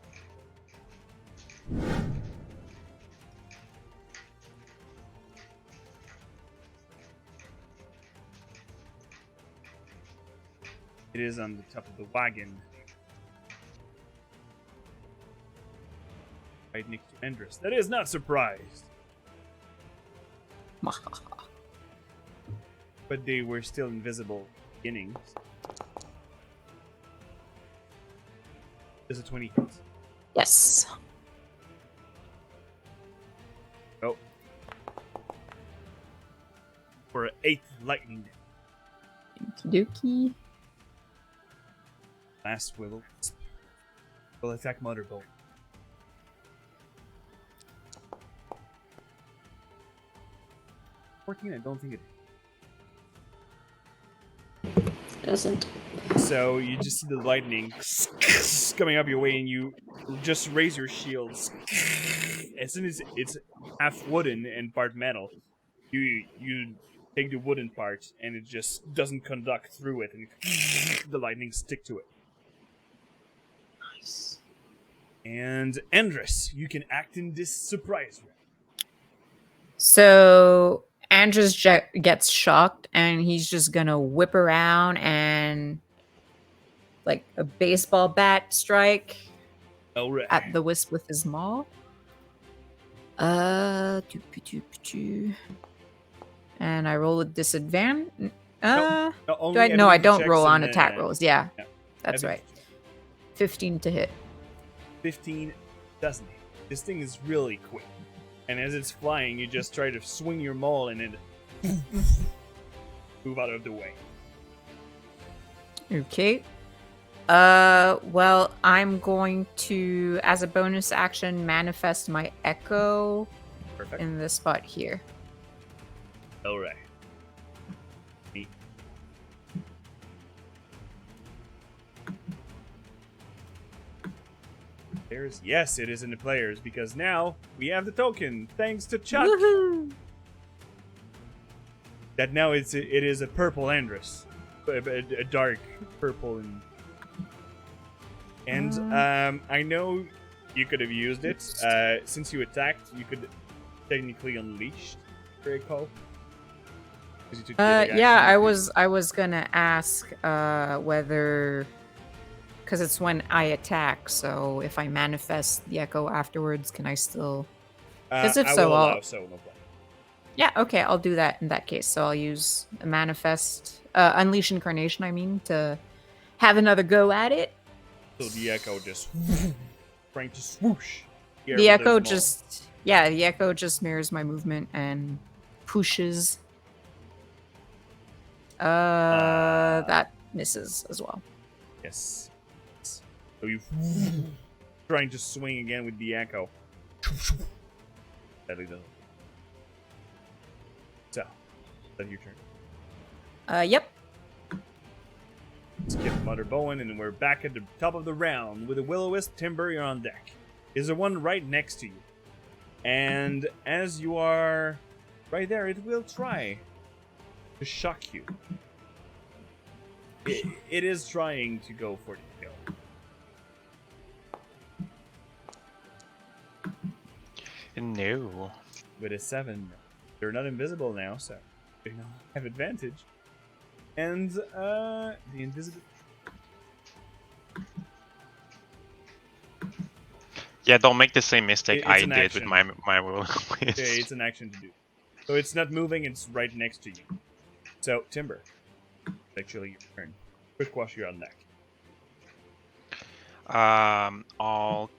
It is on the top of the wagon. Right next to Endress. That is not surprised. But they were still invisible beginnings. There's a 20 hit. Yes. Oh. For an 8th lightning. Okie dokie. Last will attack Motherbolt. 14, I don't think it. Doesn't. So you just see the lightning coming up your way, and you just raise your shields. As soon as it's half wooden and part metal, you take the wooden part, and it just doesn't conduct through it, and the lightning stick to it. Nice. And Endress, you can act in this surprise round. So Andrews gets shocked, and he's just gonna whip around and like a baseball bat strike All right. at the wisp with his maul. And I roll a disadvantage. No, Do only I? No, I ability don't checks roll on and, attack rolls. Yeah, yeah. that's Ability- right. 15 to hit. 15 doesn't hit. This thing is really quick. And as it's flying, you just try to swing your maul and then move out of the way. Okay. Well, I'm going to, as a bonus action, manifest my echo Perfect. in this spot here. All right. Neat. Players? Yes, it is in the players because now we have the token thanks to Chuck. Woohoo! That now it is a purple Andress, a dark purple and I know you could have used it since you attacked. You could technically unleash. Recall. Yeah, I was gonna ask whether, because it's when I attack. So if I manifest the echo afterwards, can I still? Because if I so, will I'll. allow so no problem. Yeah, okay, I'll do that in that case. So I'll use a manifest, unleash incarnation. I mean, to have another go at it. So the echo just trying to swoosh. here The with echo his maul. the echo just mirrors my movement and pushes. That misses as well. Yes. So you trying to swing again with the echo. That doesn't. So, that's your turn. Yep. Skip Mother Bowen, and we're back at the top of the round with a Will-O-Wisp. Timber, you're on deck. Is there one right next to you? And as you are right there, it will try to shock you. It is trying to go for the kill. No. With a 7. They're not invisible now, so they don't have advantage. And the invisible. Yeah, don't make the same mistake It's I an did action. with my will. Yeah, it's an action to do. So it's not moving, it's right next to you. So, Timber. Actually, your turn. Quick wash, you're on deck. I'll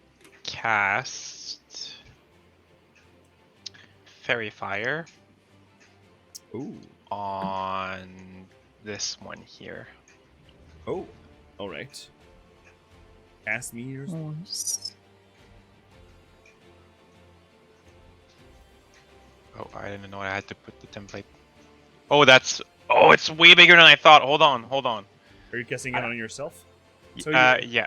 cast Fairy Fire Ooh. on this one here. Oh. Alright. Cast meteors. Oh, I didn't know I had to put the template. Oh, that's. Oh, it's way bigger than I thought. Hold on. Are you casting it on yourself? So Yeah.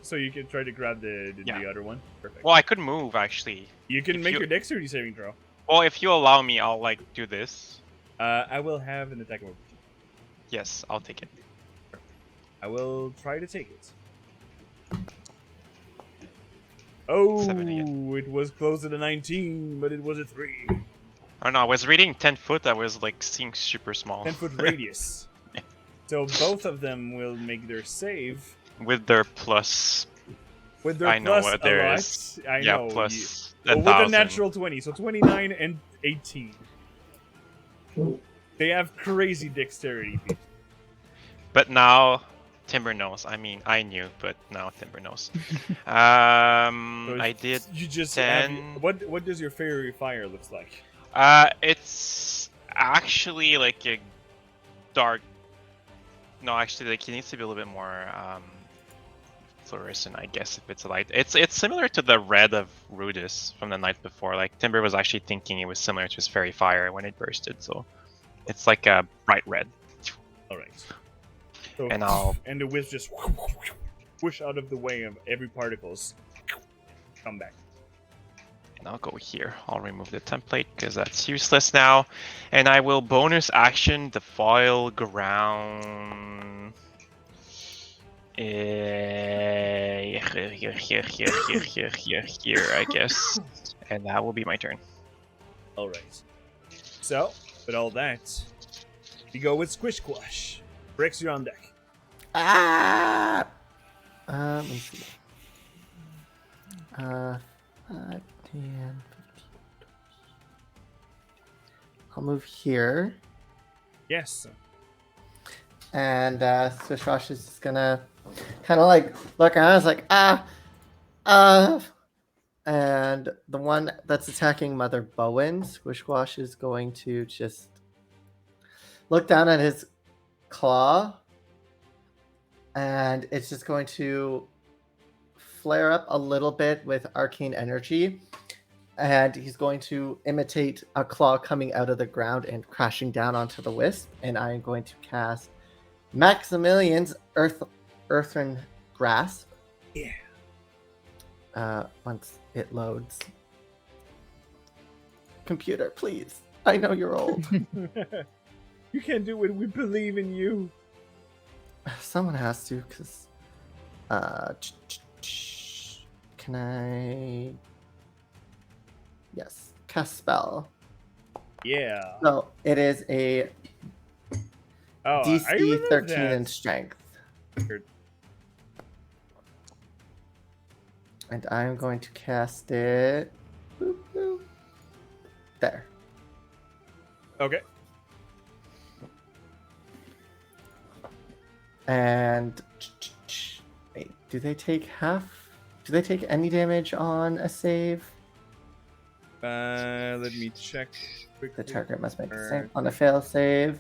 So you can try to grab the Yeah. other one. Perfect. Well, I could move actually. You can if make you- your dexterity saving throw. Well, if you allow me, I'll like do this. I will have an attack of opportunity. Yes, I'll take it. I will try to take it. Oh, 7 again. it was closer to 19, but it was a 3. Oh no, I was reading 10 foot. I was like seeing super small. 10-foot radius. So both of them will make their save. With their plus. With their I know plus what a there lot. is. I Yeah, know. plus Well, with a 1,000. natural 20, so 29 and 18. They have crazy dexterity. But now Timber knows. I mean, I knew, but now Timber knows. So I did. You just 10. What does your fairy fire looks like? It's actually like a dark. No, actually, like it needs to be a little bit more fluorescent, I guess, if it's light. It's similar to the red of Rudis from the night before. Like Timber was actually thinking it was similar to his fairy fire when it bursted, so it's like a bright red. All right. So, And the whiz just whoosh out of the way of every particles. Come back. And I'll go here. I'll remove the template because that's useless now. And I will bonus action the foil ground. Here, I guess. And that will be my turn. All right. So, with all that, you go with Squish Squash. Bricks, you're on deck. Ah! Let me see. 5, 10, 15. I'll move here. Yes. And Swishwash is just gonna kind of like look around. It's like, and the one that's attacking Mother Bowen, Squishwash is going to just look down at his claw, and it's just going to flare up a little bit with arcane energy, and he's going to imitate a claw coming out of the ground and crashing down onto the wisp. And I am going to cast Maximilian's Earthen Grasp. Yeah. Once it loads. Computer, please. I know you're old. You can do it. We believe in you. Someone has to, because... Can I... Yes. Cast spell. Yeah. So, it is a Oh, I DC remember 13 that. in strength. And I'm going to cast it... Boop, boop. There. Okay. And... Wait, do they take half? Do they take any damage on a save? Let me check quickly. The target must make the same on a fail save.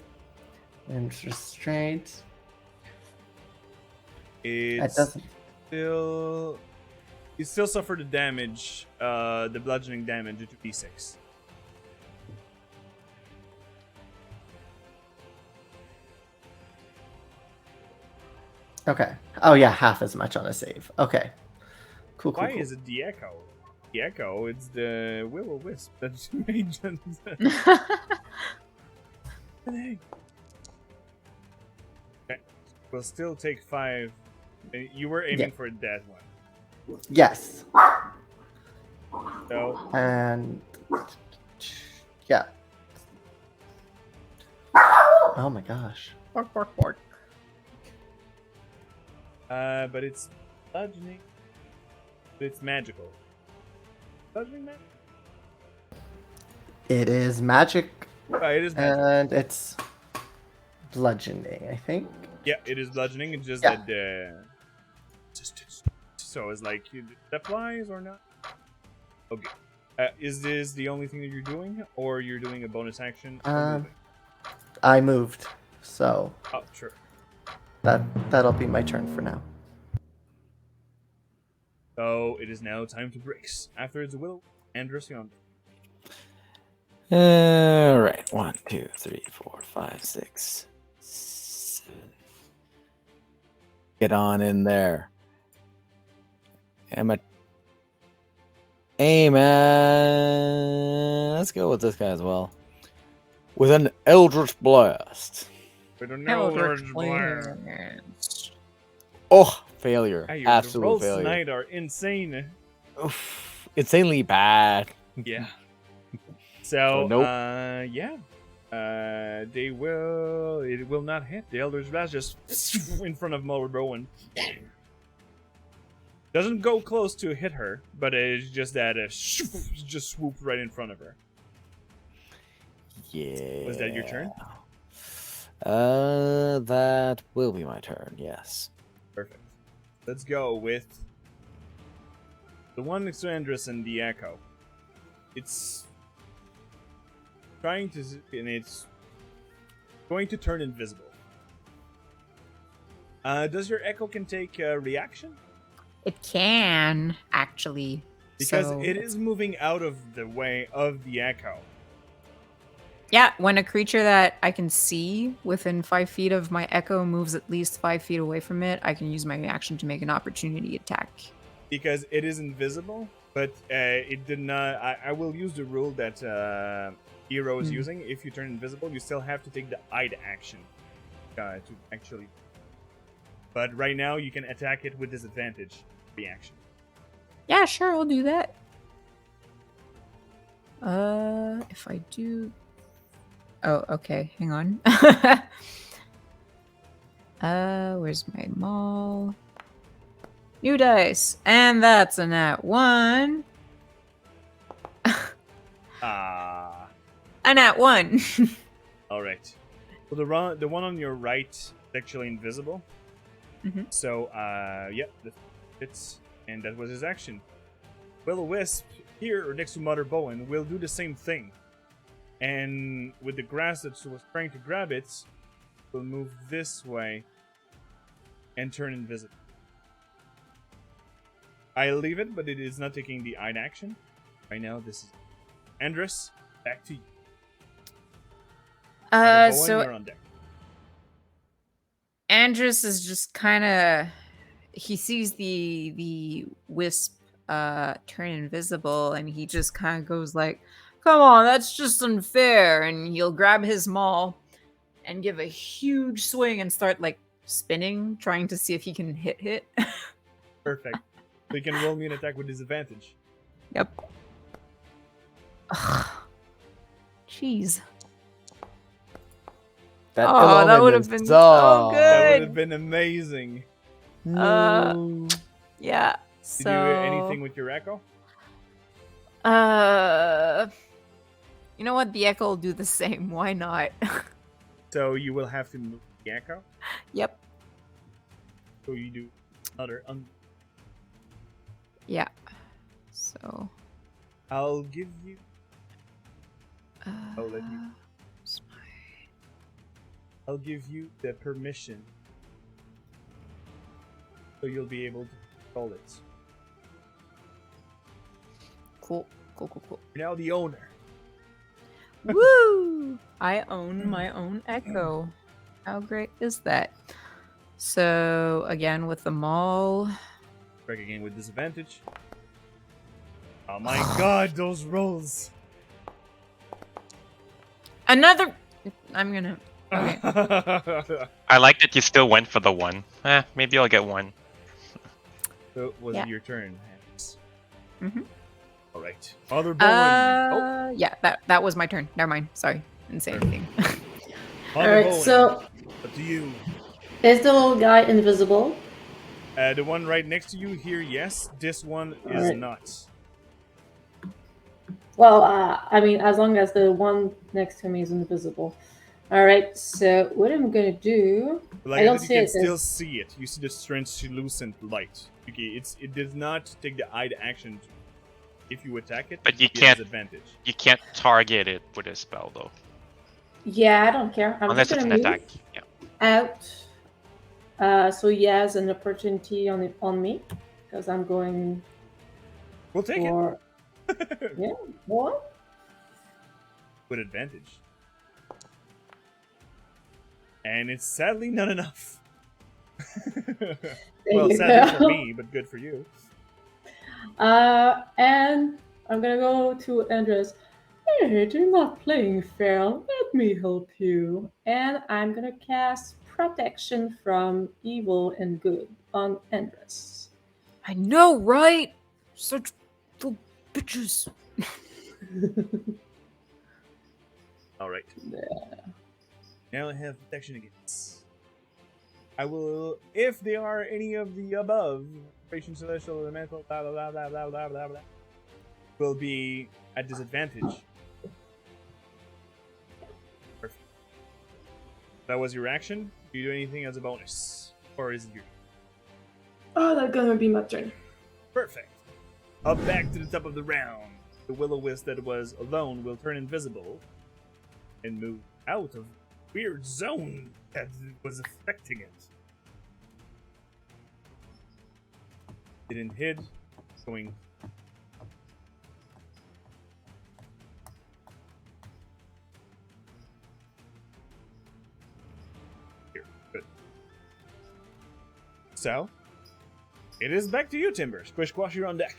And restraint. It It's doesn't. still... You still suffer the damage, the bludgeoning damage into D6. Okay. Oh yeah, half as much on a save. Okay. Cool. Why is it the Echo? The Echo, it's the Will-O-Wisp that made Okay. We'll still take 5. You were aiming for that one. Yes. So, And yeah. Oh my gosh. Bark, bark, bark. but it's bludgeoning. But it's magical. Bludgeoning magic? It is magic, It is magic. and it's bludgeoning, I think. Yeah, it is bludgeoning. It's just Yeah. that. So it's like that flies or not? Okay. Is this the only thing that you're doing, or you're doing a bonus action? or moving? I moved, so Oh, sure. that'll be my turn for now. So it is now time to Bricks. After it's Will and Drussion. All right. 1, 2, 3, 4, 5, 6, 7. Get on in there. Hey, man. Let's go with this guy as well. With an Eldritch Blast. We don't Eldritch Blast. Blast. Oh, failure. Hey, your Absolute rolls failure. tonight are insane. Oof. Insanely bad. Yeah. So, nope. yeah. It will not hit. The Eldritch Blast just in front of Marlborough. Doesn't go close to hit her, but it's just that just swooped right in front of her. Yeah. Was that your turn? That will be my turn, yes. Perfect. Let's go with the one next to Andrus and the Echo. It's trying to, and it's going to turn invisible. Does your Echo can take a reaction? It can, actually. Because So it is moving out of the way of the Echo. yeah, when a creature that I can see within 5 feet of my Echo moves at least 5 feet away from it, I can use my reaction to make an opportunity attack. Because it is invisible, but it did not. I will use the rule that Hero is using. If you turn invisible, you still have to take the hide action to actually. But right now, you can attack it with disadvantage reaction. Yeah, sure, I'll do that. If I do. Oh, okay. Hang on. Where's my maul? New dice, and that's a nat 1. Ah. A nat 1. All right. Well, the one on your right is actually invisible. Mhm. So, yeah, that fits, and that was his action. Will-O-Wisp here next to Mother Bowen will do the same thing, and with the grass that was trying to grab it, will move this way and turn invisible. I leave it, but it is not taking the hide action. Right now, this is Andrus. Back to you. Mother Bowen, So you're on deck. Andrus is just kind of, he sees the wisp turn invisible, and he just kind of goes like, come on, that's just unfair, and he'll grab his maul and give a huge swing and start like spinning, trying to see if he can hit. Perfect. So you can roll me an attack with disadvantage. Yep. Ugh. Jeez. That that would have been so good. That would have been amazing. No. Yeah. Did you do anything with your Echo? You know what? The Echo will do the same. Why not? So you will have to move the Echo. Yep. So you do another. Yeah. So. I'll give you. let me. where's my- I'll give you the permission, so you'll be able to control it. Cool. You're now the owner. Woo! I own my own Echo. How great is that? So again with the maul. Break again with disadvantage. Oh my god, those rolls! Another. I'm gonna. Okay. I like that you still went for the 1. Maybe I'll get 1. So was Yeah. it your turn, Hans? Mhm. All right. Mother Bowen. Yeah. That was my turn. Never mind. Sorry, didn't say anything. Mother Alright, Bowen. so Up to you. is the little guy invisible? The one right next to you here, yes. This one is Alright. not. Well, I mean, as long as the one next to me is invisible. Alright, so what I'm gonna do... Like I don't you see can it still as- see it. You see the translucent light. Okay, it does not take the hide action. If you attack it, But you it can't- has advantage. You can't target it with a spell though, Yeah, I don't care. I'm unless just it's gonna an move attack. Yeah. out. So he has an opportunity on me because I'm going We'll take for it. yeah. What? with advantage. And it's sadly not enough. Well, you sadly for go. me, but good for you. And I'm gonna go to Andres. Hey, you're not playing fair. Let me help you. And I'm gonna cast Protection from Evil and Good on Andres. I know, right? Such little bitches. All right. Now I have protection against. I will, if they are any of the above, Creation Celestial Elemental, blah blah blah blah blah blah blah blah, will be at disadvantage. Perfect. That was your action. Do you do anything as a bonus, or is it your? Oh, that's gonna be my turn. Perfect. Up back to the top of the round. The will-o-wisp that was alone will turn invisible and move out of weird zone that was affecting it. Didn't hit. Going. Here. Good. So, it is back to you, Timber. Squish Squash, you're on deck.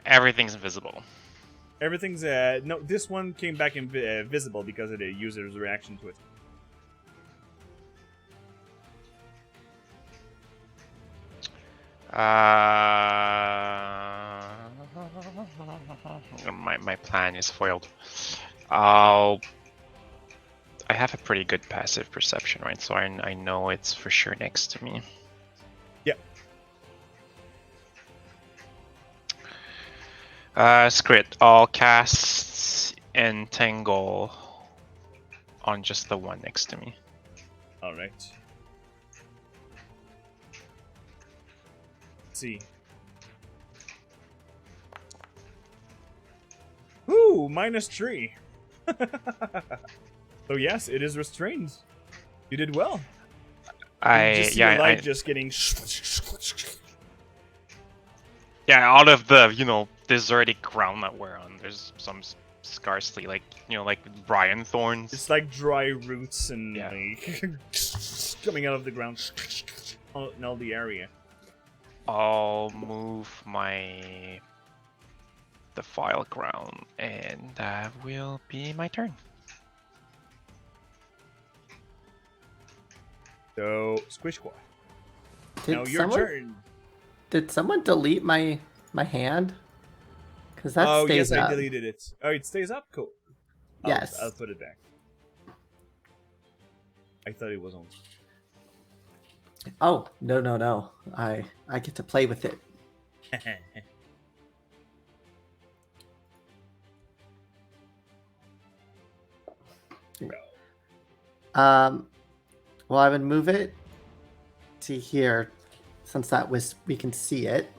Everything's invisible. Everything's no. This one came back invisible because of the user's reaction to it. My plan is foiled. I have a pretty good passive perception, right? So I know it's for sure next to me. Yep. Script. I'll cast Entangle on just the one next to me. All right. Let's see. Ooh, -3. So yes, it is restrained. You did well. You just see the light just getting. Yeah, out of the deserted ground that we're on, there's some scarcely like Brian thorns. It's like dry roots and Yeah. like coming out of the ground in all the area. I'll move my defile ground, and that will be my turn. So Squish Squad. Did Now your turn. Did someone delete my hand? Because that Oh stays yes, up. I deleted it. Oh, it stays up. Cool. Yes. I'll put it back. I thought it was on. Oh, no. I get to play with it. Well, I would move it to here, since that was we can see it.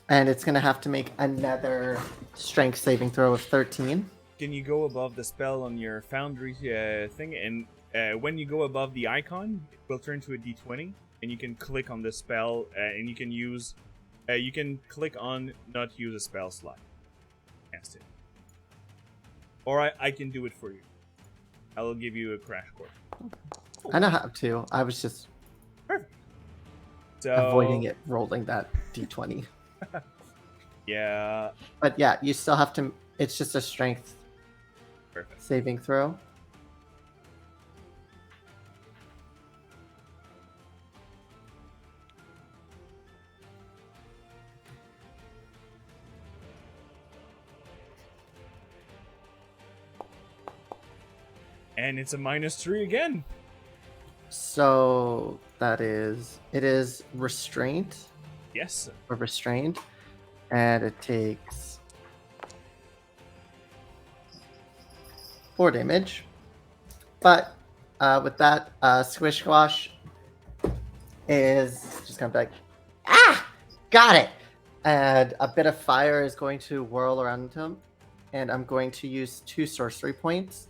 And it's gonna have to make another strength saving throw of 13. Can you go above the spell on your Foundry thing? And when you go above the icon, it will turn to a D20, and you can click on the spell, and you can use. You can click on not use a spell slot. Cast it. Or I can do it for you. I will give you a crash course. I know how to. I was just Perfect. So avoiding it rolling that d20. Yeah. But yeah, you still have to. It's just a strength Perfect. saving throw. And it's a -3 again. So it is restraint Yes. or restrained, and it takes 4 damage. But with that, Squish Squash is just kind of like, got it! And a bit of fire is going to whirl around him, and I'm going to use 2 sorcery points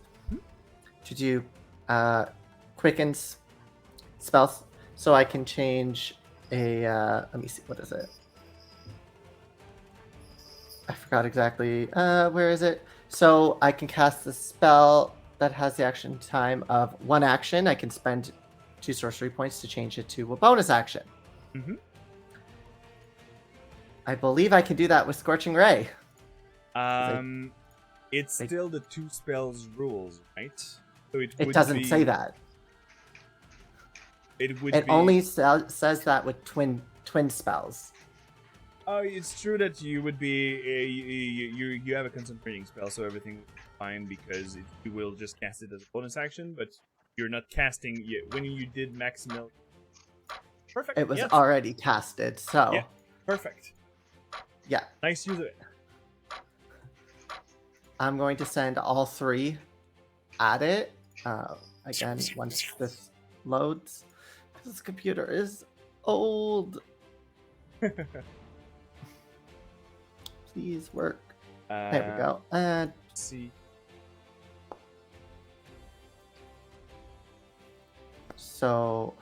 to do quickens spells. So I can change a. Let me see. What is it? I forgot exactly. Where is it? So I can cast the spell that has the action time of 1 action. I can spend 2 sorcery points to change it to a bonus action. Mm-hmm. I believe I can do that with Scorching Ray. It's still the 2 spells rules, right? So It would doesn't be, say that. It would It be. only says that with twin spells. Oh, it's true that you would be you have a concentrating spell, so everything will be fine because you will just cast it as a bonus action. But you're not casting yet. When you did Maximil, perfect. It was yes. already casted, so Yeah, perfect. yeah. Nice use of it. I'm going to send all 3 at it. Again, once this loads. This computer is old. Please work. There we go. And Let's see. so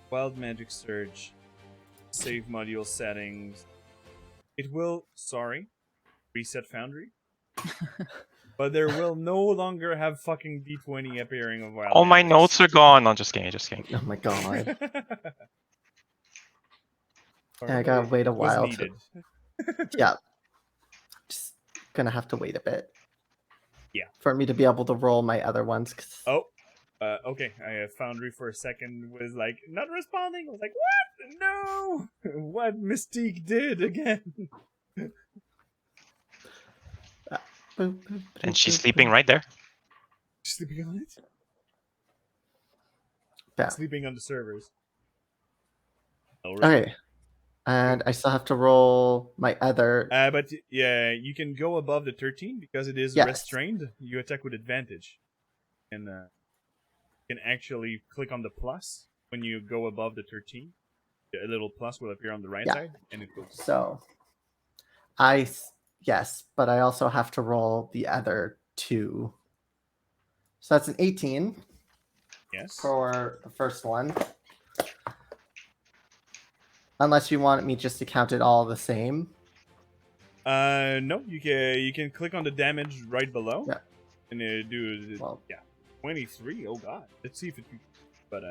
Wild Magic Surge. Save module settings. It will, reset Foundry. But there will no longer have fucking D20 appearing of Wild All my Magics. notes are gone. I'm just kidding. Just kidding. oh my god. Sorry, I gotta but wait a it was while needed. Yeah. Just gonna have to wait a bit. Yeah. For me to be able to roll my other ones. Oh, okay. I have Foundry for a second was like not responding. I was like, what? No! What Mystique did again? And she's sleeping right there. Sleeping on it? Yeah. Sleeping on the servers. Oh, really? Okay. And I still have to roll my other. But yeah, you can go above the 13 because it is Yes. restrained. You attack with advantage. And you can actually click on the plus when you go above the 13. A little plus will appear on the right side, and it will. So, yes, but I also have to roll the other 2. So that's an 18 Yes. for the first one. Unless you want me just to count it all the same. No, you can click on the damage right below. Yeah. And do 23. Oh god. Let's see if it. But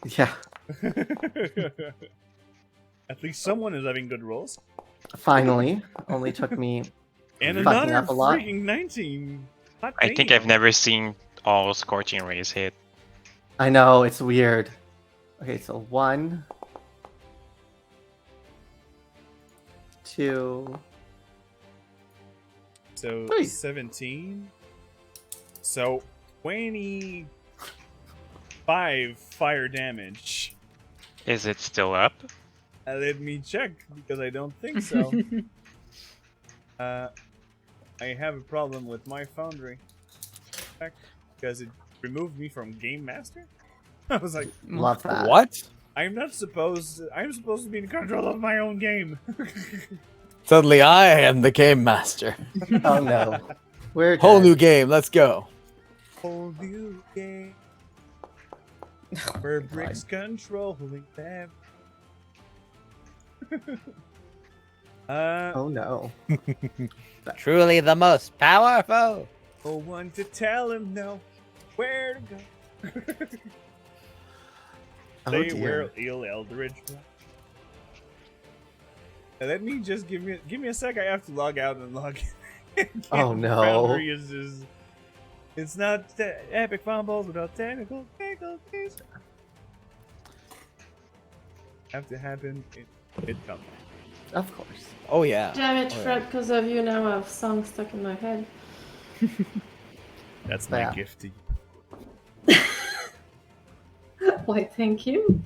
Yeah. At least someone is having good rolls. Finally, only took me And fucking another up a lot. freaking 19. Hot I think damn. I've never seen all Scorching Rays hit. I know, it's weird. Okay, so 1, 2. So 3. 17. So 25 fire damage. Is it still up? Let me check because I don't think so. I have a problem with my Foundry because it removed me from Game Master. I was like, Love that. What? I'm supposed to be in control of my own game. Suddenly I am the game master. Oh no. We're Whole dead. new game, let's go. Whole new game. Where bricks controlling them. Oh no. Truly the most powerful. No one to tell him no where to go. Oh They dear. were ill Eldridge. Let me just give me a sec. I have to log out and log in. Oh, no. Foundry is it's not epic fumbles without technical difficulties. Have to happen. It comes. Of course. Oh yeah. Damn it, Oh, yeah. Fred, because of you now I have songs stuck in my head. That's my Yeah. gift to you. Why, thank you.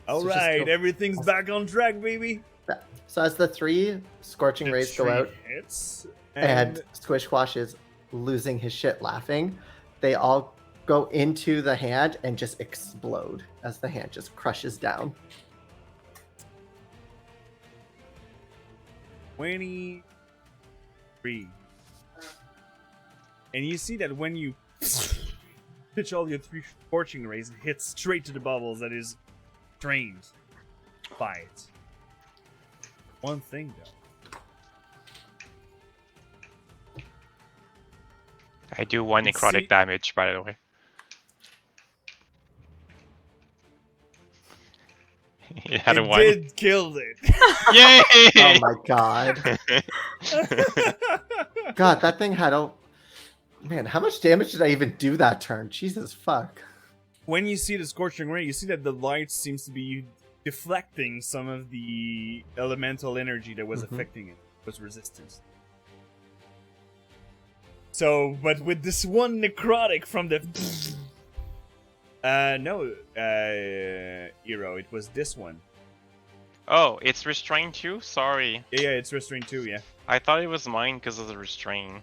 All So just right, go- everything's back on track, baby. So as the 3 Scorching Rays go out Hits and Squishquash is losing his shit laughing, they all go into the hand and just explode as the hand just crushes down. 23. And you see that when you pitch all your 3 scorching rays and hit straight to the bubbles that is trained by it. One thing though. I do 1 necrotic damage, by the way. It had a 1. Did kill it. Yay! Oh my god. God, that thing had a... Man, how much damage did I even do that turn? Jesus fuck. When you see the scorching ray, you see that the light seems to be deflecting some of the elemental energy that was affecting it, was resistance. So, but with this one necrotic from the... Eero, it was this one. Oh, it's restrained too? Sorry. Yeah, it's restrained too, yeah. I thought it was mine because of the restrain.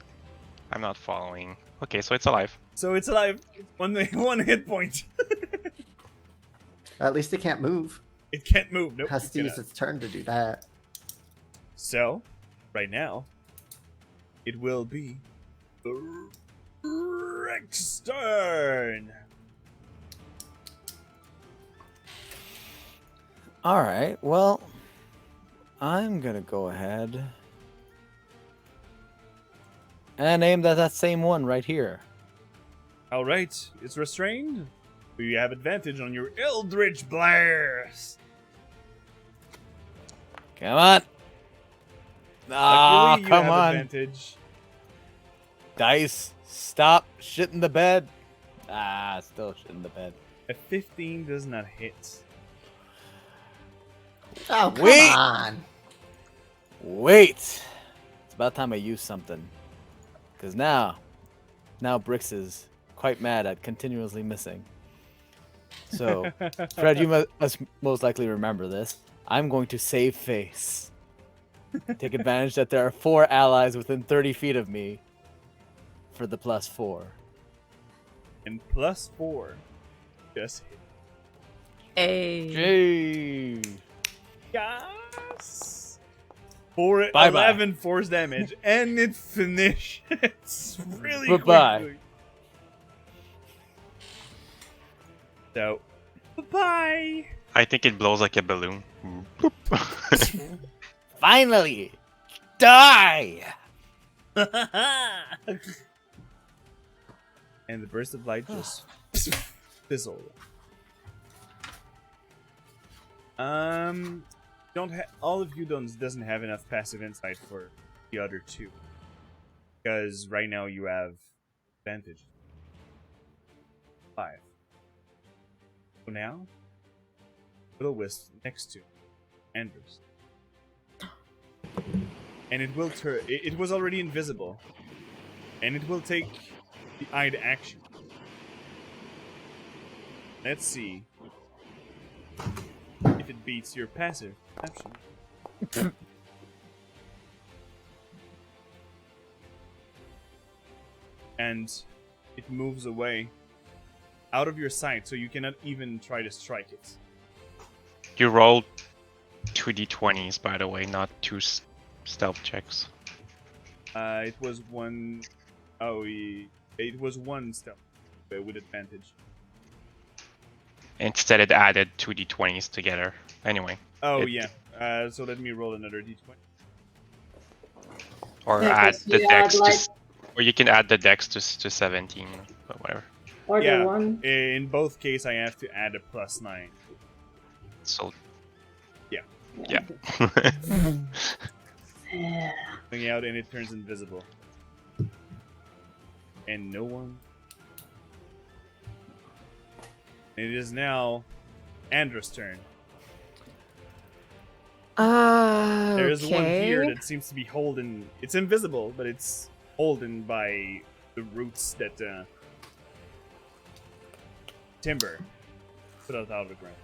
I'm not following. Okay, so it's alive. So it's alive. One hit point. At least it can't move. It can't move. Nope. It has to use its turn to do that. So, right now, it will be Rick's turn. All right. Well, I'm gonna go ahead and aim at that same one right here. All right, it's restrained. You have advantage on your Eldritch Blast. Come on. Ah, Luckily, you come have on. advantage. Dice, stop shitting the bed. Ah, still shitting the bed. A 15 does not hit. Oh, come Wait. on. Wait. It's about time I use something. Because now Brix is quite mad at continuously missing. So, Fred, you must most likely remember this. I'm going to save face. Take advantage that there are 4 allies within 30 feet of me for the +4. And +4 just hit. Hey. Yay! Yes! For Bye-bye. 11 force damage, and it finishes really Bye-bye. quickly. So, bye-bye! I think it blows like a balloon. Finally! Die! And the burst of light just fizzled. All of you doesn't have enough passive insight for the other 2. Because right now you have advantage. 5. So now, Will-Wisp next to Anders. And it will turn. It was already invisible. And it will take the eyed action. Let's see if it beats your passive perception. And it moves away out of your sight, so you cannot even try to strike it. You rolled 2d20s, by the way, not 2 stealth checks. It was one. Oh, it was 1 stealth with advantage. Instead, it added 2d20s together. Anyway. Oh yeah. So let me roll another d20. Or Yeah, add 'cause the you dex add, like- to... Or you can add the dex to 17, but whatever. Or Yeah. the one. In both cases, I have to add a +9. So, Yeah. yeah. Yeah. Coming out, and it turns invisible. And no one. It is now Andra's turn. There is one here that seems to be holding. It's invisible, but it's holding by the roots that Timber put out of the ground.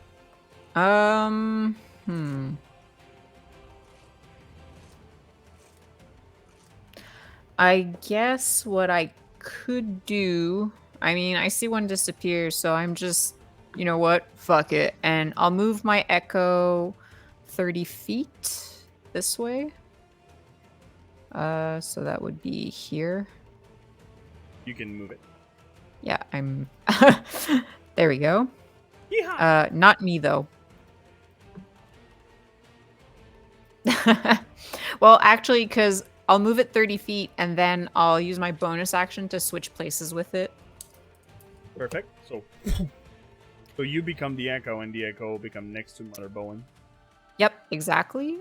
I guess what I could do. I mean, I see one disappear, so I'm just, you know what? Fuck it. And I'll move my echo 30 feet this way. So that would be here. You can move it. Yeah, I'm. There we go. Yeehaw! Not me though. Well, actually, because I'll move it 30 feet and then I'll use my bonus action to switch places with it. Perfect. So you become the Echo, and the Echo will become next to Mother Bowen. Yep, exactly.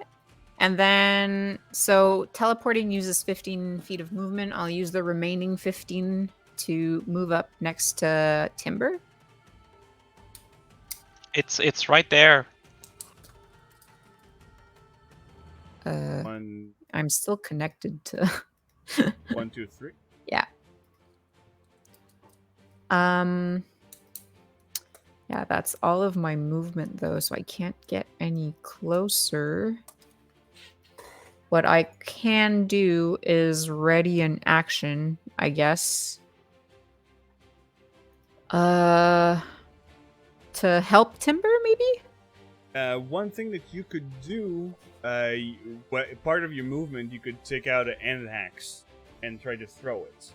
And then, so teleporting uses 15 feet of movement. I'll use the remaining 15 to move up next to Timber. It's right there. One, I'm still connected to. 1, 2, 3. Yeah. Yeah, that's all of my movement though, so I can't get any closer. What I can do is ready an action, I guess. To help Timber, maybe? One thing that you could do, part of your movement, you could take out an end axe and try to throw it.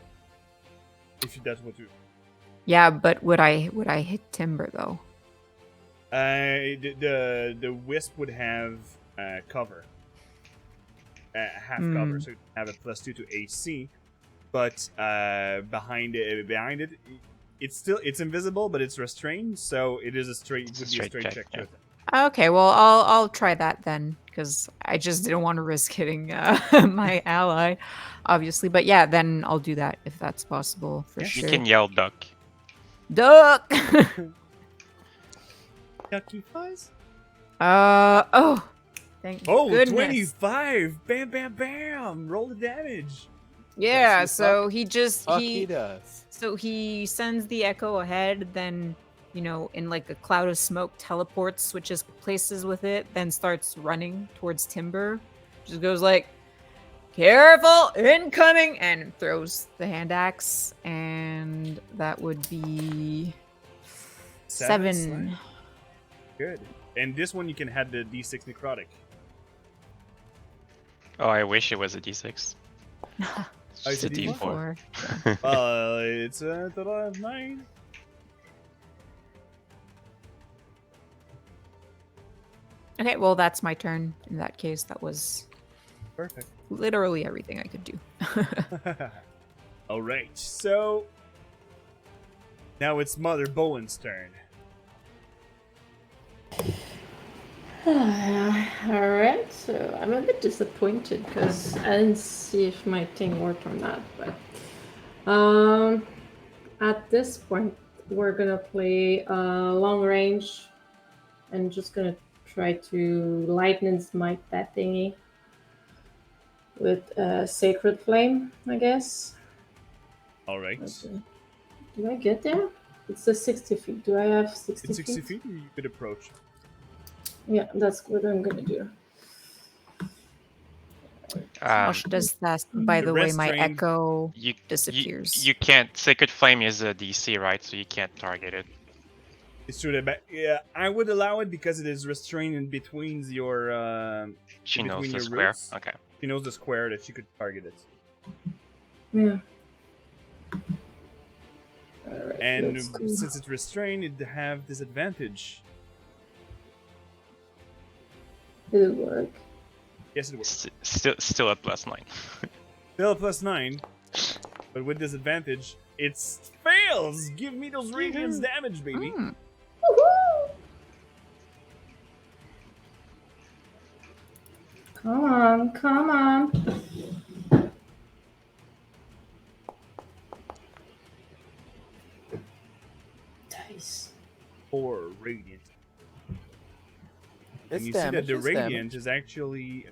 If that's what you. Yeah, but would I hit Timber though? The wisp would have cover, half cover, so you have a +2 to AC. But behind it, it's invisible, but it's restrained, so it is a straight. It would be a straight check. Yeah. Okay, well I'll try that then, because I just didn't want to risk hitting my ally, obviously. But yeah, then I'll do that if that's possible for You sure. can yell duck. Duck. Ducky fuzz. Oh, thank Oh, goodness. 25! Bam, bam, bam! Roll the damage. Yeah, Yes, so he just Fuck he does. so he sends the echo ahead, then in like a cloud of smoke teleports, switches places with it, then starts running towards Timber. Just goes like, "Careful, incoming!" and throws the hand axe, and that would be 7. Slime. Good. And this one you can have the D6 necrotic. Oh, I wish it was a D6. It's It's a a D4. D4. It's a total of 9. Okay, well that's my turn. In that case, that was Perfect. literally everything I could do. All right, so now it's Mother Bowen's turn. Alright, so I'm a bit disappointed because I didn't see if my thing worked or not, but at this point we're gonna play long range and just gonna try to lightning smite that thingy with Sacred Flame, I guess. All right. Okay. Do I get there? It's a 60 feet. Do I have 60 It's 60 feet? feet, you could approach. Yeah, that's what I'm gonna do. Mosh does that. By the way, my restrained- echo You disappears. You can't. Sacred Flame is a DC, right? So you can't target it. It's true that, yeah, I would allow it because it is restrained in between your. She knows between the your square. roots. Okay. She knows the square that she could target it. Yeah. Alright, And let's do- since it's restrained, it'd have disadvantage. It'll work. Yes, it would. Still at +9. Still a +9, but with disadvantage, it fails. Give me those radiance damage, baby. Hmm. Come on, come on. Dice. 4 radiant. It's And you damage. see that the it's radiant damage. is actually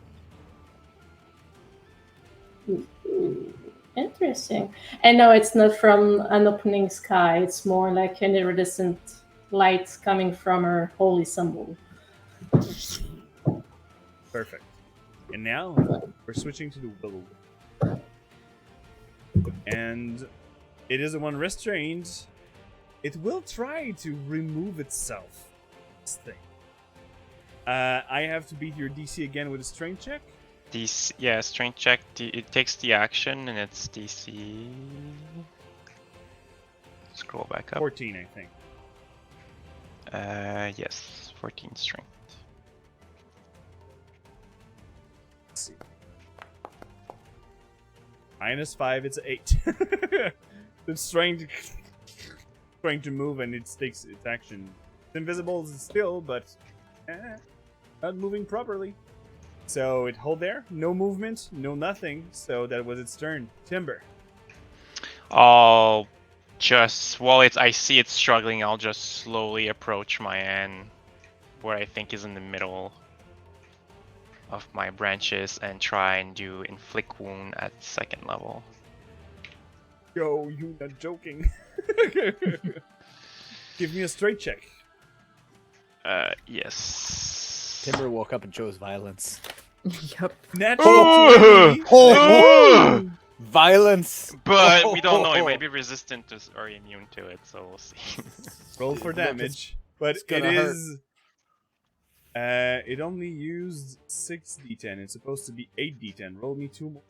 Ooh, interesting. And no, it's not from an opening sky. It's more like an iridescent light coming from her holy symbol. perfect. And now we're switching to the willow. And it is the one restrained. It will try to remove itself. This thing. I have to beat your DC again with a strength check. Yeah, strength check. It takes the action and it's DC. Scroll back up. 14, I think. Yes, 14 strength. Let's see. -5, it's 8. It's trying to move and it takes its action. It's invisible still, but not moving properly. So it hold there, no movement, no nothing. So that was its turn. Timber. I'll just while I see it struggling, I'll just slowly approach my end, where I think is in the middle of my branches, and try and do inflict wound at 2nd level. Yo, you not joking. Give me a straight check. Yes. Timber woke up and chose violence. Yep. Natural 20. Violence! But we don't know, it might be resistant to or immune to it, so we'll see. Roll for damage. But it's it gonna hurt. is... it only used 6d10. It's supposed to be 8d10. Roll me 2 more.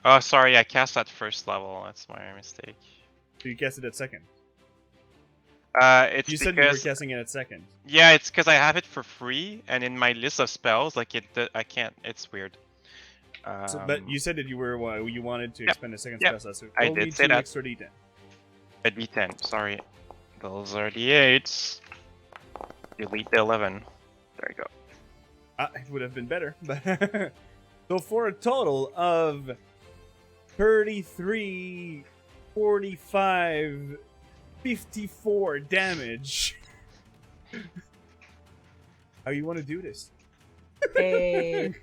Oh, sorry, I cast at 1st level. That's my mistake. So you cast it at 2nd. It's You said you were because casting it at 2nd. yeah, it's because I have it for free, and in my list of spells, like I can't. It's weird. But you said that you wanted to Yep. expend a second Yep. spell slot. So I roll did me say 2 that. extra d10. A D10. Sorry, those are the 8s. Delete the 11. There you go. It would have been better, but so for a total of 33, 45, 54 damage. How you want to do this? Hey.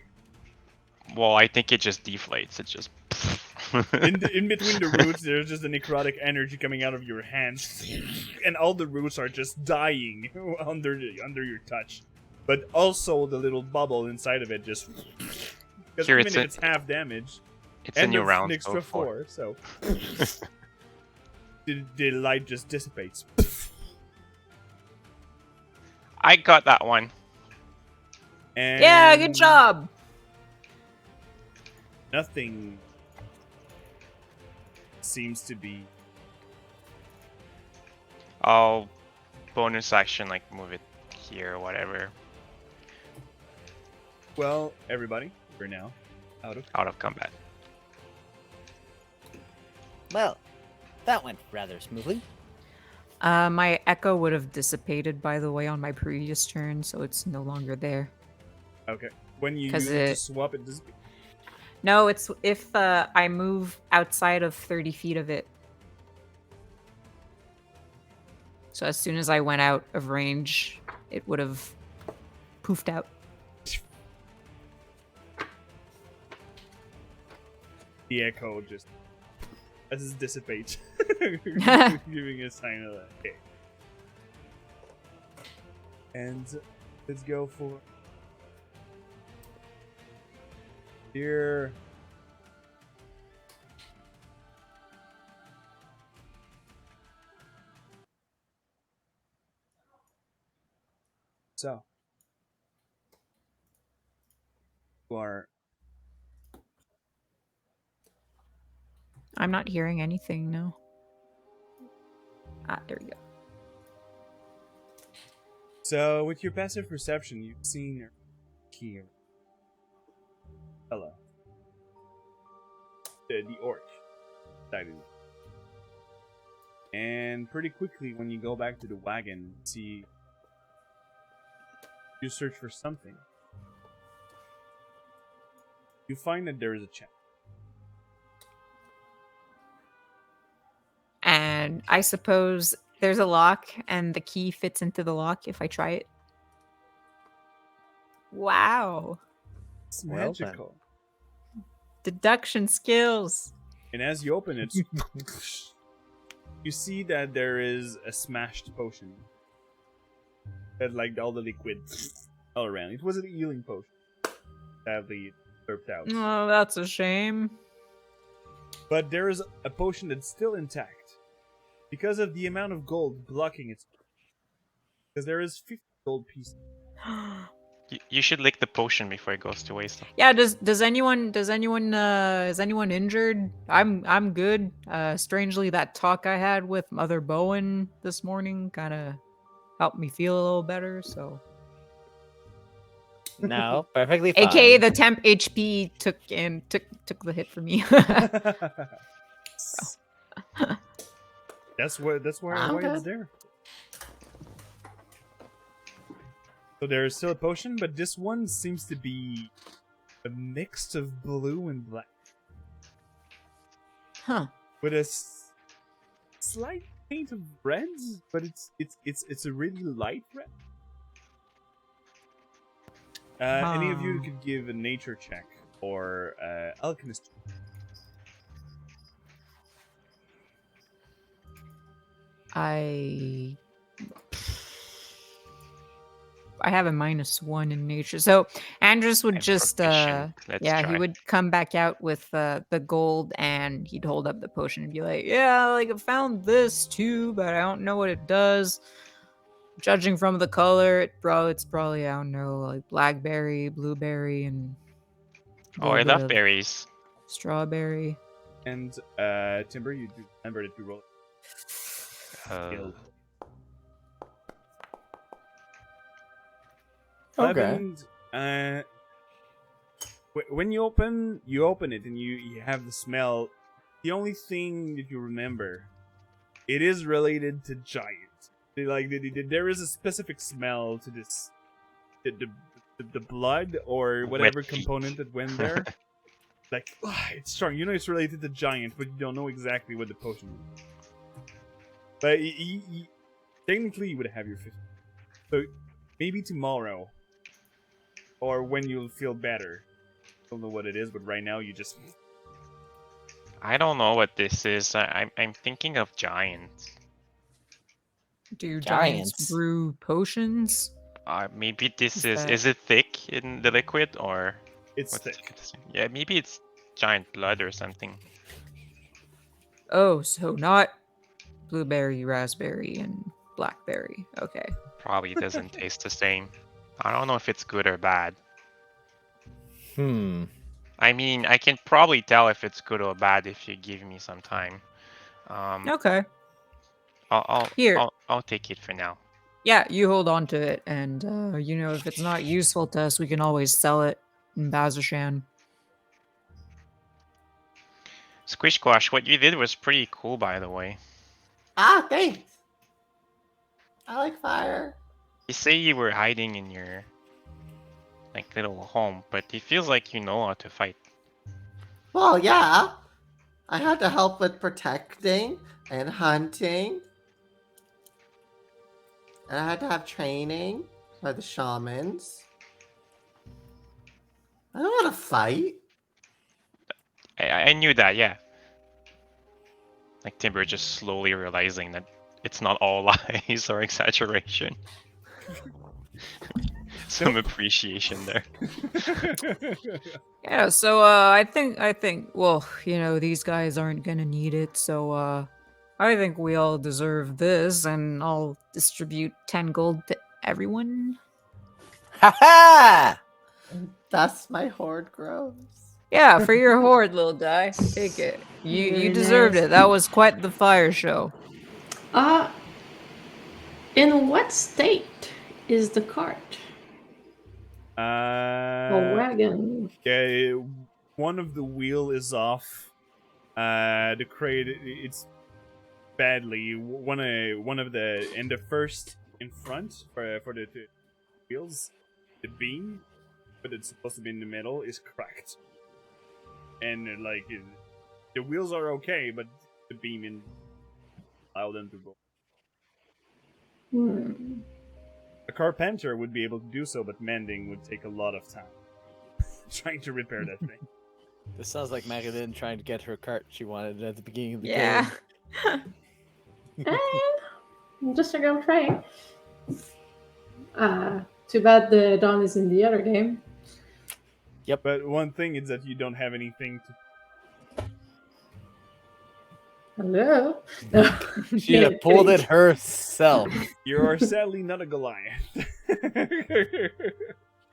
Well, I think it just deflates. It just. In between the roots, there's just a necrotic energy coming out of your hands, and all the roots are just dying under your touch. But also the little bubble inside of it just. Because Here, even if it's half damage, It's a and new there's round. an extra so four. 4, so the light just dissipates. I got that one. And Yeah, good job. Nothing seems to be. I'll bonus action, like move it here or whatever, Well, everybody, we're now out of combat. Well, that went rather smoothly. My echo would have dissipated, by the way, on my previous turn, so it's no longer there. Okay. When you 'Cause use it to it- swap it, does it. No, it's if I move outside of 30 feet of it. So as soon as I went out of range, it would have poofed out. The echo just as it dissipates, giving a sign of that. Okay. And let's go for here. So you are I'm not hearing anything, no. Ah, there we go. so with your passive perception, you've seen her here. Hello. The orc decided. And pretty quickly, when you go back to the wagon, see you search for something. You find that there is a chest. And I suppose there's a lock, and the key fits into the lock if I try it. Wow. It's Well then. magical. Deduction skills. And as you open it, you see that there is a smashed potion. That like all the liquid all around. It was a healing potion. Sadly, it slurped out. Oh, that's a shame. But there is a potion that's still intact. Because of the amount of gold blocking it. Because there is 50 gold pieces. You should lick the potion before it goes to waste. Yeah, does anyone is anyone injured? I'm good. Strangely, that talk I had with Mother Bowen this morning kind of helped me feel a little better. So, No, perfectly fine. AKA the temp HP took the hit for me. That's why I'm it's good. there. So there is still a potion, but this one seems to be a mix of blue and black Huh. with a slight hint of red, but it's a really light red. Any of you could give a nature check or alchemist check. I have a -1 in nature. So Andres would I'm just proficient. Let's he try. would come back out with the gold and he'd hold up the potion and be like, "Yeah, like I found this too, but I don't know what it does. Judging from the color, it's probably I don't know, like blackberry, blueberry and a Oh, little I bit love of berries. strawberry." And Timber, you do remember that you roll skill. Okay. And when you open it and you have the smell. The only thing that you remember, it is related to giant. There is a specific smell to this, the blood or whatever Wet feet. component that went there. Like it's strong. You know it's related to giant, but you don't know exactly what the potion is. But technically, you would have your 50. So maybe tomorrow. Or when you'll feel better. Don't know what it is, but right now you just... I don't know what this is. I'm thinking of giants. Do Giants. giants brew potions? Maybe this Is is. that- Is it thick in the liquid or? It's what's thick. it? Yeah, maybe it's giant blood or something. Oh, so not blueberry, raspberry, and blackberry. Okay. Probably doesn't taste the same. I don't know if it's good or bad. I mean, I can probably tell if it's good or bad if you give me some time. Okay. Here. I'll take it for now. Yeah, you hold on to it, and if it's not useful to us, we can always sell it in Bazashan. Squish Squash, what you did was pretty cool, by the way. Ah, thanks. I like fire. You say you were hiding in your little home, but it feels like you know how to fight. Well, yeah. I had to help with protecting and hunting. And I had to have training by the shamans. I know how to fight. I knew that, yeah. Like Timber just slowly realizing that it's not all lies or exaggeration. Some appreciation there. Yeah, so I think well, these guys aren't gonna need it, so I think we all deserve this, and I'll distribute 10 gold to everyone. Ha ha! Thus my hoard grows. Yeah, for your hoard, little guy. Take it. You Very deserved nice. it. That was quite the fire show. In what state is the cart or wagon? Yeah, one of the wheel is off. The crate, it's badly. One of the first in front for the two wheels, the beam, but it's supposed to be in the middle, is cracked. And the wheels are okay, but the beam in allow them to go. A carpenter would be able to do so, but mending would take a lot of time. Trying to repair that thing. This sounds like Marilyn trying to get her cart she wanted at the beginning of the Yeah. game. Just like I'm trying. Too bad the Dawn is in the other game. But one thing is that you don't have anything to... Hello? She'd have pulled it herself. You are sadly not a Goliath.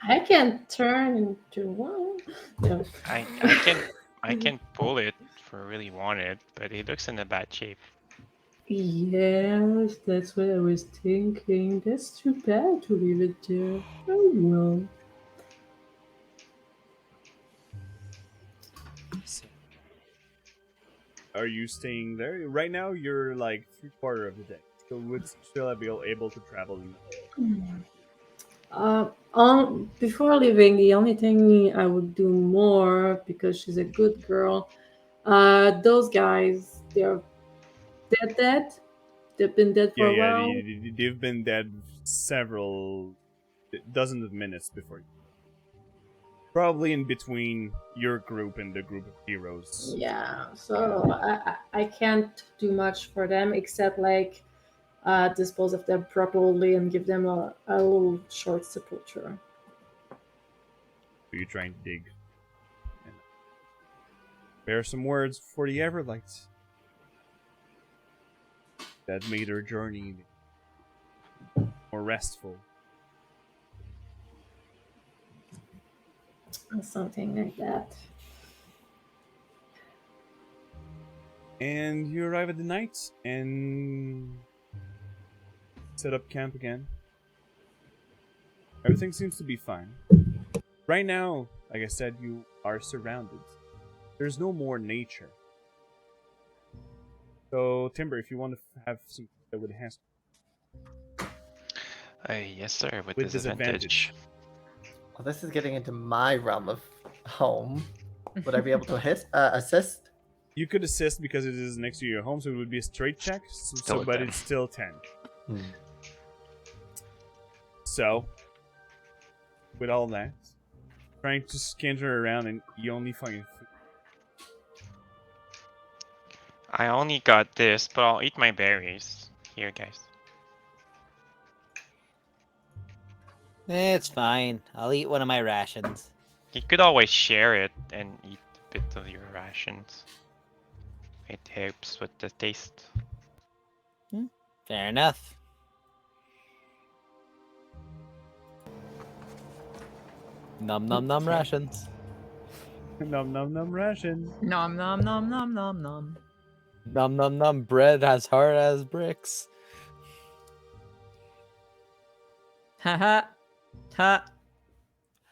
I can turn into one. No. I can pull it if I really want it, but it looks in a bad shape. Yes, that's what I was thinking. That's too bad to leave it there. Oh well. Are you staying there right now? You're like 3/4 of the day, so would still be able to travel. Before leaving, the only thing I would do more because she's a good girl. Those guys, they're dead. They've been dead for Yeah, a yeah, while. they've been dead several dozens of minutes before you. Probably in between your group and the group of heroes. Yeah, so I can't do much for them except like dispose of them properly and give them a little short sepulture. Are you trying to dig and bear some words for the Everlights that made their journey more restful? Something like that. And you arrive at the night and set up camp again. Everything seems to be fine. Right now, like I said, you are surrounded. There's no more nature. So, Timber, if you want to have some that would enhance Yes, sir, with with disadvantage. disadvantage. Well, this is getting into my realm of home. Would I be able to assist? You could assist because it is next to your home, so it would be a straight check. Still a But 10. it's still 10. Hmm. So, with all that, trying to scanner around and you only find food. I only got this, but I'll eat my berries. Here, guys. It's fine. I'll eat one of my rations. You could always share it and eat a bit of your rations. It helps with the taste. Fair enough. Num num num rations. Num num num rations. Nom nom nom nom nom nom. Num num num bread as hard as bricks. Haha. Ha.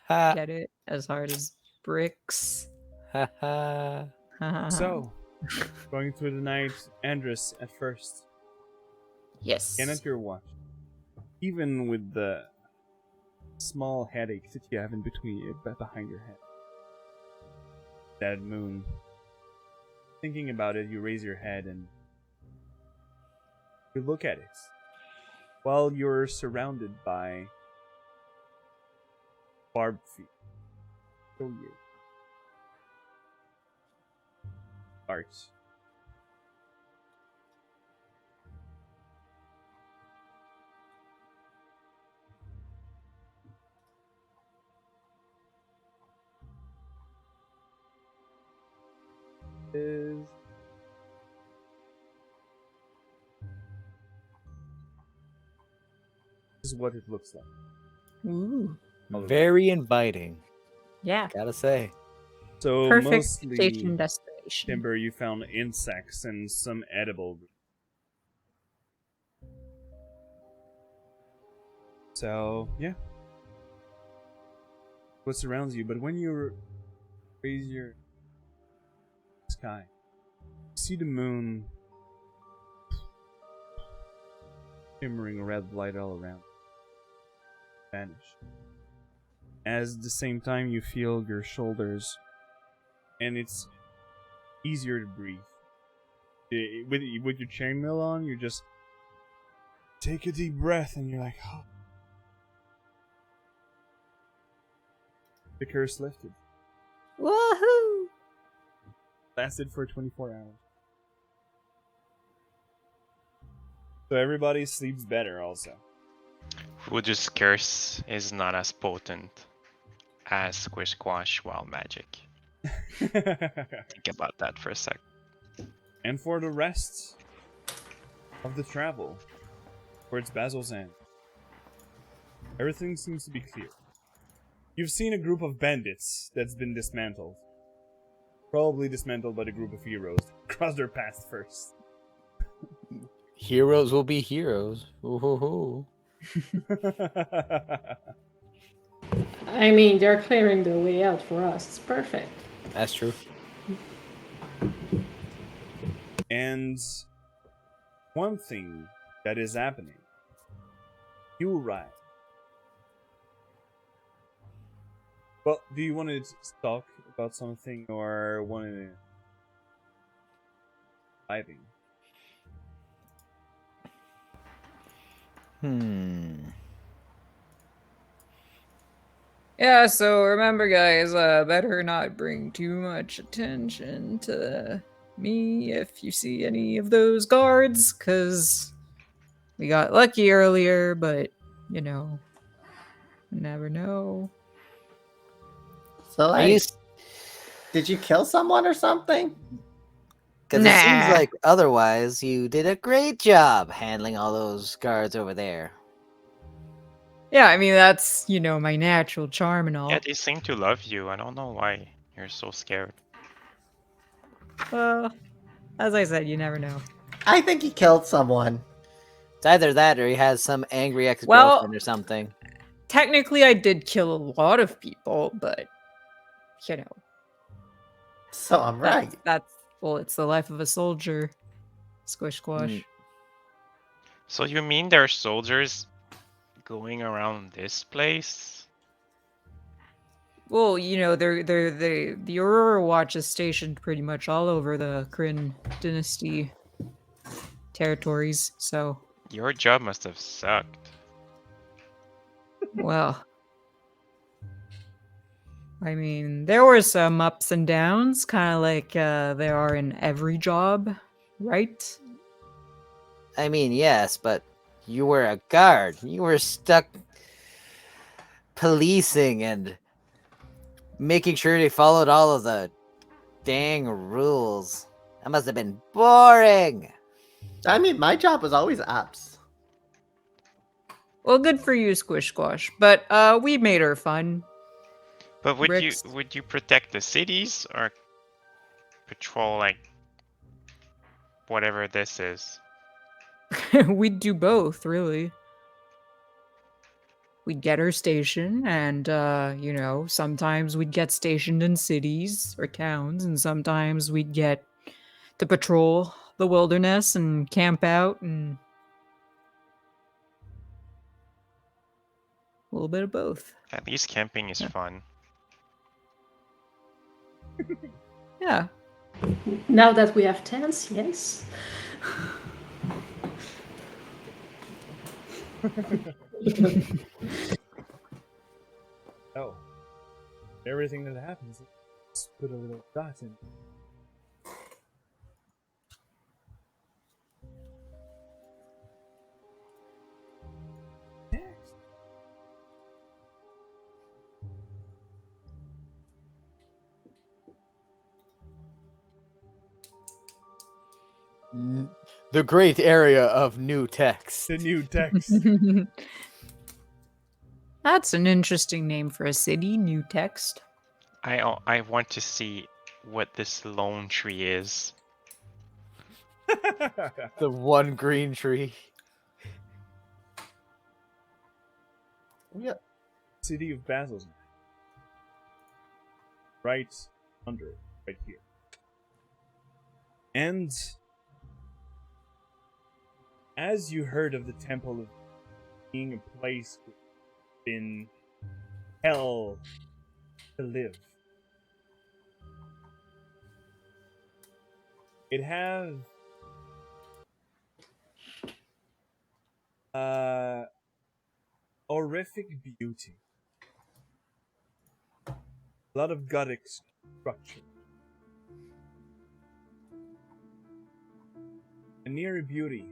Ha Get it? As hard as bricks. ha ha. So, going through the night, Andrus at first. Yes. And at your watch. Even with the small headache that you have in between behind your head. That moon. Thinking about it, you raise your head and you look at it. While you're surrounded by barbed feet. So you. Art. Is this is what it looks like. Ooh. Very inviting. Yeah. Gotta say. So Perfect mostly station destination. timber, you found insects and some edible. So yeah, what surrounds you? But when you raise your sky, you see the moon shimmering red light all around. Vanish. As at the same time you feel your shoulders, and it's easier to breathe. With your chainmail on, you just take a deep breath, and you're like, oh. The curse lifted. Woohoo! Lasted for 24 hours. So everybody sleeps better also. Voodoo's curse is not as potent as Squish Squash Wild Magic. Think about that for a sec. And for the rest of the travel towards Basil's End, everything seems to be clear. You've seen a group of bandits that's been dismantled. Probably dismantled by the group of heroes that crossed their paths first. Heroes will be heroes. Ooh. I mean, they're clearing the way out for us. It's perfect. That's true. And one thing that is happening. You arrive. Well, do you want to talk about something or want to diving? Yeah, so remember, guys, better not bring too much attention to me if you see any of those guards, because we got lucky earlier, but, you know, never know. So, Are you? like, did you kill someone or something? Because it seems Nah. like otherwise you did a great job handling all those guards over there. Yeah, I mean, that's, you know, my natural charm and all. Yeah, they seem to love you. I don't know why you're so scared. Well, as I said, you never know. I think he killed someone. It's either that or he has some angry ex-girlfriend Well, or something. technically, I did kill a lot of people, but, you know, So I'm right. that's well, it's the life of a soldier. Squish squash. So you mean there are soldiers going around this place? Well, you know, the Aurora Watch is stationed pretty much all over the Kryn dynasty territories, so Your job must have sucked. well, I mean, there were some ups and downs, kind of like there are in every job, right? I mean, yes, but you were a guard. You were stuck policing and making sure they followed all of the dang rules. That must have been boring. I mean, my job was always apps. Well, good for you, Squish Squash, but we made her fun. But Bricks. would you protect the cities or patrol like whatever this is? We'd do both, really. We'd get her stationed, and, you know, sometimes we'd get stationed in cities or towns, and sometimes we'd get to patrol the wilderness and camp out, and a little bit of both. At least camping is Yeah. fun. Yeah. Now that we have tents, yes. Oh. Everything that happens, just put a little dot in. Next. The great area of new text. The new text. That's an interesting name for a city, New Text. I want to see what this lone tree is. The one green tree. Yeah. City of Basil's. Right under it, right here. And as you heard of the Temple of being a place where it's been hell to live, it has horrific beauty. A lot of Gothic structure. A near beauty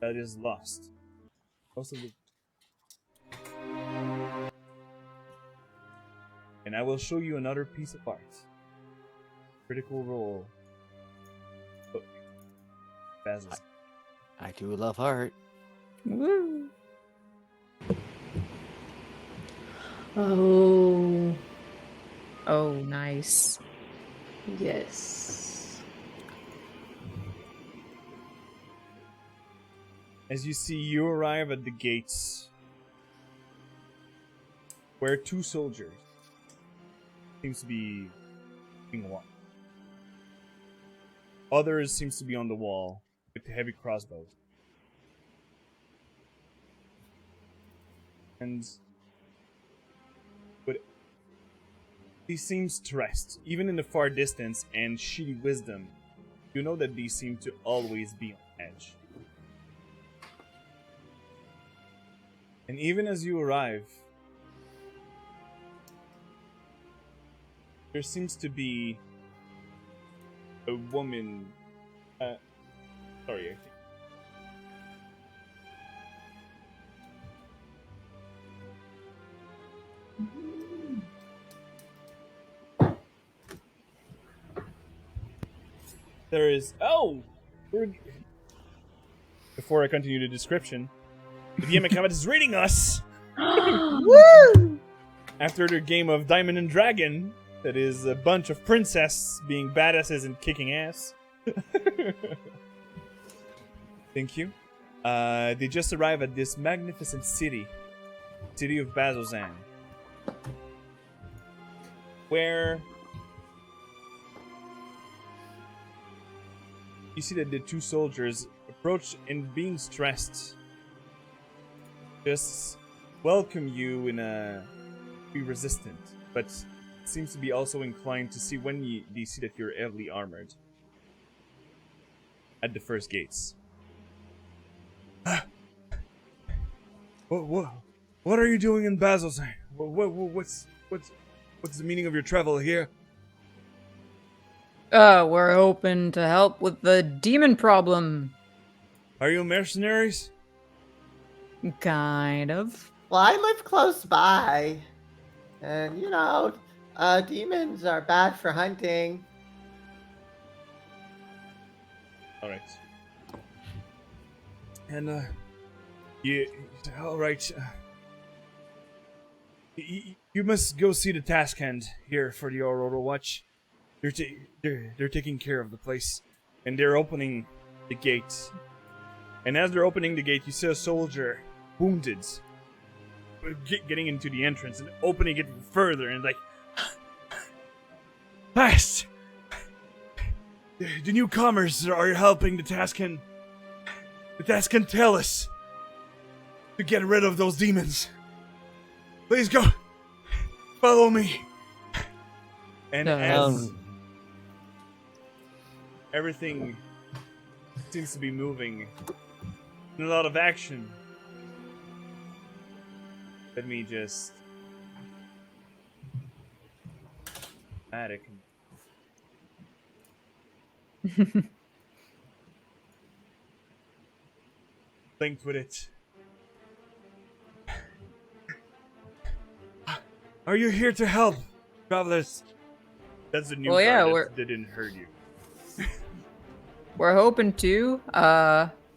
that is lost. Most of the. And I will show you another piece of art. Critical Role book. Basil. I do love art. Woo. Oh, Oh, nice. yes. As you see, you arrive at the gates where 2 soldiers seems to be being watched. Others seems to be on the wall with heavy crossbows. And but he seems stressed, even in the far distance and shitty wisdom. You know that these seem to always be on edge. And even as you arrive, there seems to be a woman. Sorry, I think. There is. Oh! Before I continue the description, the DM account is reading us! Woo! After their game of Diamond and Dragon, that is a bunch of princesses being badasses and kicking ass. Thank you. They just arrived at this magnificent city of Bazozan, where you see that the 2 soldiers approach and being stressed, just welcome you in a be resistant, but seems to be also inclined to see when they see that you're heavily armored at the first gates. What are you doing in Bazozan? What's the meaning of your travel here? We're hoping to help with the demon problem. Are you mercenaries? Kind of. Well, I live close by. And, demons are bad for hunting. Alright. And, yeah, alright. You must go see the task hand here for the Aurora Watch. They're taking care of the place. And they're opening the gate. And as they're opening the gate, you see a soldier wounded getting into the entrance and opening it further and like, fast! The newcomers are helping the Taskin. The Taskin tell us to get rid of those demons. Please go. Follow me. And as everything seems to be moving in a lot of action, let me just dramatic. Linked with it. Are you here to help, travelers? That's the new guard that didn't hurt you. We're hoping to.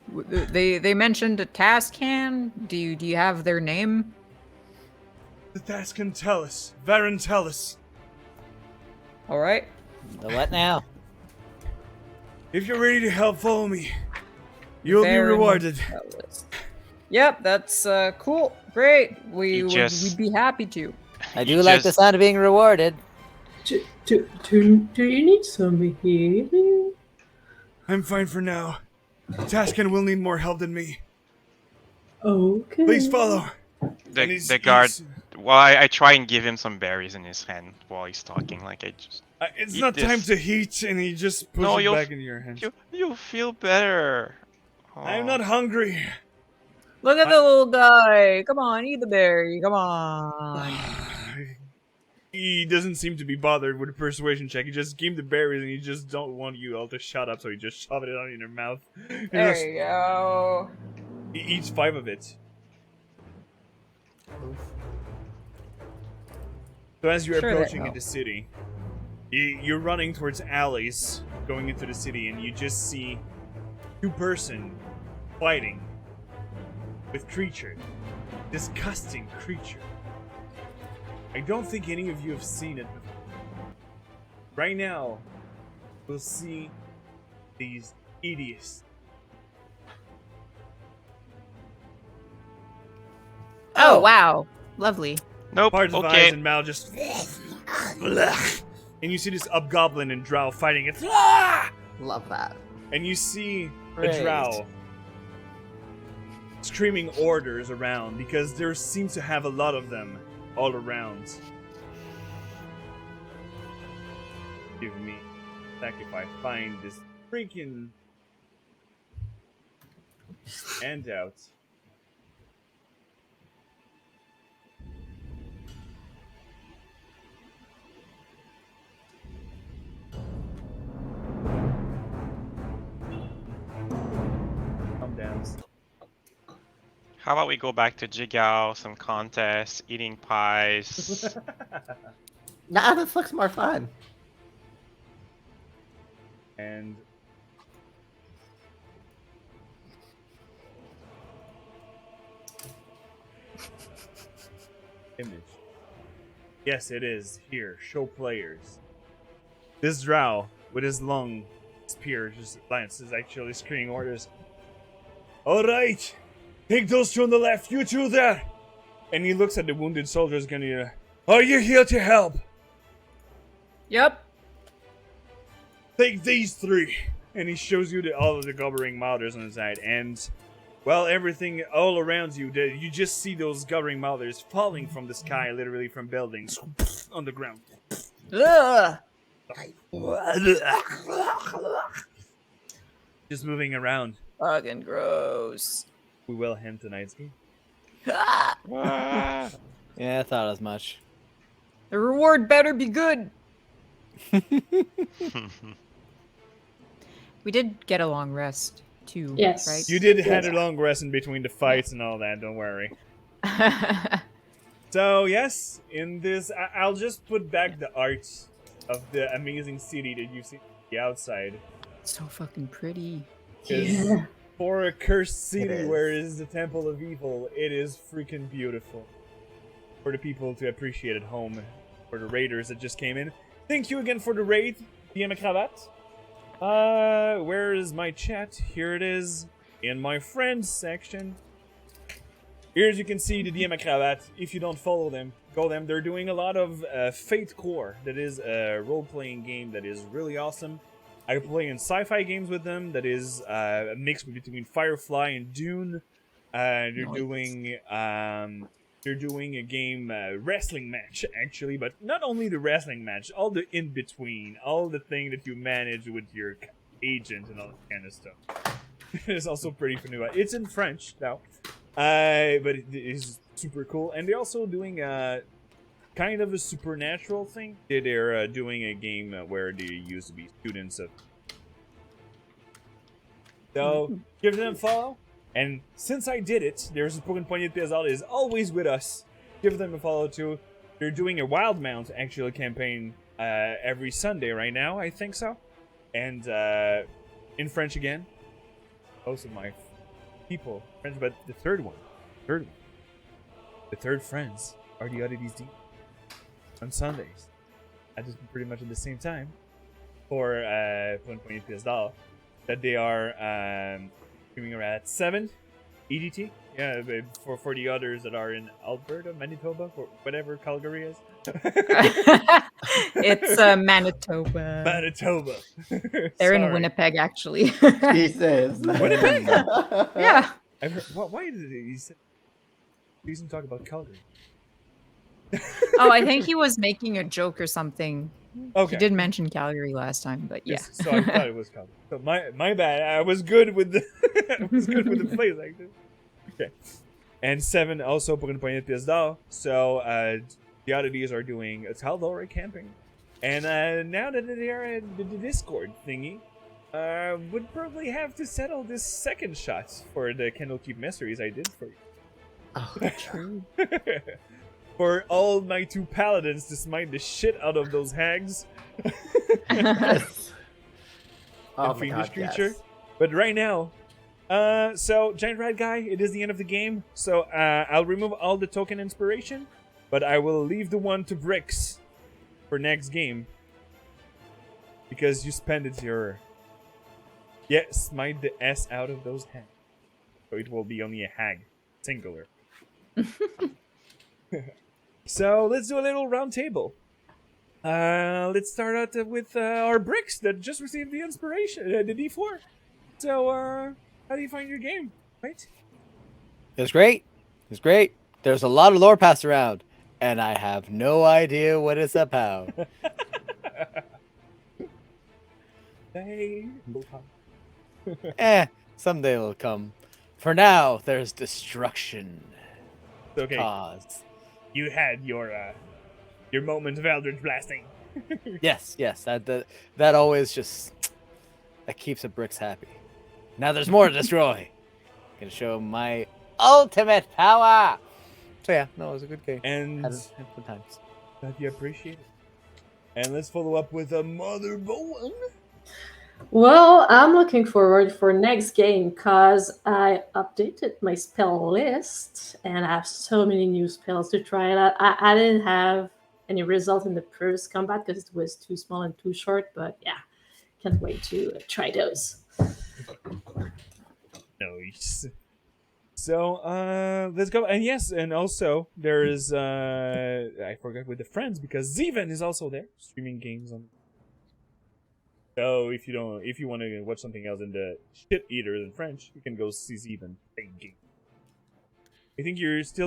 They mentioned a task hand. Do you have their name? The Taskin tell us. Varen tell us. All right. The what now? If you're ready to help, follow me. You'll be rewarded. Yep, that's cool. Great. We'd be happy to. I do like the sound of being rewarded. Do you need some healing? I'm fine for now. Taskin will need more help than me. Okay. Please follow. The guard. Well, I try and give him some berries in his hand while he's talking. Like I just. It's not time to heat, and he just pushes it back into your hand. You'll feel better. Oh. I'm not hungry. Look at the little guy. Come on, eat the berry. Come on. He doesn't seem to be bothered with a persuasion check. He just gave him the berries, and he just don't want you all to shut up, so he just shoved it on in your mouth. There you go. He eats 5 of it. So as you're approaching the city, you're running towards alleys going into the city, and you just see 2 person fighting with creature, disgusting creature. I don't think any of you have seen it before. Right now, we'll see these idiots. Oh, wow. Lovely. Nope. Parts of Okay. eyes and mouth just. And you see this Hobgoblin and Drow fighting it. Love that. And you see a Great. Drow screaming orders around because there seems to have a lot of them all around. Give me a sec if I find this freaking handout. Calm down. How about we go back to Jigao, some contests, eating pies. Nah, this looks more fun. And image. Yes, it is. Here, show players. This Drow, with his long spear, just lances, actually screaming orders. Alright! Take those two on the left, you two there! And he looks at the wounded soldiers, gonna. Are you here to help? Yep. Take these three! And he shows you all of the gobbering mouthers on the side, and well, everything all around you, you just see those gobbering mouthers falling from the sky, literally from buildings, on the ground. Ugh. Just moving around. Fucking gross. We will end tonight's game. Ah. Yeah, I thought as much. The reward better be good. We did get a long rest, too. Yes. Right? You did had a long rest in between the fights and all that, don't worry. So, yes, in this, I'll just put back the art of the amazing city that you see on the outside. So fucking pretty. 'Cause for a cursed city is. where is the Temple of Evil, it is freaking beautiful. For the people to appreciate at home, for the raiders that just came in. Thank you again for the raid, DM Cravat. Where is my chat? Here it is, in my friends section. Here, as you can see, the DM Cravat. If you don't follow them, go them. They're doing a lot of Fate Core. That is a role-playing game that is really awesome. I play in sci-fi games with them. That is a mix between Firefly and Dune. They're doing a game wrestling match actually, but not only the wrestling match, all the in between, all the thing that you manage with your agent and all that kind of stuff. It's also pretty fun. It's in French now, but it is super cool. And they're also doing kind of a supernatural thing. They're doing a game where they used to be students of. So give them a follow. And since I did it, there's a Pokémon Poignée Pesal is always with us. Give them a follow too. They're doing a Wild Mount actual campaign every Sunday right now, I think so. And in French again. Most of my people, friends, but the third one. The third friends are the Oddities Deep. On Sundays. At just pretty much at the same time. For Pokémon Poignée Pesal. That they are streaming around at 7 EDT. Yeah, for the others that are in Alberta, Manitoba, or whatever Calgary is. It's Manitoba. Manitoba. They're in Sorry. Winnipeg, actually. He says. Winnipeg? Yeah. I've heard, why did he say? He doesn't talk about Calgary. Oh, I think he was making a joke or something. Okay. He did mention Calgary last time, but yeah. Yes, so I thought it was Calgary. So my bad. I was good with the the place actually. Okay. And 7 also Pokémon Poignée Pesal. So the oddities are doing a Taldora camping. And now that they are at the Discord thingy, would probably have to settle this second shot for the Candlekeep Mysteries I did for you. Oh, True. For all my 2 paladins to smite the shit out of those hags. yes. Oh And my fiendish god, creature. yes. But right now, so Giant Rat Guy, it is the end of the game. So I'll remove all the token inspiration. but I will leave the one to Bricks for next game because you spent it your. Smite the S out of those hands. So it will be only a hag, singular. So let's do a little round table. Let's start out with our Bricks that just received the inspiration, the D4. So, how do you find your game, right? It was great. It was great. There's a lot of lore passed around, and I have no idea what it's about. Hey, Someday it'll come. For now, there's destruction. okay. Cause. You had your moment of Eldritch blasting. Yes. That always just that keeps the Bricks happy. Now there's more to destroy. Gonna show my ultimate power. So yeah, no, it was a good game. And Had good times. that you appreciate it. And let's follow up with a Mother Bowen. Well, I'm looking forward for next game because I updated my spell list and I have so many new spells to try out. I didn't have any result in the first combat because it was too small and too short, but yeah, can't wait to try those. Nice. So, let's go. And yes, and also there is I forgot with the friends because Zeven is also there streaming games on. So if you want to watch something else in the shit eater than French, you can go see Zeven playing game. I think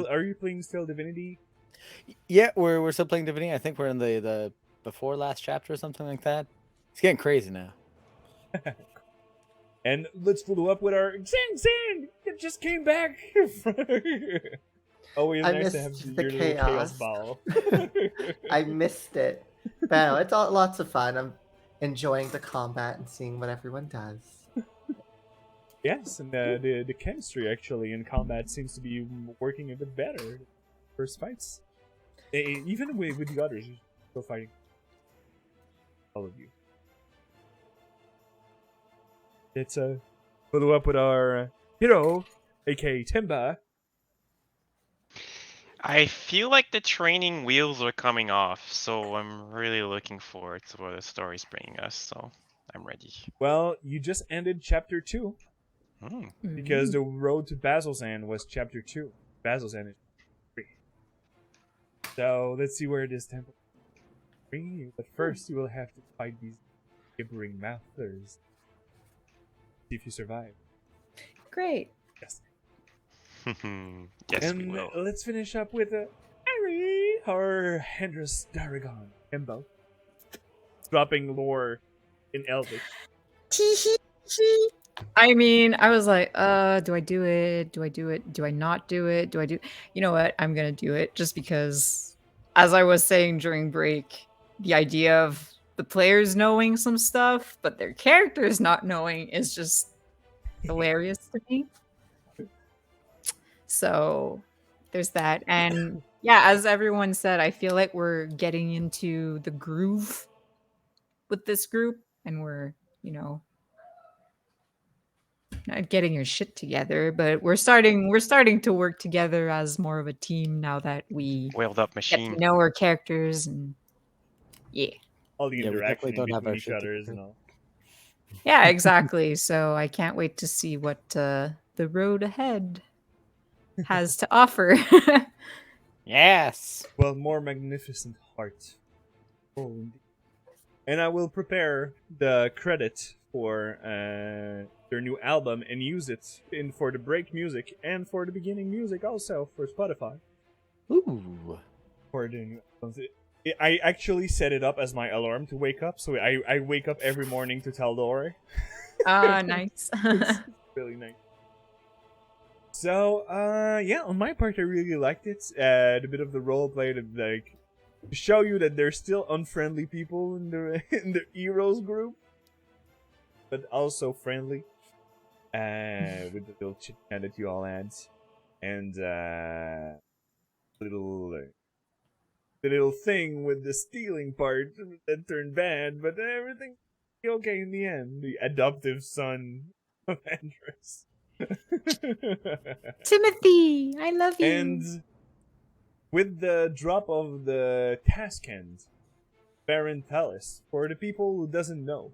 are you playing still Divinity? Yeah, we're still playing Divinity. I think we're in the before last chapter or something like that. It's getting crazy now. And let's follow up with our Zan. It just came back. Always I nice to have missed your the little chaos chaos. ball. I missed it. But no, it's lots of fun. I'm enjoying the combat and seeing what everyone does. Yes, and the chemistry actually in combat seems to be working a bit better. First fights, even with the others, you're still fighting. All of you. Let's follow up with our hero, aka Timba. I feel like the training wheels are coming off, so I'm really looking forward to what the story's bringing us. So I'm ready. Well, you just ended chapter 2 because the road to Basilzan was chapter 2. Basilzan is 3. So let's see where it is temple. Bringing you, but first you will have to fight these gibbering mouthers. See if you survive. Great. Yes. Yes, And we will. let's finish up with Harry, our Hendris Daragon, Himbo. Dropping lore in Elvish. I mean, I was like, do I do it? Do I do it? Do I not do it? Do I do? You know what? I'm gonna do it just because, as I was saying during break, the idea of the players knowing some stuff, but their characters not knowing is just hilarious to me. So there's that. And yeah, as everyone said, I feel like we're getting into the groove with this group and we're, not getting your shit together, but we're starting to work together as more of a team now that we Whaled up get machine. to know our characters and yeah. All the Yeah, we interaction definitely don't have between our each shit other together. and all. Yeah, exactly. So I can't wait to see what the road ahead has to offer. Yes. Well, more magnificent heart. Oh, indeed. And I will prepare the credit for their new album and use it for the break music and for the beginning music also for Spotify. Ooh. For the new I actually set it up as my alarm to wake up, so I wake up every morning to tell Lore. Nice. It's really nice. So, yeah, on my part, I really liked it. The bit of the roleplay to show you that there's still unfriendly people in the heroes group, but also friendly. With the little chit chat that you all had, and the little thing with the stealing part that turned bad, but everything okay in the end. The adoptive son of Andrus. Timothy, I love you. And with the drop of the task end, Baron Talus, for the people who doesn't know,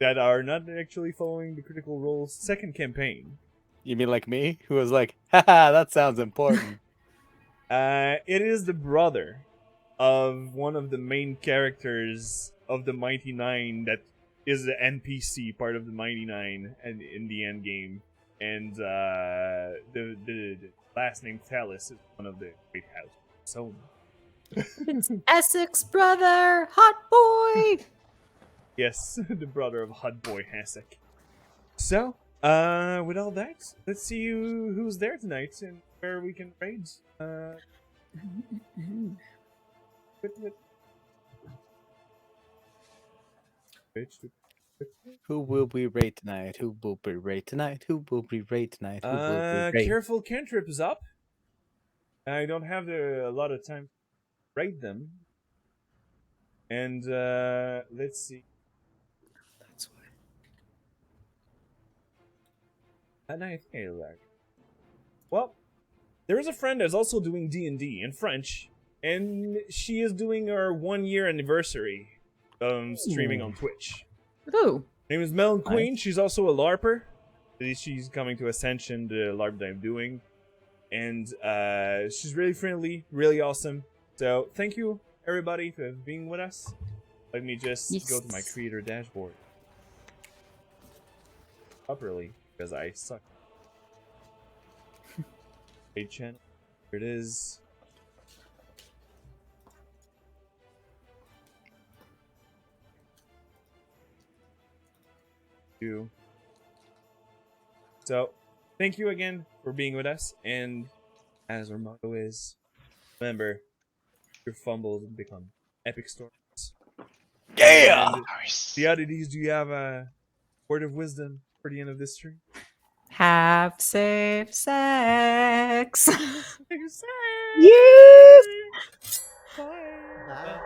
that are not actually following the Critical Role's second campaign. You mean like me, who was like, haha, that sounds important. It is the brother of one of the main characters of the Mighty Nine that is the NPC part of the Mighty Nine and in the end game. And the last name Talus is one of the Great House. So It's Essex brother, hot boy. yes, the brother of Hot Boy Hasek. So, with all that, let's see who's there tonight and where we can raid. Who will we raid tonight? Who will we raid tonight? Who will we raid tonight? Who will we raid? Careful Cantrip is up. I don't have a lot of time to raid them. And let's see. That's why. And I think I like. Well, there is a friend that's also doing D&D in French, and she is doing her 1-year anniversary streaming on Twitch. Ooh. Her name is Melon Queen. Nice. She's also a LARPer. She's coming to Ascension, the LARP that I'm doing. And she's really friendly, really awesome. So thank you, everybody, for being with us. Let me just go to my creator dashboard. Properly, because I suck. Paid channel. Here it is. So, thank you again for being with us, and as our motto is, remember, your fumbles become epic stories. Yeah! And the oddities, do you have a word of wisdom for the end of this stream? Have safe sex. Yes! Yes. Bye! Bye.